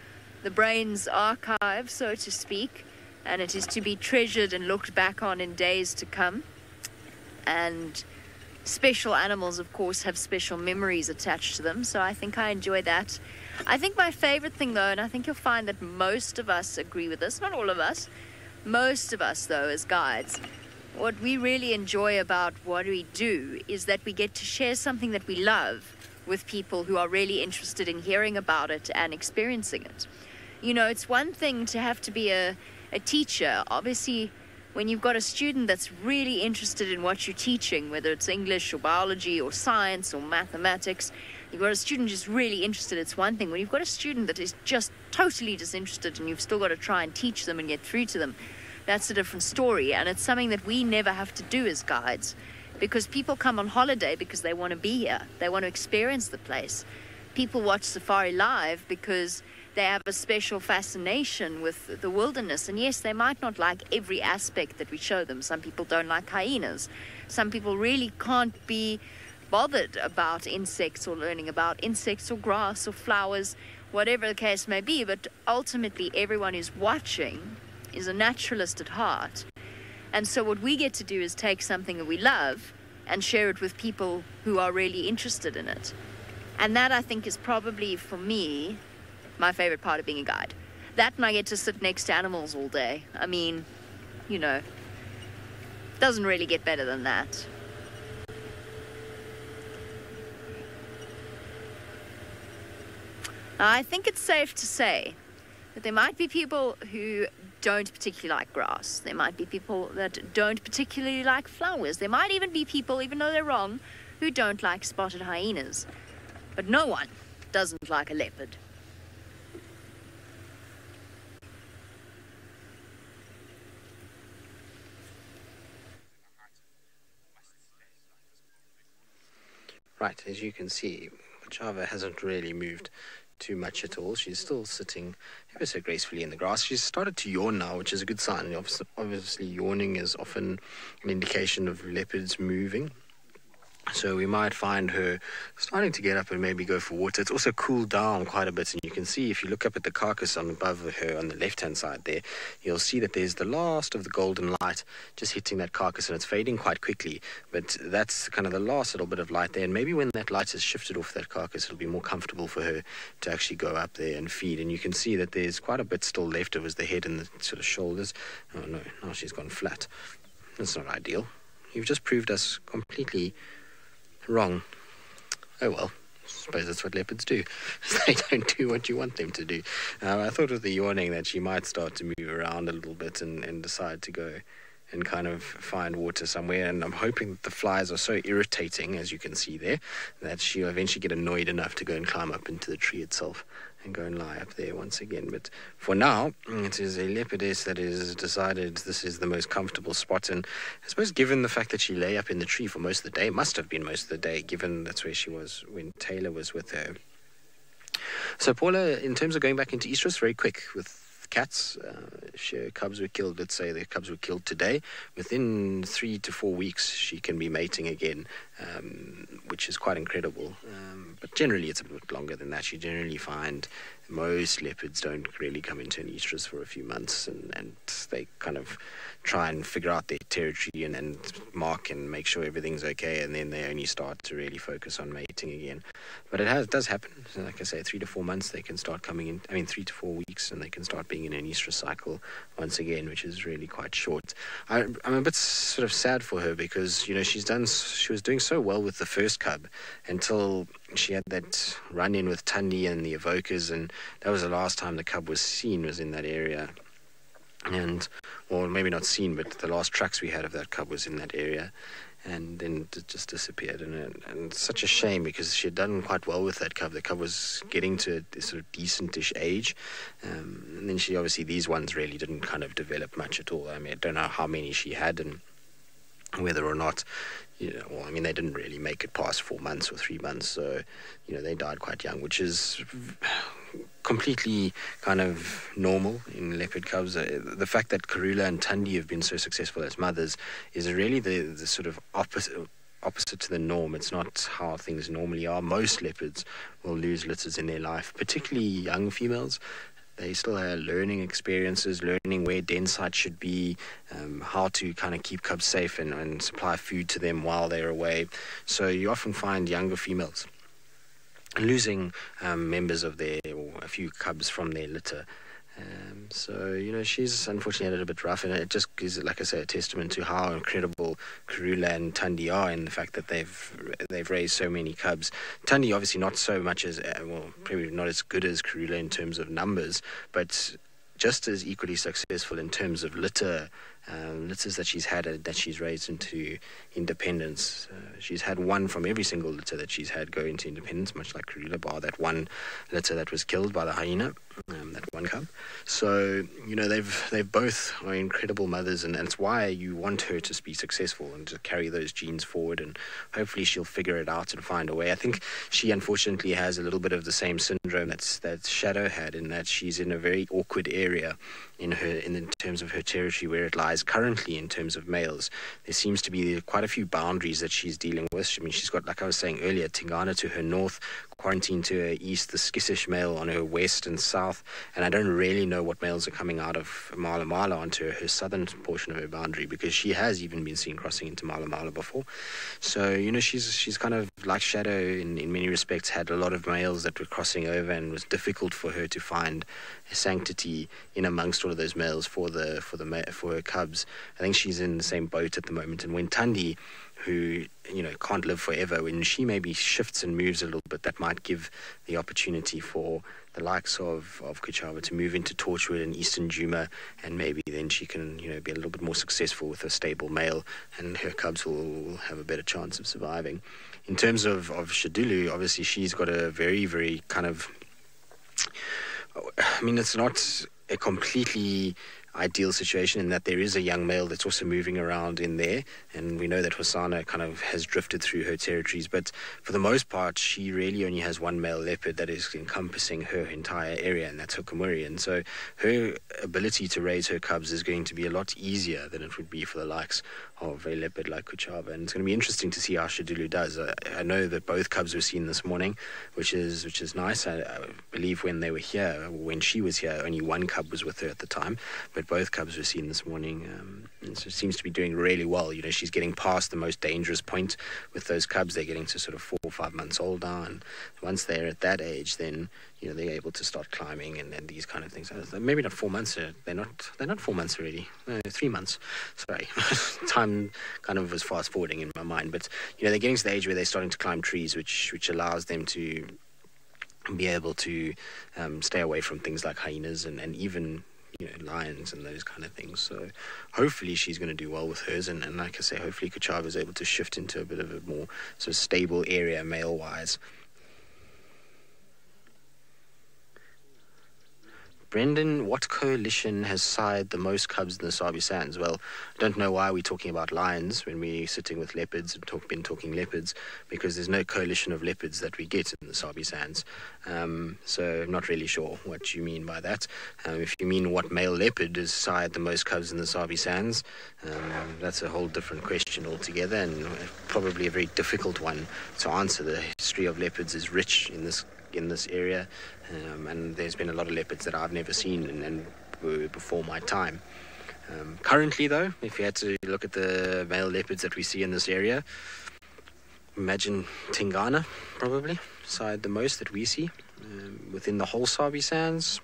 the brain's archive, so to speak, and it is to be treasured and looked back on in days to come. And special animals, of course, have special memories attached to them, so I think I enjoy that. I think my favorite thing, though, and I think you'll find that most of us agree with this, not all of us, most of us, though, as guides, what we really enjoy about what we do is that we get to share something that we love with people who are really interested in hearing about it and experiencing it. You know, it's one thing to have to be a teacher. Obviously, when you've got a student that's really interested in what you're teaching, whether it's English or biology or science or mathematics, you've got a student just really interested, it's one thing. When you've got a student that is just totally disinterested and you've still got to try and teach them and get through to them, that's a different story. And it's something that we never have to do as guides, because people come on holiday because they want to be here. They want to experience the place. People watch SafariLive because they have a special fascination with the wilderness. And yes, they might not like every aspect that we show them. Some people don't like hyenas. Some people really can't be bothered about insects or learning about insects or grass or flowers, whatever the case may be. But ultimately, everyone who's watching is a naturalist at heart. And so what we get to do is take something that we love and share it with people who are really interested in it. And that, I think, is probably, for me, my favorite part of being a guide. That, and I get to sit next to animals all day. I mean, you know, doesn't really get better than that. I think it's safe to say that there might be people who don't particularly like grass. There might be people that don't particularly like flowers. There might even be people, even though they're wrong, who don't like spotted hyenas. But no one doesn't like a leopard. Right, as you can see, Java hasn't really moved too much at all. She's still sitting ever so gracefully in the grass. She's started to yawn now, which is a good sign. Obviously, yawning is often an indication of leopards moving. So we might find her starting to get up and maybe go for water. It's also cooled down quite a bit, and you can see if you look up at the carcass on above her on the left-hand side there, you'll see that there's the last of the golden light just hitting that carcass, and it's fading quite quickly. But that's kind of the last little bit of light there, and maybe when that light is shifted off that carcass, it'll be more comfortable for her to actually go up there and feed. And you can see that there's quite a bit still left of the head and the sort of shoulders. Oh no, now she's gone flat. That's not ideal. You've just proved us completely wrong. Oh well, I suppose that's what leopards do. They don't do what you want them to do. I thought with the yawning that she might start to move around a little bit and decide to go and kind of find water somewhere, and I'm hoping that the flies are so irritating, as you can see there, that she'll eventually get annoyed enough to go and climb up into the tree itself and go and lie up there once again. But for now, it is a leopardess that has decided this is the most comfortable spot, and I suppose given the fact that she lay up in the tree for most of the day, must have been most of the day, given that's where she was when Taylor was with her. So Paula, in terms of going back into estrus, very quick with cats. If cubs were killed, let's say the cubs were killed today, within 3 to 4 weeks she can be mating again, which is quite incredible. But generally it's a bit longer than that. You generally find most leopards don't really come into an estrus for a few months, and they kind of try and figure out their territory and mark and make sure everything's okay, and then they only start to really focus on mating again. But it does happen. So like I say, 3 to 4 months they can start coming in. 3 to 4 weeks, and they can start being in an estrus cycle once again, which is really quite short. I'm a bit sort of sad for her because, you know, she was doing so well with the first cub until she had that run-in with Tundi and the evokers, and that was the last time the cub was seen, was in that area. And, or maybe not seen, but the last tracks we had of that cub was in that area, and then it just disappeared. And it's such a shame because she had done quite well with that cub. The cub was getting to a sort of decentish age, and then she obviously, these ones really didn't kind of develop much at all. I don't know how many she had and whether or not, they didn't really make it past 4 months or 3 months, so, they died quite young, which is completely kind of normal in leopard cubs. The fact that Karula and Tundi have been so successful as mothers is really the sort of opposite to the norm. It's not how things normally are. Most leopards will lose litters in their life, particularly young females. They still are learning experiences, learning where den sites should be, how to kind of keep cubs safe and supply food to them while they're away. So you often find younger females losing members of or a few cubs from their litter. So, she's unfortunately a little bit rough, and it just gives, like I say, a testament to how incredible Karula and Tundi are in the fact that they've raised so many cubs. Tundi obviously not so much as, probably not as good as Karula in terms of numbers, but just as equally successful in terms of litters that she's had, that she's raised into independence. She's had one from every single litter that she's had go into independence, much like Karula, bar that one litter that was killed by the hyena, that one cub. So, they've both are incredible mothers, and it's why you want her to be successful and to carry those genes forward, and hopefully she'll figure it out and find a way. I think she unfortunately has a little bit of the same syndrome that Shadow had, in that she's in a very awkward area in terms of her territory where it lies currently in terms of males. There seems to be quite a few boundaries that she's dealing with. She's got, like I was saying earlier, Tingana to her north, Quarantine to her east, the Skisish male on her west and south, and I don't really know what males are coming out of Mala Mala onto her southern portion of her boundary, because she has even been seen crossing into Mala Mala before. So, she's kind of like Shadow in many respects, had a lot of males that were crossing over, and it was difficult for her to find sanctity in amongst all of those males for her cubs. I think she's in the same boat at the moment. And when Tundi, who can't live forever, when she maybe shifts and moves a little bit, that might give the opportunity for the likes of Kuchava to move into Torchwood and Eastern Juma, and maybe then she can be a little bit more successful with a stable male, and her cubs will have a better chance of surviving. In terms of Shadulu, obviously she's got a very, very kind of, it's not a completely ideal situation in that there is a young male that's also moving around in there, and we know that Hosanna kind of has drifted through her territories, but for the most part she really only has one male leopard that is encompassing her entire area, and that's Hukamuri. And so her ability to raise her cubs is going to be a lot easier than it would be for the likes of a leopard like Kuchava, and it's going to be interesting to see how Shadulu does. I know that both cubs were seen this morning, which is nice. I believe when they were here, when she was here, only one cub was with her at the time, but both cubs were seen this morning, and so seems to be doing really well. You know, she's getting past the most dangerous point with those cubs. They're getting to sort of 4 or 5 months old now, and once they're at that age, then they're able to start climbing and these kind of things. Maybe not 4 months. They're not 4 months already. No, 3 months. Sorry, time kind of was fast forwarding in my mind. But they're getting to the age where they're starting to climb trees, which allows them to be able to stay away from things like hyenas and even lions and those kind of things. So hopefully she's going to do well with hers, and like I say, hopefully Kuchava is able to shift into a bit of a more sort of stable area male wise. Brendan, what coalition has sired the most cubs in the Sabi Sands? Well, I don't know why we're talking about lions when we're sitting with leopards and been talking leopards, because there's no coalition of leopards that we get in the Sabi Sands. So I'm not really sure what you mean by that. If you mean what male leopard has sired the most cubs in the Sabi Sands, that's a whole different question altogether, and probably a very difficult one to answer. The history of leopards is rich in this area, and there's been a lot of leopards that I've never seen and were before my time. Currently though, if you had to look at the male leopards that we see in this area, imagine Tingana probably sired the most that we see within the whole Sabi Sands.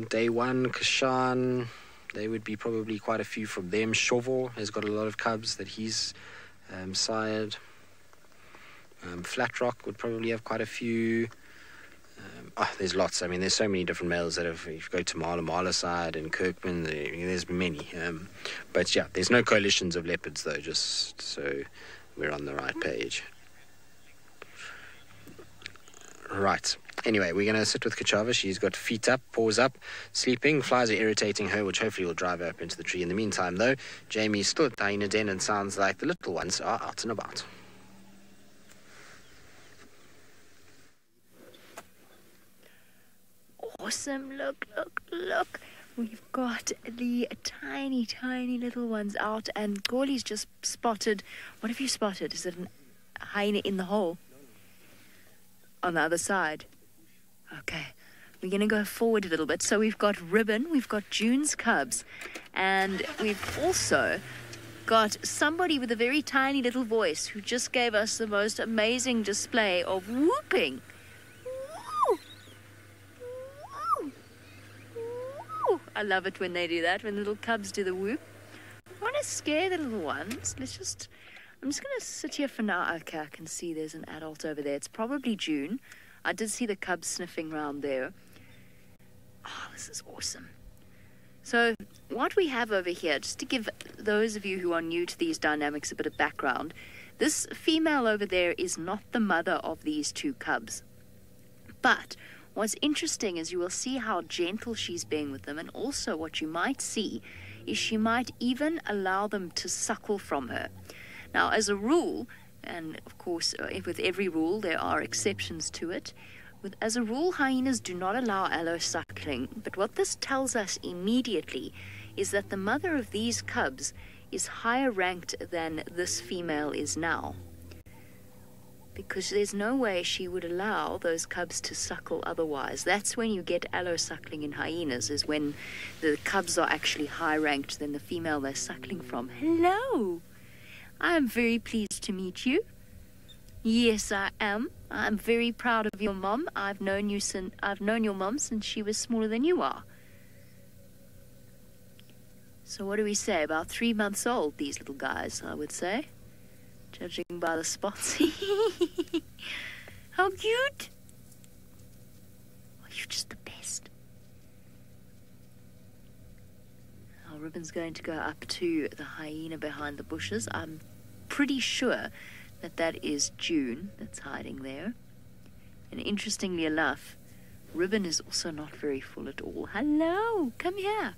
Day one, Kashan, there would be probably quite a few from them. Shovo has got a lot of cubs that he's sired. Flat Rock would probably have quite a few. There's lots. I mean, there's so many different males that have, if you go to Mala side and Kirkman, there's many. But yeah, there's no coalitions of leopards though, just so we're on the right page. Right. Anyway, we're going to sit with Kuchava. She's got feet up, paws up, sleeping. Flies are irritating her, which hopefully will drive her up into the tree. In the meantime, though, Jamie's still at the hyena den, and sounds like the little ones are out and about. Awesome, look. We've got the tiny little ones out, and Gawley's just spotted. What have you spotted? Is it a hyena in the hole? On the other side. Okay, we're going to go forward a little bit. So we've got Ribbon, we've got June's cubs, and we've also got somebody with a very tiny little voice who just gave us the most amazing display of whooping. I love it when they do that, when the little cubs do the whoop. I want to scare the little ones. I'm just going to sit here for now. Okay, I can see there's an adult over there. It's probably June. I did see the cubs sniffing around there. Oh, this is awesome. So what we have over here, just to give those of you who are new to these dynamics a bit of background, this female over there is not the mother of these two cubs. But what's interesting is you will see how gentle she's being with them, and also what you might see is she might even allow them to suckle from her. Now, as a rule, and of course with every rule there are exceptions to it, as a rule hyenas do not allow allosuckling, but what this tells us immediately is that the mother of these cubs is higher ranked than this female is now, because there's no way she would allow those cubs to suckle otherwise. That's when you get allosuckling in hyenas, is when the cubs are actually high ranked than the female they're suckling from. Hello! I'm very pleased to meet you. Yes, I am. I'm very proud of your mom. I've known your mom since she was smaller than you are. So what do we say? About 3 months old, these little guys, I would say. Judging by the spots. How cute! Oh, you're just the best. Now, Ribbon's going to go up to the hyena behind the bushes. I'm pretty sure that is June that's hiding there. And interestingly enough, Ribbon is also not very full at all. Hello, come here.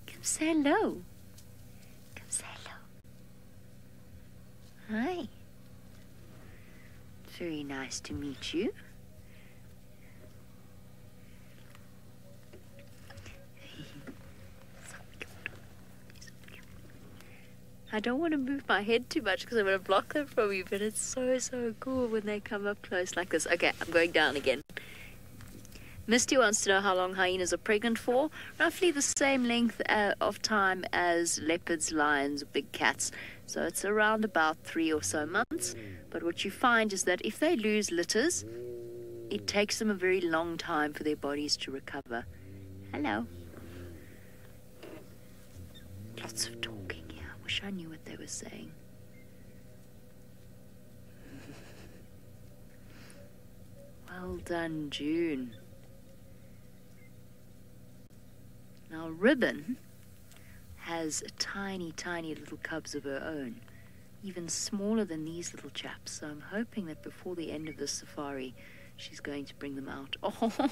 Come say hello. Come say hello. Hi. Very nice to meet you. I don't want to move my head too much because I'm going to block them from you, but it's so, so cool when they come up close like this. Okay, I'm going down again. Misty wants to know how long hyenas are pregnant for. Roughly the same length of time as leopards, lions, big cats. So it's around about 3 or so months. But what you find is that if they lose litters, it takes them a very long time for their bodies to recover. Hello. Lots of talking here. I wish I knew what they were saying. Well done, June. Now, Ribbon has tiny, tiny little cubs of her own, even smaller than these little chaps. So I'm hoping that before the end of this safari, she's going to bring them out. Oh,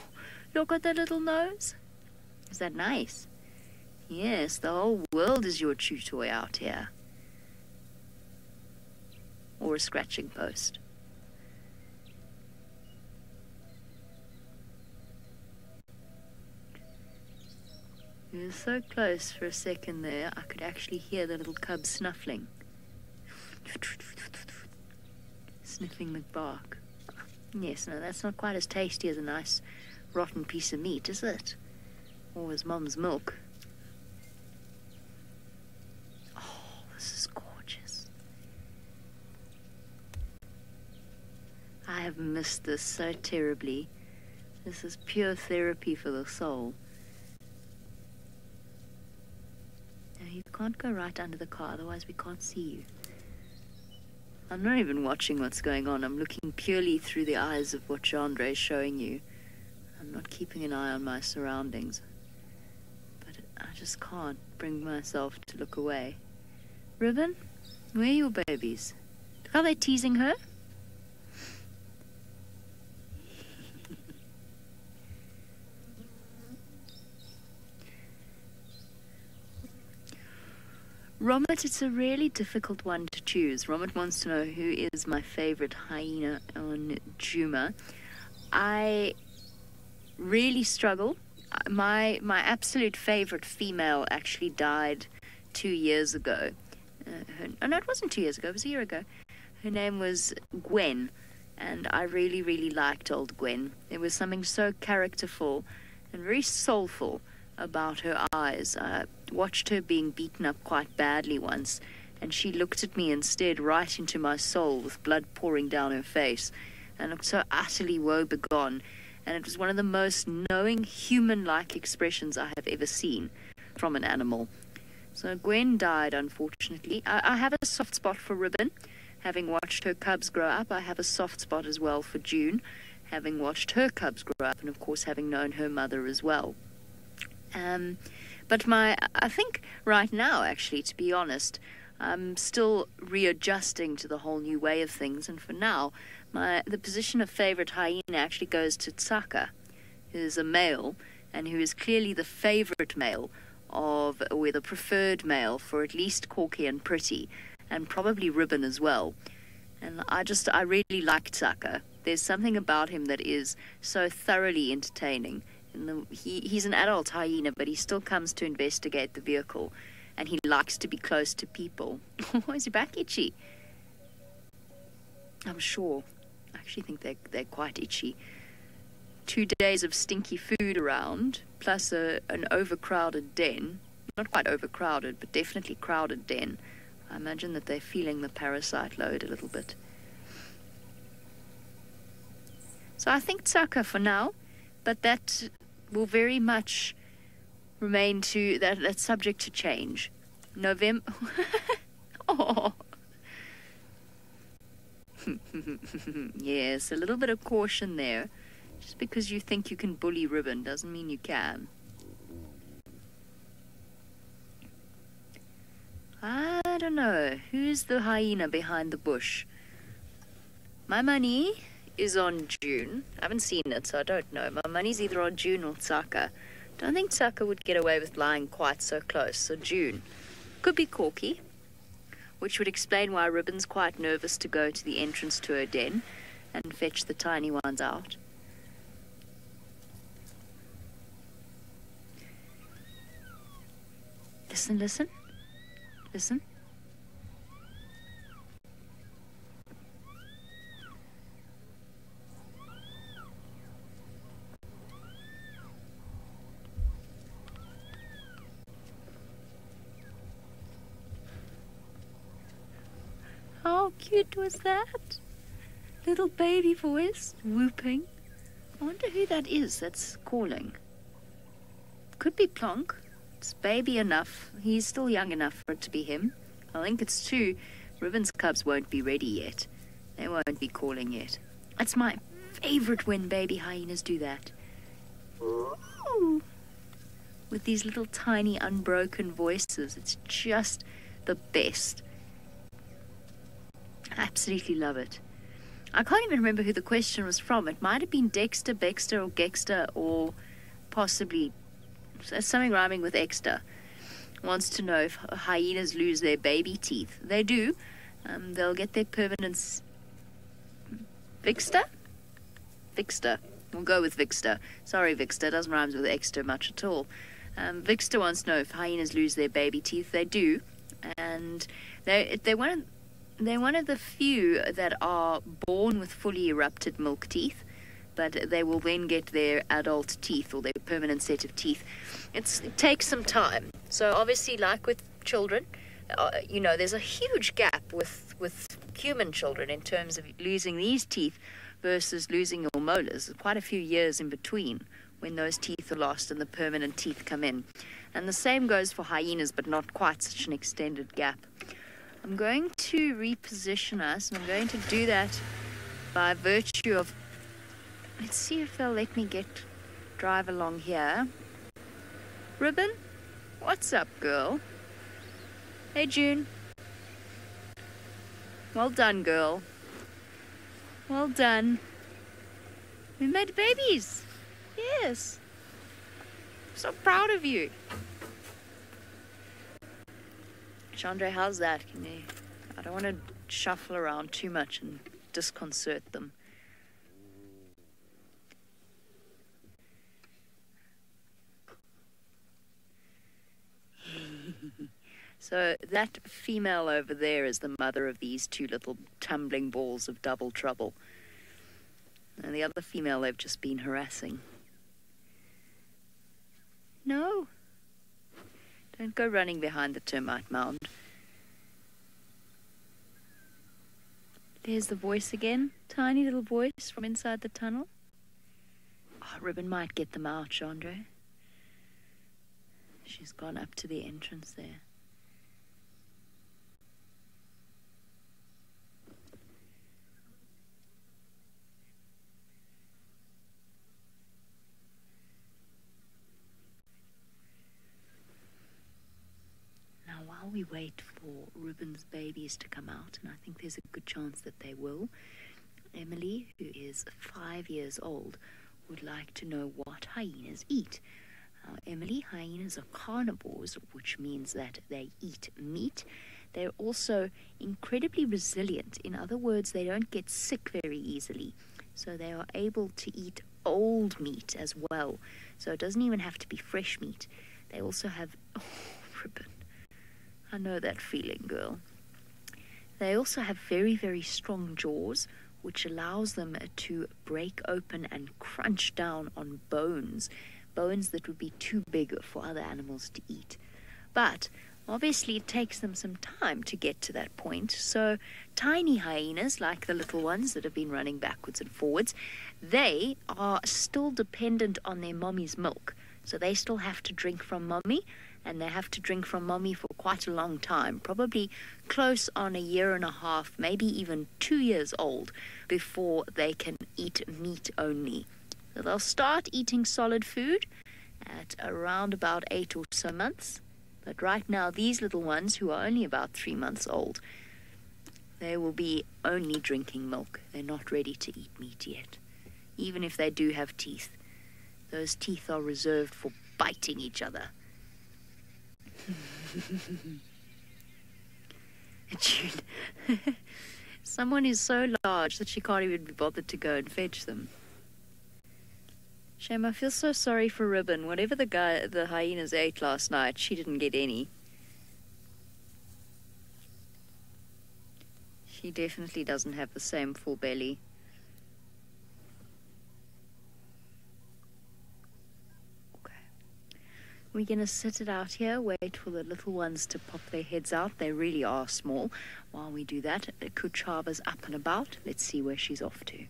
look at that little nose. Is that nice? Yes, the whole world is your chew toy out here. Or a scratching post. It was so close for a second there, I could actually hear the little cub snuffling. Sniffing the bark. Yes, no, that's not quite as tasty as a nice rotten piece of meat, is it? Or as Mum's milk. Oh, this is gorgeous. I have missed this so terribly. This is pure therapy for the soul. You can't go right under the car, otherwise we can't see you. I'm not even watching what's going on. I'm looking purely through the eyes of what Chandra is showing you. I'm not keeping an eye on my surroundings. But I just can't bring myself to look away. Ribbon, where are your babies? Look how they're teasing her. Romit, it's a really difficult one to choose. Romit wants to know who is my favorite hyena on Juma. I really struggle. My absolute favorite female actually died 2 years ago. No, it wasn't 2 years ago. It was a year ago. Her name was Gwen, and I really, really liked old Gwen. There was something so characterful and very soulful about her eyes. I watched her being beaten up quite badly once, and she looked at me and stared right into my soul with blood pouring down her face and looked so utterly woebegone, and it was one of the most knowing, human-like expressions I have ever seen from an animal. So Gwen died, unfortunately. I have a soft spot for Ribbon. Having watched her cubs grow up, I have a soft spot as well for June, having watched her cubs grow up and, of course, having known her mother as well. But I think right now, actually, to be honest, I'm still readjusting to the whole new way of things. And for now, the position of favorite hyena actually goes to Tsaka, who is a male and who is clearly the favorite male or the preferred male for at least Corky and Pretty, and probably Ribbon as well. And I really like Tsaka. There's something about him that is so thoroughly entertaining. He's an adult hyena, but he still comes to investigate the vehicle, and he likes to be close to people. Is your back itchy? I'm sure. I actually think they're quite itchy. 2 days of stinky food around, plus an overcrowded den. Not quite overcrowded, but definitely crowded den. I imagine that they're feeling the parasite load a little bit. So I think Tsaka for now, but that will very much remain to that's subject to change. November. Oh. Yes, a little bit of caution there. Just because you think you can bully Ribbon doesn't mean you can. I don't know. Who's the hyena behind the bush? My money is on June. I haven't seen it, so I don't know. My money's either on June or Tsaka. Don't think Tsaka would get away with lying quite so close, so June. Could be Corky, which would explain why Ribbon's quite nervous to go to the entrance to her den and fetch the tiny ones out. Listen, listen, listen. How cute was that? Little baby voice, whooping. I wonder who that is that's calling. Could be Plonk. It's baby enough. He's still young enough for it to be him. I think it's two. Ribbon's cubs won't be ready yet. They won't be calling yet. It's my favorite when baby hyenas do that. Ooh. With these little tiny unbroken voices. It's just the best. I absolutely love it. I can't even remember who the question was from. It might have been Dexter, Bexter, or Gexter, or possibly something rhyming with Exter. Wants to know if hyenas lose their baby teeth. They do. They'll get their permanent... Vixter? Vixter. We'll go with Vixter. Sorry, Vixter. Doesn't rhyme with Exter much at all. Vixter wants to know if hyenas lose their baby teeth. They do. And they're one of the few that are born with fully erupted milk teeth, but they will then get their adult teeth or their permanent set of teeth. It takes some time. So obviously, like with children, there's a huge gap with human children in terms of losing these teeth versus losing your molars. There's quite a few years in between when those teeth are lost and the permanent teeth come in. And the same goes for hyenas, but not quite such an extended gap. I'm going to reposition us, and I'm going to do that by virtue of... Let's see if they'll let me drive along here. Ribbon, what's up, girl? Hey, June. Well done, girl. Well done. We made babies. Yes. I'm so proud of you. Chandra, how's that? I don't want to shuffle around too much and disconcert them. So that female over there is the mother of these two little tumbling balls of double trouble. And the other female they've just been harassing. No. Don't go running behind the termite mound. There's the voice again. Tiny little voice from inside the tunnel. Oh, Ribbon might get them out, Chandra. She's gone up to the entrance there. While we wait for Ribbon's babies to come out, and I think there's a good chance that they will, Emily, who is 5 years old, would like to know what hyenas eat. Emily, hyenas are carnivores, which means that they eat meat. They're also incredibly resilient. In other words, they don't get sick very easily. So they are able to eat old meat as well. So it doesn't even have to be fresh meat. They also have... Oh, Ribbon. I know that feeling, girl. They also have very, very strong jaws, which allows them to break open and crunch down on bones that would be too big for other animals to eat. But obviously it takes them some time to get to that point. So tiny hyenas, like the little ones that have been running backwards and forwards, they are still dependent on their mommy's milk. So they still have to drink from mommy, and they have to drink from mommy for quite a long time, probably close on 1.5 years, maybe even 2 years old, before they can eat meat only. So they'll start eating solid food at around about 8 or so months. But right now, these little ones, who are only about 3 months old, They will be only drinking milk. They're not ready to eat meat yet. Even if they do have teeth, those teeth are reserved for biting each other. June. Someone is so large that she can't even be bothered to go and fetch them. Shame, I feel so sorry for Ribbon. Whatever the hyenas ate last night, she didn't get any. She definitely doesn't have the same full belly. We're going to sit it out here, wait for the little ones to pop their heads out. They really are small. While we do that, Kuchava's up and about. Let's see where she's off to.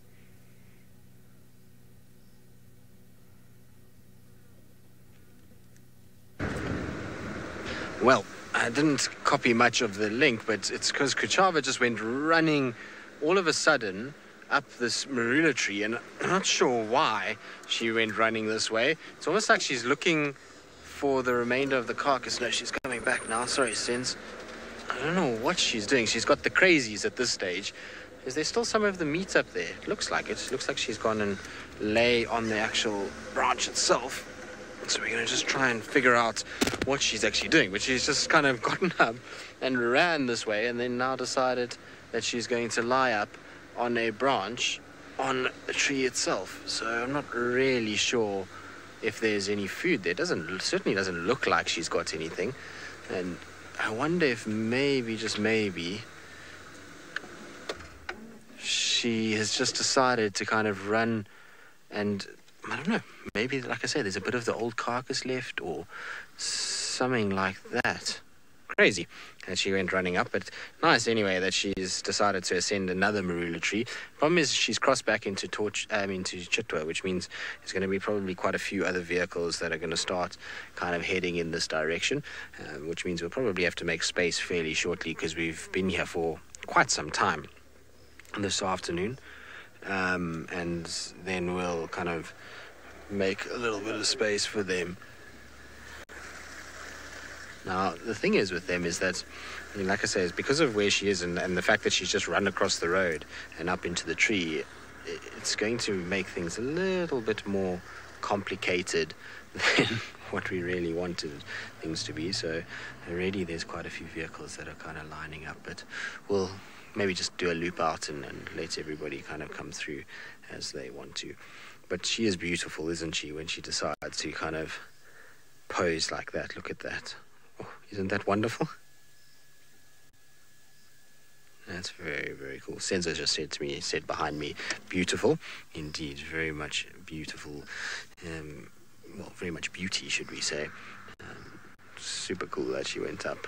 Well, I didn't copy much of the link, but it's because Kuchava just went running all of a sudden up this marula tree, and I'm not sure why she went running this way. It's almost like she's looking for the remainder of the carcass. No, she's coming back now. Sorry, Sins. I don't know what she's doing. She's got the crazies at this stage. Is there still some of the meat up there? It looks like it. Looks like she's gone and lay on the actual branch itself. So we're going to just try and figure out what she's actually doing. But she's just kind of gotten up and ran this way, and then now decided that she's going to lie up on a branch on the tree itself. So I'm not really sure if there's any food there. Certainly doesn't look like she's got anything. And I wonder if maybe, just maybe, she has just decided to kind of run and, I don't know, maybe, like I said, there's a bit of the old carcass left or something like that. Crazy. And she went running up, but nice anyway that she's decided to ascend another marula tree. Problem is she's crossed back into Chitwa, which means there's going to be probably quite a few other vehicles that are going to start kind of heading in this direction, which means we'll probably have to make space fairly shortly because we've been here for quite some time this afternoon, and then we'll kind of make a little bit of space for them. Now, the thing is with them is that, I mean, like I say, it's because of where she is and the fact that she's just run across the road and up into the tree, it's going to make things a little bit more complicated than what we really wanted things to be. So already there's quite a few vehicles that are kind of lining up, but we'll maybe just do a loop out and let everybody kind of come through as they want to. But she is beautiful, isn't she, when she decides to kind of pose like that. Look at that. Oh, isn't that wonderful? That's very, very cool. Senzo just said behind me, beautiful. Indeed, very much beautiful. Well, very much beauty, should we say. Super cool that she went up.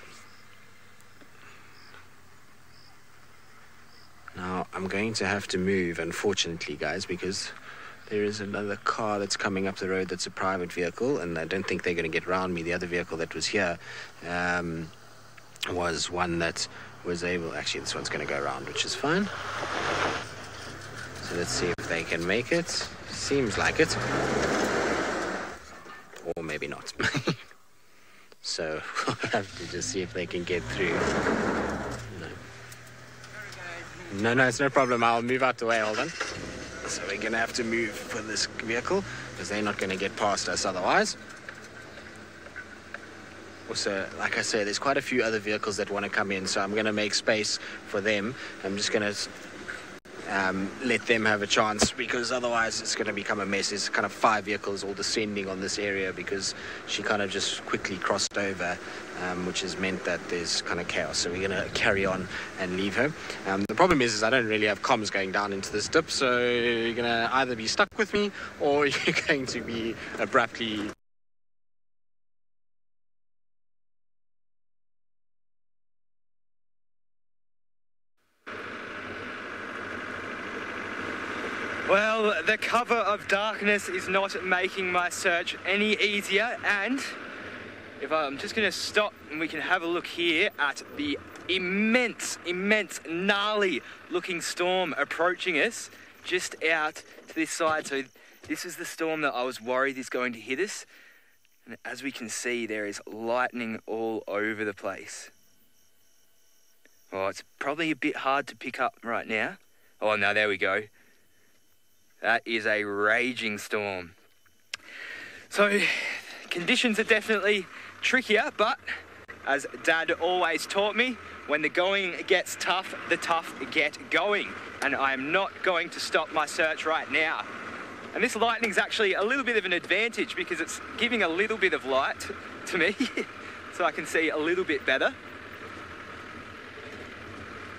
Now, I'm going to have to move, unfortunately, guys, because there is another car that's coming up the road that's a private vehicle, and I don't think they're going to get around me. The other vehicle that was here was one that was able... Actually, this one's going to go around, which is fine. So let's see if they can make it. Seems like it. Or maybe not. So we'll have to just see if they can get through. No, it's no problem. I'll move out the way. Hold on. So we're going to have to move for this vehicle because they're not going to get past us otherwise. Also, like I said, there's quite a few other vehicles that want to come in, so I'm going to make space for them. I'm just going to let them have a chance because otherwise it's going to become a mess. There's kind of 5 vehicles all descending on this area because she kind of just quickly crossed over, which has meant that there's kind of chaos. So we're going to carry on and leave her. The problem is I don't really have comms going down into this dip, so you're going to either be stuck with me or you're going to be abruptly... Well, the cover of darkness is not making my search any easier, and if I'm just going to stop and we can have a look here at the immense, gnarly looking storm approaching us just out to this side. So this is the storm that I was worried is going to hit us, and as we can see, there is lightning all over the place. Oh, it's probably a bit hard to pick up right now. Oh, no, there we go. That is a raging storm. So, conditions are definitely trickier, but as Dad always taught me, when the going gets tough, the tough get going. And I am not going to stop my search right now. And this lightning's actually a little bit of an advantage because it's giving a little bit of light to me, so I can see a little bit better.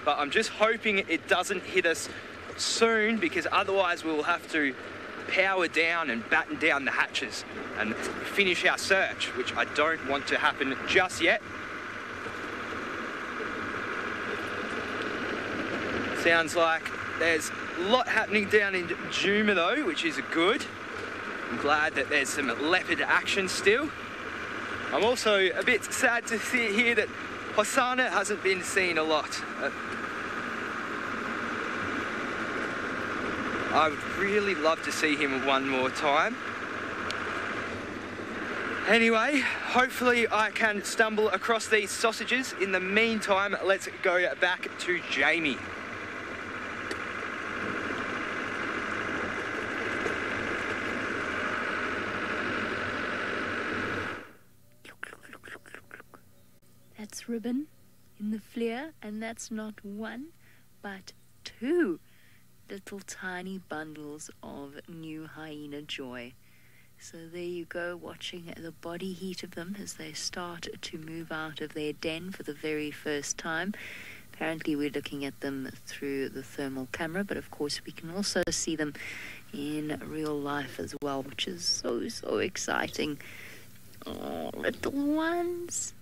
But I'm just hoping it doesn't hit us soon, because otherwise we'll have to power down and batten down the hatches and finish our search, which I don't want to happen just yet. Sounds like there's a lot happening down in Juma though, which is good. I'm glad that there's some leopard action still. I'm also a bit sad to see here that Hosanna hasn't been seen a lot. I would really love to see him one more time. Anyway, hopefully I can stumble across these sausages. In the meantime, let's go back to Jamie. That's ribbon in the flare, and that's not one, but two little tiny bundles of new hyena joy. So there you go, watching the body heat of them as they start to move out of their den for the very first time. Apparently we're looking at them through the thermal camera, but of course we can also see them in real life as well, which is so exciting. Oh, little ones.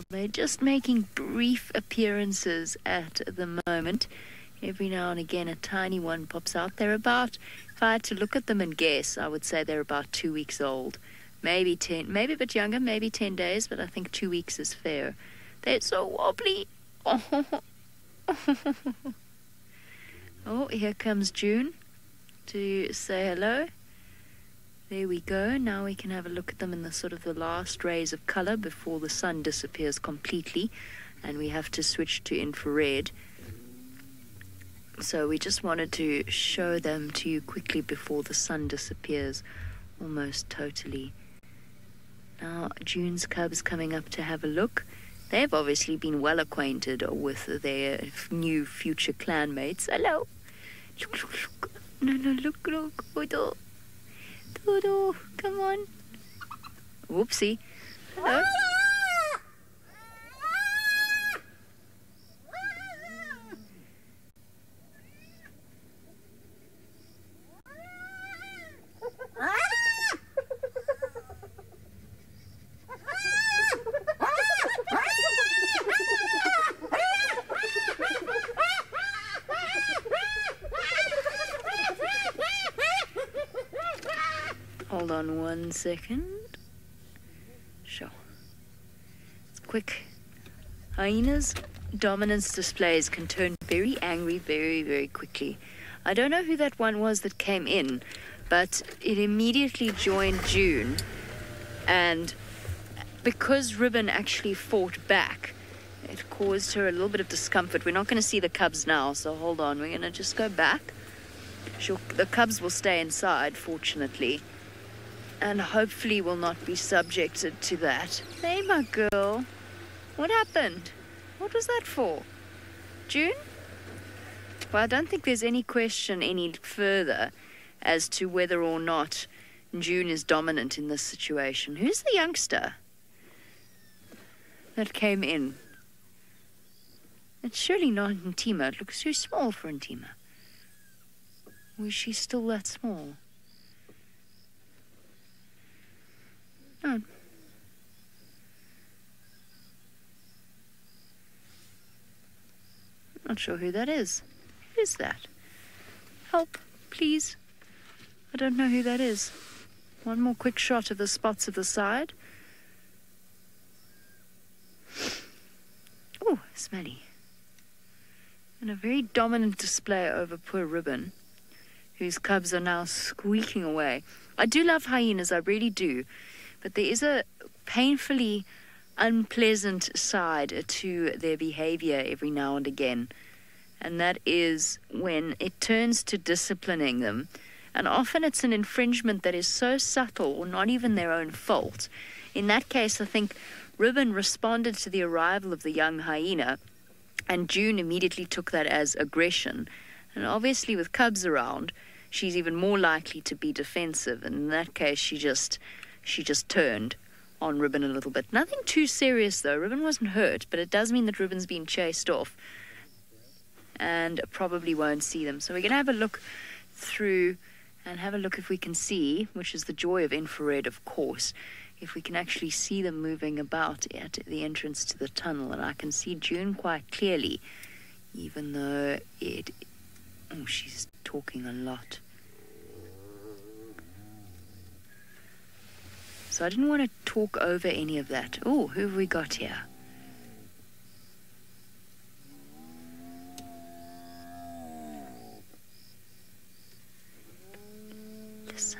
They're just making brief appearances at the moment. Every now and again a tiny one pops out. They're about, if I had to look at them and guess, I would say they're about 2 weeks old. Maybe 10, maybe a bit younger, maybe 10 days, but I think 2 weeks is fair. They're so wobbly. Oh, here comes June to say hello. There we go. Now we can have a look at them in the sort of the last rays of color before the sun disappears completely, and we have to switch to infrared. So we just wanted to show them to you quickly before the sun disappears almost totally. Now June's cubs coming up to have a look. They've obviously been well acquainted with their new future clanmates. Hello. Look. No, look. Dodo. Dodo, come on. Whoopsie. Hello. Hold on 1 second. Sure. It's quick. Hyenas' dominance displays can turn very angry very quickly. I don't know who that one was that came in, but it immediately joined June, and because Ribbon actually fought back, it caused her a little bit of discomfort. We're not going to see the cubs now, so hold on. We're going to just go back. Sure, the cubs will stay inside, fortunately, and hopefully will not be subjected to that. Hey, my girl. What happened? What was that for? June? Well, I don't think there's any question any further as to whether or not June is dominant in this situation. Who's the youngster that came in? It's surely not Ntima. It looks too small for Ntima. Or is she still that small? No. Not sure who that is. Who is that? Help, please. I don't know who that is. One more quick shot of the spots of the side. Oh, smelly. And a very dominant display over poor Ribbon, whose cubs are now squeaking away. I do love hyenas, I really do. But there is a painfully unpleasant side to their behavior every now and again. And that is when it turns to disciplining them. And often it's an infringement that is so subtle or not even their own fault. In that case, I think Ribbon responded to the arrival of the young hyena, and June immediately took that as aggression. And obviously with cubs around, she's even more likely to be defensive. And in that case, she just turned on Ribbon a little bit. Nothing too serious, though. Ribbon wasn't hurt, but it does mean that Ribbon's been chased off and probably won't see them. So we're going to have a look through and have a look if we can see, which is the joy of infrared, of course, if we can actually see them moving about at the entrance to the tunnel. And I can see June quite clearly, even though it... Oh, she's talking a lot. So I didn't want to talk over any of that. Oh, who have we got here? Listen.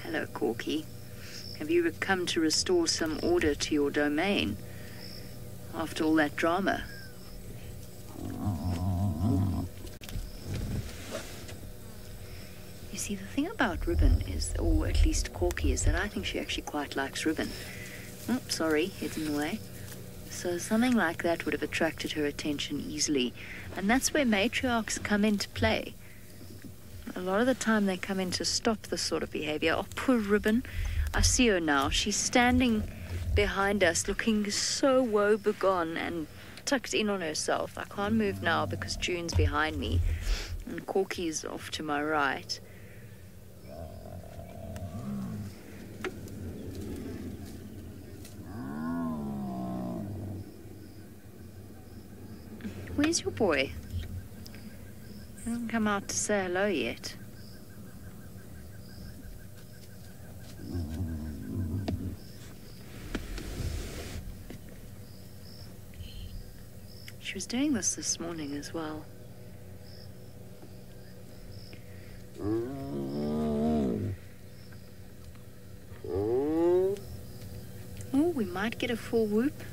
Hello, Corky. Have you come to restore some order to your domain after all that drama? You see, the thing about Ribbon is, or at least Corky, is that I think she actually quite likes Ribbon. Oh, sorry, it's in the way. So something like that would have attracted her attention easily. And that's where matriarchs come into play. A lot of the time they come in to stop this sort of behavior. Oh, poor Ribbon. I see her now. She's standing behind us looking so woe-begone and tucked in on herself. I can't move now because June's behind me and Corky's off to my right. Where's your boy? He hasn't come out to say hello yet. She was doing this morning as well. Oh, we might get a full whoop.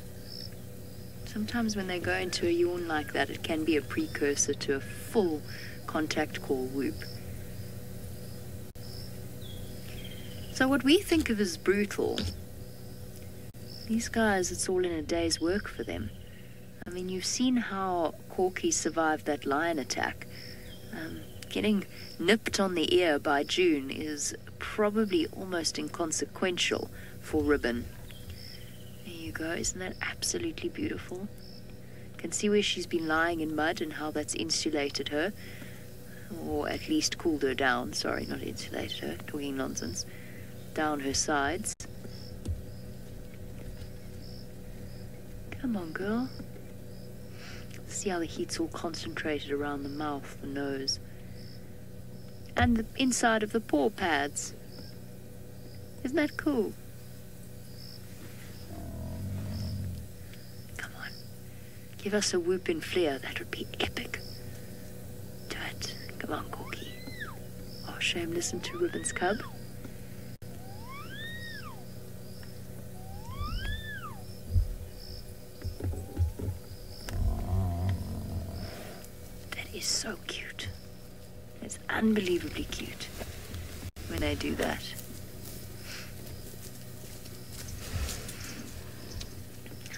Sometimes when they go into a yawn like that, it can be a precursor to a full contact call whoop. So what we think of as brutal, these guys, it's all in a day's work for them. I mean, you've seen how Corky survived that lion attack. Getting nipped on the ear by June is probably almost inconsequential for Ribbon. There you go. Isn't that absolutely beautiful? You can see where she's been lying in mud and how that's insulated her. Or at least cooled her down. Sorry, not insulated her. Talking nonsense. Down her sides. Come on, girl. See how the heat's all concentrated around the mouth, the nose. And the inside of the paw pads. Isn't that cool? Come on. Give us a whoop in flair. That would be epic. Do it. Come on, Corky. Oh, shame. Listen to Ribbon's cub. That is so cute. It's unbelievably cute when they do that.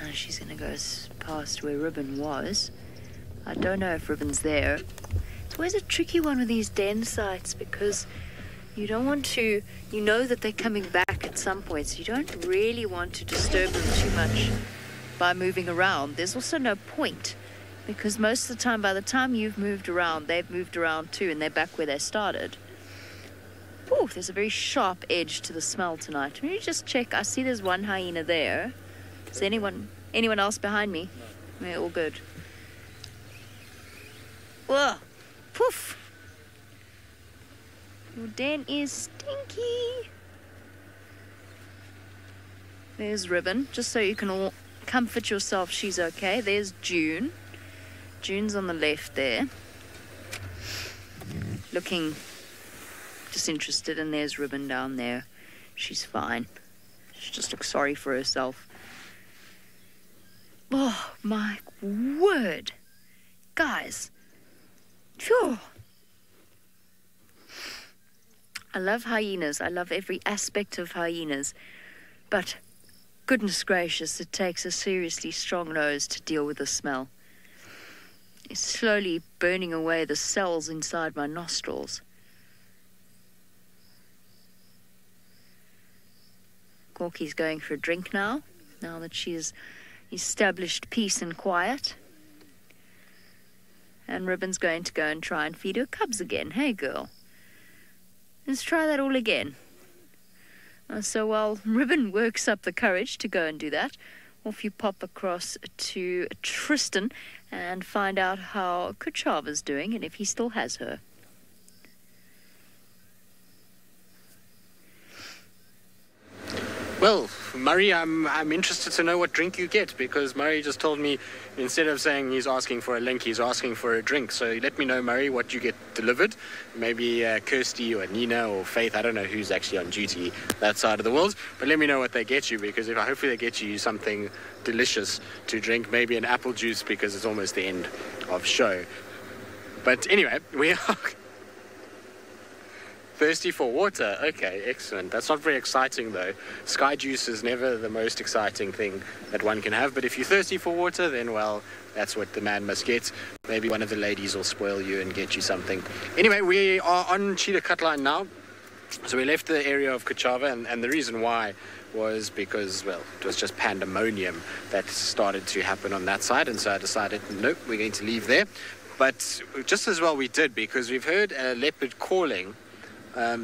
Now she's going to go past where Ribbon was. I don't know if Ribbon's there. It's always a tricky one with these den sites because you don't want to... You know that they're coming back at some point, so you don't really want to disturb them too much by moving around. There's also no point, because most of the time, by the time you've moved around, they've moved around too, and they're back where they started. Oh, there's a very sharp edge to the smell tonight. Let me just check. I see there's one hyena there. Is there anyone else behind me? No. We're all good. Whoa! Poof! Your den is stinky. There's Ribbon, just so you can all comfort yourself she's okay. There's June. June's on the left there, looking disinterested, and there's Ribbon down there. She's fine. She just looks sorry for herself. Oh, my word. Guys. Phew. I love hyenas. I love every aspect of hyenas. But, goodness gracious, it takes a seriously strong nose to deal with the smell. It's slowly burning away the cells inside my nostrils. Corky's going for a drink now that she's established peace and quiet. And Ribbon's going to go and try and feed her cubs again. Hey, girl. Let's try that all again. So while Ribbon works up the courage to go and do that, off you pop across to Tristan and find out how Kuchava's doing and if he still has her. Well, Murray, I'm interested to know what drink you get, because Murray just told me instead of saying he's asking for a link, he's asking for a drink. So let me know, Murray, what you get delivered. Maybe Kirsty or Nina or Faith. I don't know who's actually on duty that side of the world, but let me know what they get you, because hopefully they get you something delicious to drink, maybe an apple juice, because it's almost the end of show. But anyway, we are thirsty for water. Okay, excellent. That's not very exciting though. Sky juice is never the most exciting thing that one can have, but if you're thirsty for water, then well, that's what the man must get. Maybe one of the ladies will spoil you and get you something. Anyway, we are on Cheetah Cut Line now. So we left the area of Kuchava, and the reason why was because, well, it was just pandemonium that started to happen on that side, and so I decided, nope, we're going to leave there. But just as well we did, because we've heard a leopard calling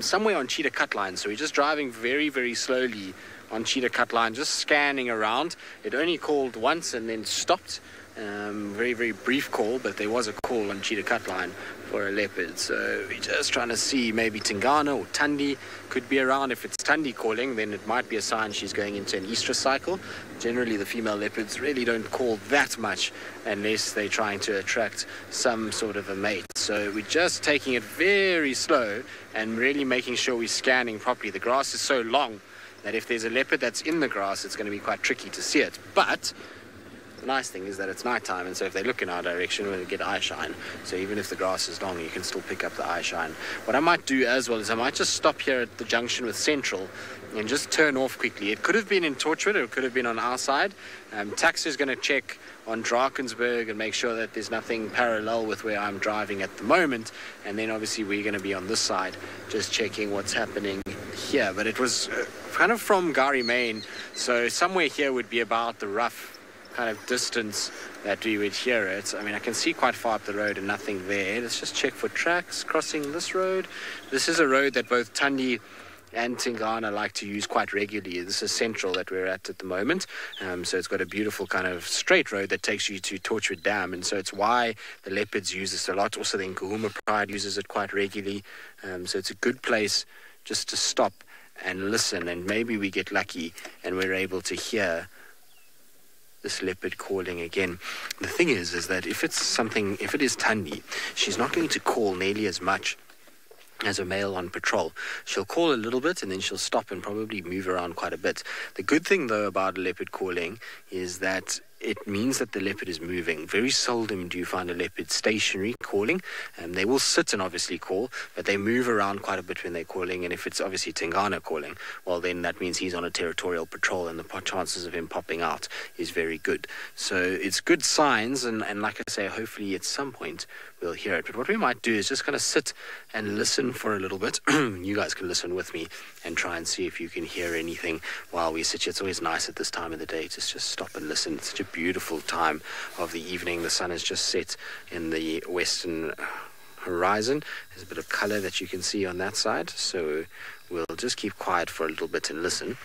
somewhere on Cheetah Cut Line. So we're just driving very, very slowly on Cheetah Cut Line, just scanning around. It only called once and then stopped. Very, very brief call, but there was a call on Cheetah Cut Line for a leopard. So we're just trying to see, maybe Tingana or Tundi could be around. If it's Tundi calling, then it might be a sign she's going into an estrus cycle. Generally, the female leopards really don't call that much unless they're trying to attract some sort of a mate. So we're just taking it very slow and really making sure we're scanning properly. The grass is so long that if there's a leopard that's in the grass, it's going to be quite tricky to see it. But the nice thing is that it's nighttime, and so if they look in our direction, we'll get eye shine. So even if the grass is long, you can still pick up the eye shine. What I might do as well is I might just stop here at the junction with Central and just turn off quickly. It could have been in Torchwood, or it could have been on our side. Tax is going to check on Drakensberg and make sure that there's nothing parallel with where I'm driving at the moment. And then obviously we're going to be on this side, just checking what's happening here. But it was kind of from Gari Main, so somewhere here would be about the rough kind of distance that we would hear it. I mean, I can see quite far up the road and nothing there. Let's just check for tracks crossing this road. This is a road that both Tundi and Tingana like to use quite regularly. This is Central that we're at the moment. So it's got a beautiful kind of straight road that takes you to Torchwood Dam, and so it's why the leopards use this a lot. Also, the Nkuhuma Pride uses it quite regularly. So it's a good place just to stop and listen, and maybe we get lucky and we're able to hear this leopard calling again. The thing is that if it is Tundi, she's not going to call nearly as much as a male on patrol. She'll call a little bit and then she'll stop and probably move around quite a bit. The good thing though about a leopard calling is that it means that the leopard is moving. Very seldom do you find a leopard stationary calling. They will sit and obviously call, but they move around quite a bit when they're calling. And if it's obviously Tingana calling, well, then that means he's on a territorial patrol, and the chances of him popping out is very good. So it's good signs, and like I say, hopefully at some point we'll hear it. But what we might do is just kind of sit and listen for a little bit. You guys can listen with me and try and see if you can hear anything while we sit here. It's always nice at this time of the day to just stop and listen. It's such a beautiful time of the evening. The sun has just set in the western horizon. There's a bit of color that you can see on that side. So we'll just keep quiet for a little bit and listen.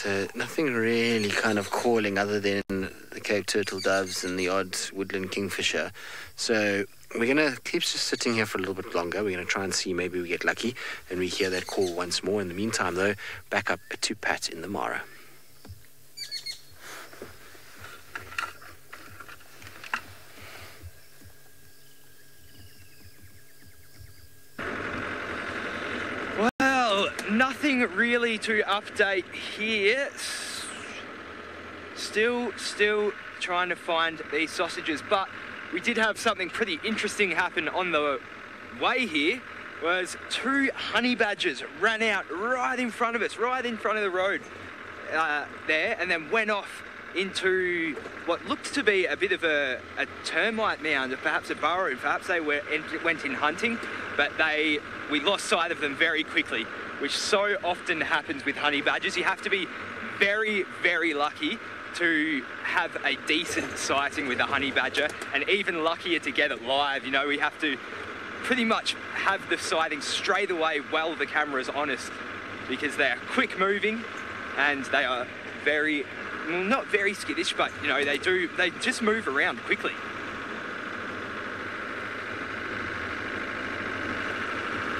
So nothing really kind of calling other than the Cape turtle doves and the odd woodland kingfisher. So we're going to keep just sitting here for a little bit longer. We're going to try and see maybe we get lucky and we hear that call once more. In the meantime, though, back up to Pat in the Mara. Well, nothing really to update here. Still trying to find these sausages, but we did have something pretty interesting happen on the way here. Was 2 honey badgers ran out right in front of us, right in front of the road there, and then went off into what looked to be a bit of a termite mound, or perhaps a burrow. Perhaps they went in hunting, but we lost sight of them very quickly, which so often happens with honey badgers. You have to be very, very lucky to have a decent sighting with a honey badger, and even luckier to get it live. You know, we have to pretty much have the sighting straight away while the camera's on us, because they are quick moving and they are very, well, not very skittish, but you know, they just move around quickly.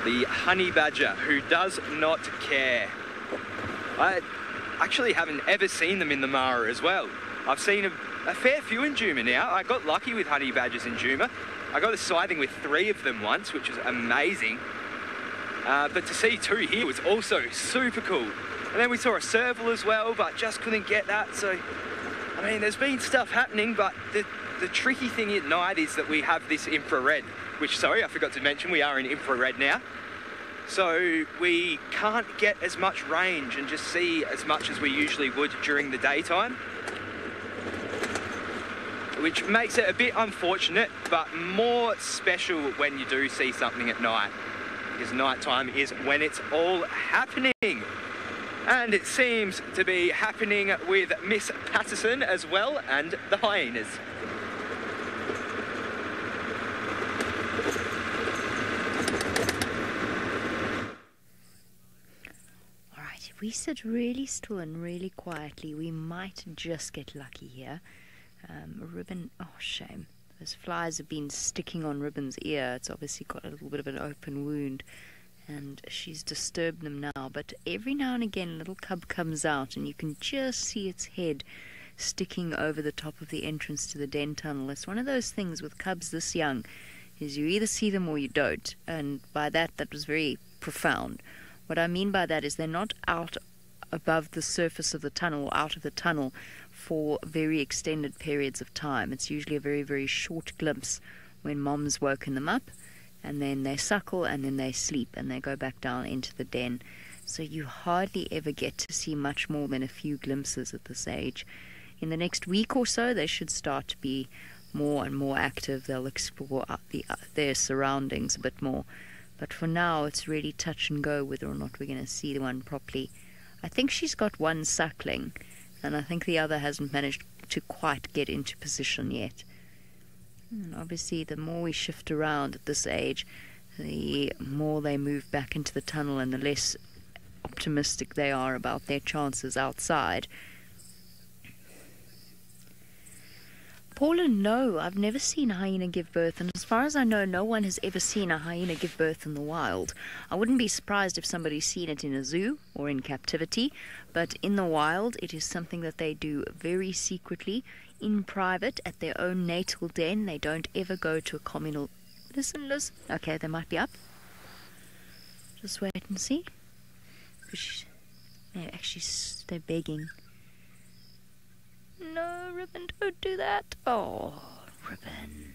The honey badger who does not care. I actually haven't ever seen them in the Mara as well. I've seen a fair few in Djuma now. I got lucky with honey badgers in Djuma. I got a sighting with 3 of them once, which was amazing. But to see 2 here was also super cool. And then we saw a serval as well, but just couldn't get that. So, I mean, there's been stuff happening, but the tricky thing at night is that we have this infrared, which, sorry, I forgot to mention, we are in infrared now. So we can't get as much range and just see as much as we usually would during the daytime, which makes it a bit unfortunate, but more special when you do see something at night, because nighttime is when it's all happening. And it seems to be happening with Miss Patterson as well, and the hyenas. If we sit really still and really quietly, we might just get lucky here. Ribbon, oh shame, those flies have been sticking on Ribbon's ear. It's obviously got a little bit of an open wound and she's disturbed them now, but every now and again a little cub comes out and you can just see its head sticking over the top of the entrance to the den tunnel. It's one of those things with cubs this young, is you either see them or you don't, and by that was very profound. What I mean by that is they're not out above the surface of the tunnel or out of the tunnel for very extended periods of time. It's usually a very, very short glimpse when mom's woken them up, and then they suckle and then they sleep and they go back down into the den. So you hardly ever get to see much more than a few glimpses at this age. In the next week or so, they should start to be more and more active. They'll explore their surroundings a bit more. But for now, it's really touch and go whether or not we're going to see the one properly. I think she's got one suckling, and I think the other hasn't managed to quite get into position yet. And obviously, the more we shift around at this age, the more they move back into the tunnel and the less optimistic they are about their chances outside. Paula, no, I've never seen a hyena give birth, and as far as I know, no one has ever seen a hyena give birth in the wild. I wouldn't be surprised if somebody's seen it in a zoo or in captivity, but in the wild, it is something that they do very secretly, in private, at their own natal den. They don't ever go to a communal... Listen. Okay, they might be up. Just wait and see. Actually, they're begging. No, Ribbon, don't do that. Oh, Ribbon.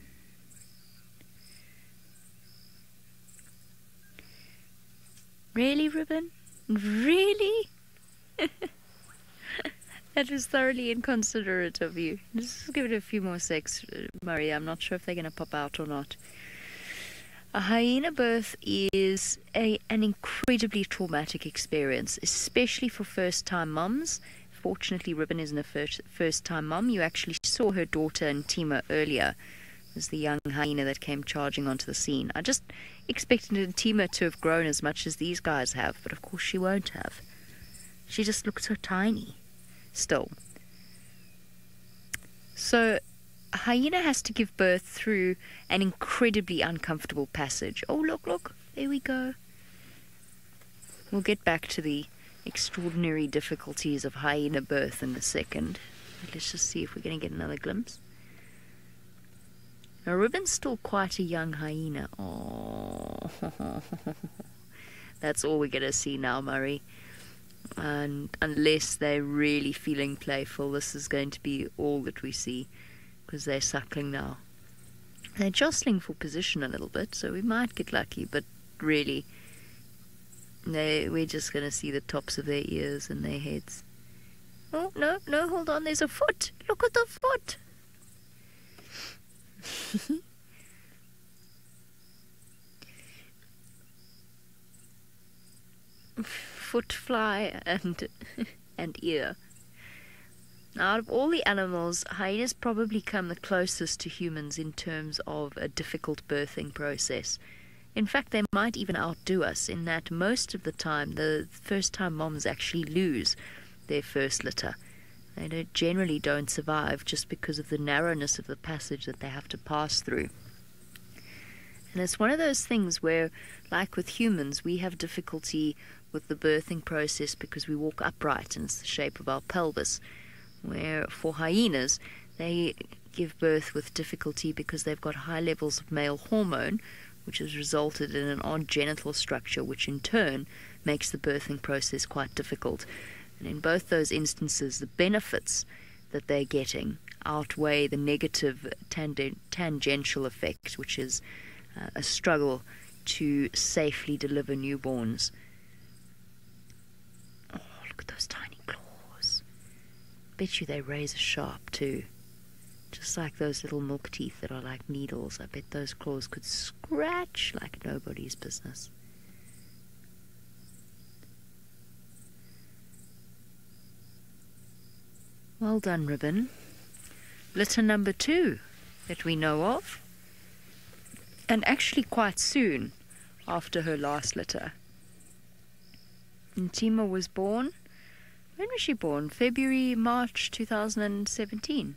Really, Ribbon? Really? That was thoroughly inconsiderate of you. Just give it a few more secs, Murray. I'm not sure if they're going to pop out or not. A hyena birth is an incredibly traumatic experience, especially for first-time mums. Fortunately, Ribbon isn't a first-time mum. You actually saw her daughter Ntima earlier. It was the young hyena that came charging onto the scene. I just expected Ntima to have grown as much as these guys have, but of course she won't have. She just looked so tiny still. So a hyena has to give birth through an incredibly uncomfortable passage. Oh, look, there we go. We'll get back to the extraordinary difficulties of hyena birth in a second. But let's just see if we're going to get another glimpse. Now, Ribbon's still quite a young hyena. Oh, that's all we're going to see now, Murray. And unless they're really feeling playful, this is going to be all that we see, because they're suckling now. They're jostling for position a little bit, so we might get lucky, but really, we're just going to see the tops of their ears and their heads. Oh, no, hold on, there's a foot. Look at the foot. Foot, fly, and ear. Now, out of all the animals, hyenas probably come the closest to humans in terms of a difficult birthing process. In fact, they might even outdo us in that most of the time, the first-time moms actually lose their first litter. They generally don't survive just because of the narrowness of the passage that they have to pass through. And it's one of those things where, like with humans, we have difficulty with the birthing process because we walk upright and it's the shape of our pelvis. Where for hyenas, they give birth with difficulty because they've got high levels of male hormone, which has resulted in an odd genital structure, which in turn makes the birthing process quite difficult. And in both those instances, the benefits that they're getting outweigh the negative tangential effect, which is a struggle to safely deliver newborns. Oh, look at those tiny claws. Bet you they're razor sharp too. Just like those little milk teeth that are like needles. I bet those claws could scratch like nobody's business. Well done, Ribbon. Litter number 2 that we know of. And actually quite soon after her last litter. And Tima was born, when was she born? March 2017.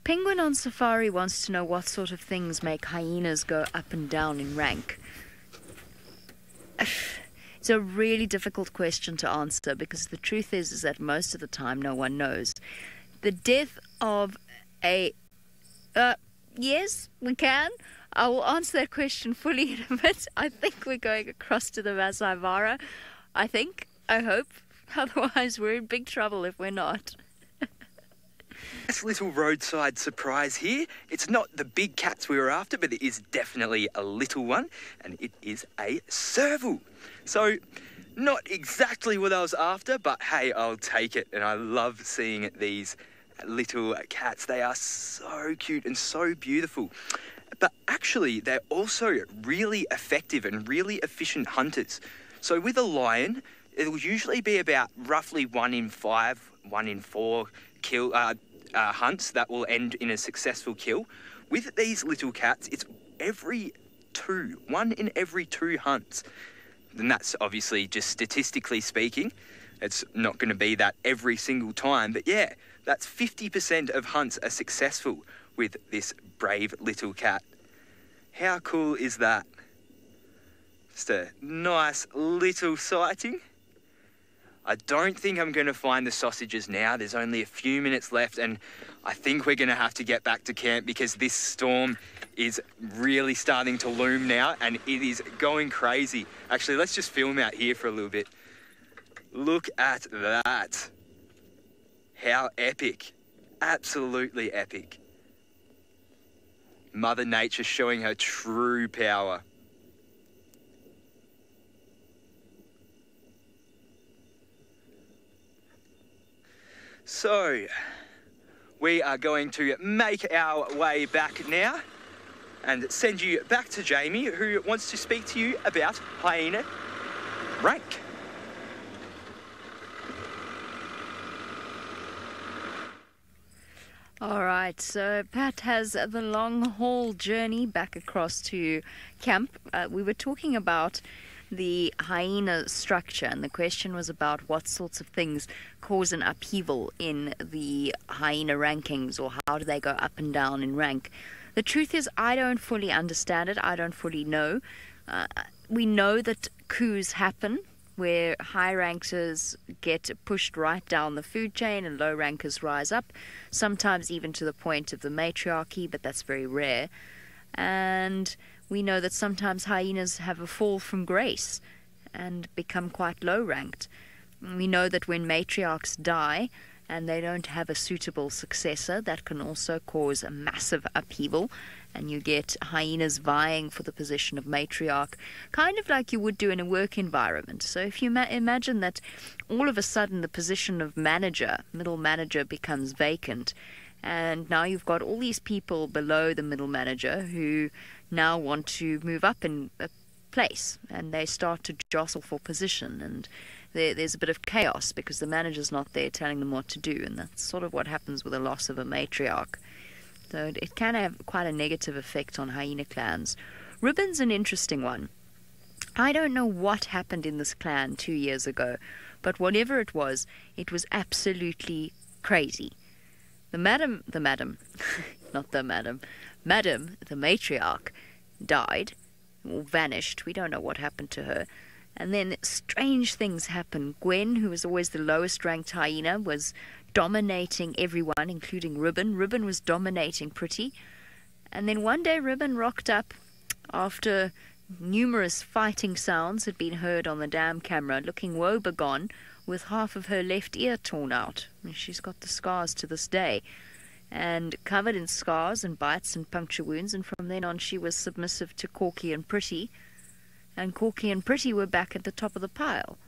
Penguin on Safari wants to know what sort of things make hyenas go up and down in rank. It's a really difficult question to answer because the truth is that most of the time no one knows. The death of a... yes, we can. I will answer that question fully in a bit. I think we're going across to the Masai Mara. I hope. Otherwise we're in big trouble if we're not. This little roadside surprise here. It's not the big cats we were after, but it is definitely a little one, and it is a serval. So, not exactly what I was after, but hey, I'll take it, and I love seeing these little cats. They are so cute and so beautiful. But actually, they're also really effective and really efficient hunters. So with a lion, it'll usually be about roughly 1 in 5, 1 in 4 hunts that will end in a successful kill. With these little cats, it's 1 in every 2 hunts. And that's obviously just statistically speaking. It's not going to be that every single time, but yeah, that's 50% of hunts are successful with this brave little cat. How cool is that? Just a nice little sighting. I don't think I'm going to find the sausages now. There's only a few minutes left, and I think we're going to have to get back to camp because this storm is really starting to loom now, and it is going crazy. Actually, let's just film out here for a little bit. Look at that. How epic. Absolutely epic. Mother Nature showing her true power. So, we are going to make our way back now and send you back to Jamie, who wants to speak to you about hyena rank. All right, so Pat has the long haul journey back across to camp. We were talking about the hyena structure, and the question was about what sorts of things cause an upheaval in the hyena rankings, or how do they go up and down in rank. The truth is, I don't fully understand it. I don't fully know. We know that coups happen where high rankers get pushed right down the food chain and low rankers rise up, sometimes even to the point of the matriarchy, but that's very rare. And we know that sometimes hyenas have a fall from grace and become quite low ranked. We know that when matriarchs die and they don't have a suitable successor, that can also cause a massive upheaval, and you get hyenas vying for the position of matriarch, kind of like you would do in a work environment. So if you imagine that all of a sudden the position of manager, middle manager, becomes vacant, and now you've got all these people below the middle manager who now want to move up in a place, and they start to jostle for position, and there's a bit of chaos because the manager's not there telling them what to do, and that's sort of what happens with the loss of a matriarch. So it can have quite a negative effect on hyena clans. Ribbon's an interesting one. I don't know what happened in this clan 2 years ago, but whatever it was absolutely crazy. Madam, the matriarch, died, or vanished. We don't know what happened to her. And then strange things happened. Gwen, who was always the lowest ranked hyena, was dominating everyone, including Ribbon. Ribbon was dominating Pretty. And then one day Ribbon rocked up after numerous fighting sounds had been heard on the dam camera, looking woebegone, with half of her left ear torn out. She's got the scars to this day, and covered in scars and bites and puncture wounds, and from then on she was submissive to Corky and Pretty, and Corky and Pretty were back at the top of the pile.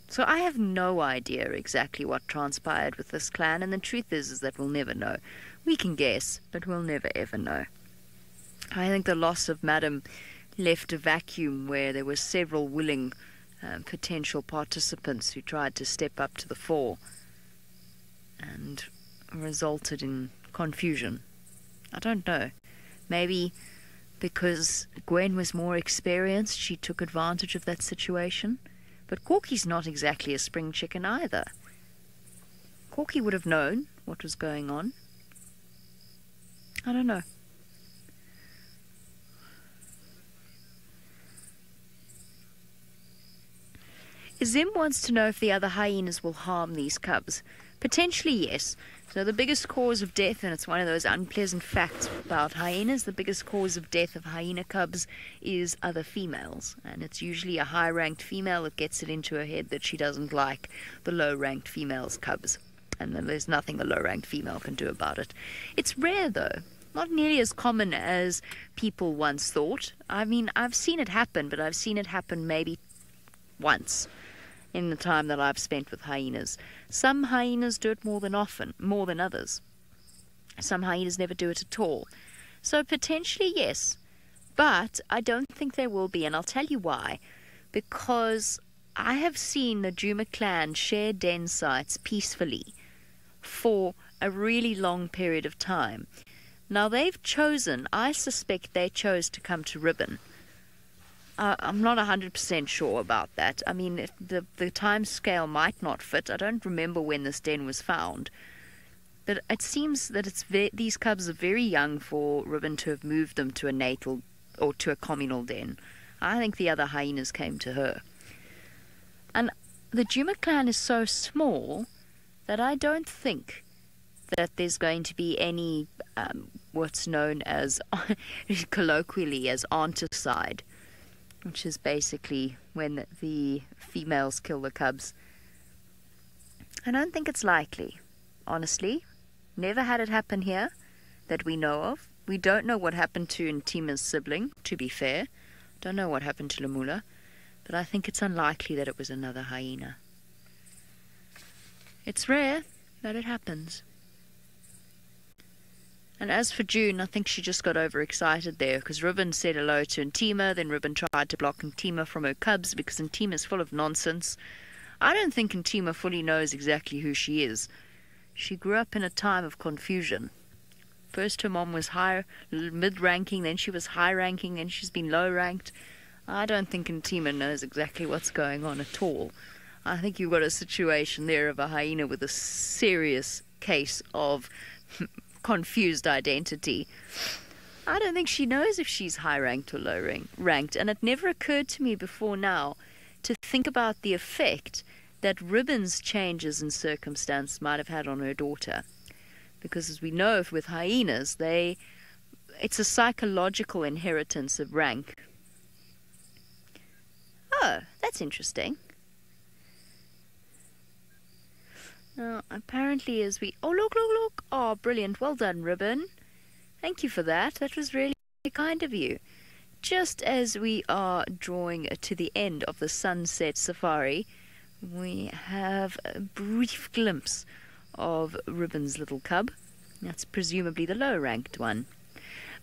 So I have no idea exactly what transpired with this clan, and the truth is that we'll never know. We can guess, but we'll never ever know. I think the loss of Madam left a vacuum where there were several willing potential participants who tried to step up to the fore, and resulted in confusion. I don't know. Maybe because Gwen was more experienced, she took advantage of that situation. But Corky's not exactly a spring chicken either. Corky would have known what was going on. I don't know. Zim wants to know if the other hyenas will harm these cubs. Potentially, yes. So the biggest cause of death, and it's one of those unpleasant facts about hyenas, the biggest cause of death of hyena cubs is other females. And it's usually a high-ranked female that gets it into her head that she doesn't like the low-ranked female's cubs. And then there's nothing a low-ranked female can do about it. It's rare, though. Not nearly as common as people once thought. I mean, I've seen it happen, but I've seen it happen maybe once in the time that I've spent with hyenas. Some hyenas do it more than others. Some hyenas never do it at all. So potentially, yes. But I don't think there will be, and I'll tell you why. Because I have seen the Djuma clan share den sites peacefully for a really long period of time. Now they've chosen, I suspect they chose to come to Ribbon. I'm not 100% sure about that. I mean, the time scale might not fit. I don't remember when this den was found. But it seems that these cubs are very young for Ribbon to have moved them to a natal or to a communal den. I think the other hyenas came to her. And the Djuma clan is so small that I don't think that there's going to be any what's known as, colloquially, as aunticide, which is basically when the females kill the cubs. I don't think it's likely, honestly. Never had it happen here that we know of. We don't know what happened to Ntima's sibling, to be fair. Don't know what happened to Lamula, but I think it's unlikely that it was another hyena. It's rare, but it happens. And as for June, I think she just got overexcited there, because Ribbon said hello to Ntima, then Ribbon tried to block Ntima from her cubs because Ntima's full of nonsense. I don't think Ntima fully knows exactly who she is. She grew up in a time of confusion. First her mom was mid-ranking, then she was high-ranking, then she's been low-ranked. I don't think Ntima knows exactly what's going on at all. I think you've got a situation there of a hyena with a serious case of confused identity. I don't think she knows if she's high-ranked or low-ranked, and it never occurred to me before now to think about the effect that Ribbon's changes in circumstance might have had on her daughter. Because as we know with hyenas, it's a psychological inheritance of rank. Oh, that's interesting. Now, apparently as we... Oh, look, look, look. Oh, brilliant. Well done, Ribbon. Thank you for that. That was really kind of you. Just as we are drawing to the end of the sunset safari, we have a brief glimpse of Ribbon's little cub. That's presumably the low-ranked one.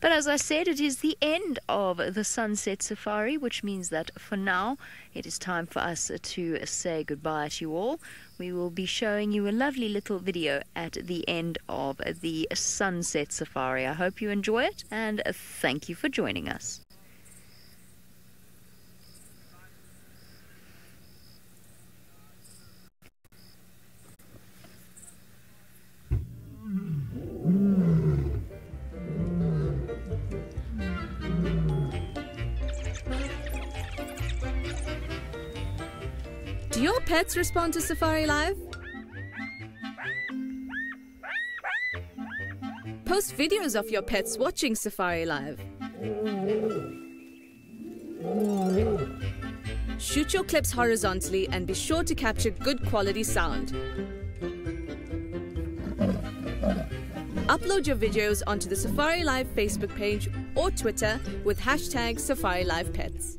But as I said, it is the end of the sunset safari, which means that for now it is time for us to say goodbye to you all. We will be showing you a lovely little video at the end of the sunset safari. I hope you enjoy it, and thank you for joining us. Do your pets respond to SafariLive? Post videos of your pets watching SafariLive. Shoot your clips horizontally and be sure to capture good quality sound. Upload your videos onto the SafariLive Facebook page or Twitter with #SafariLivePets.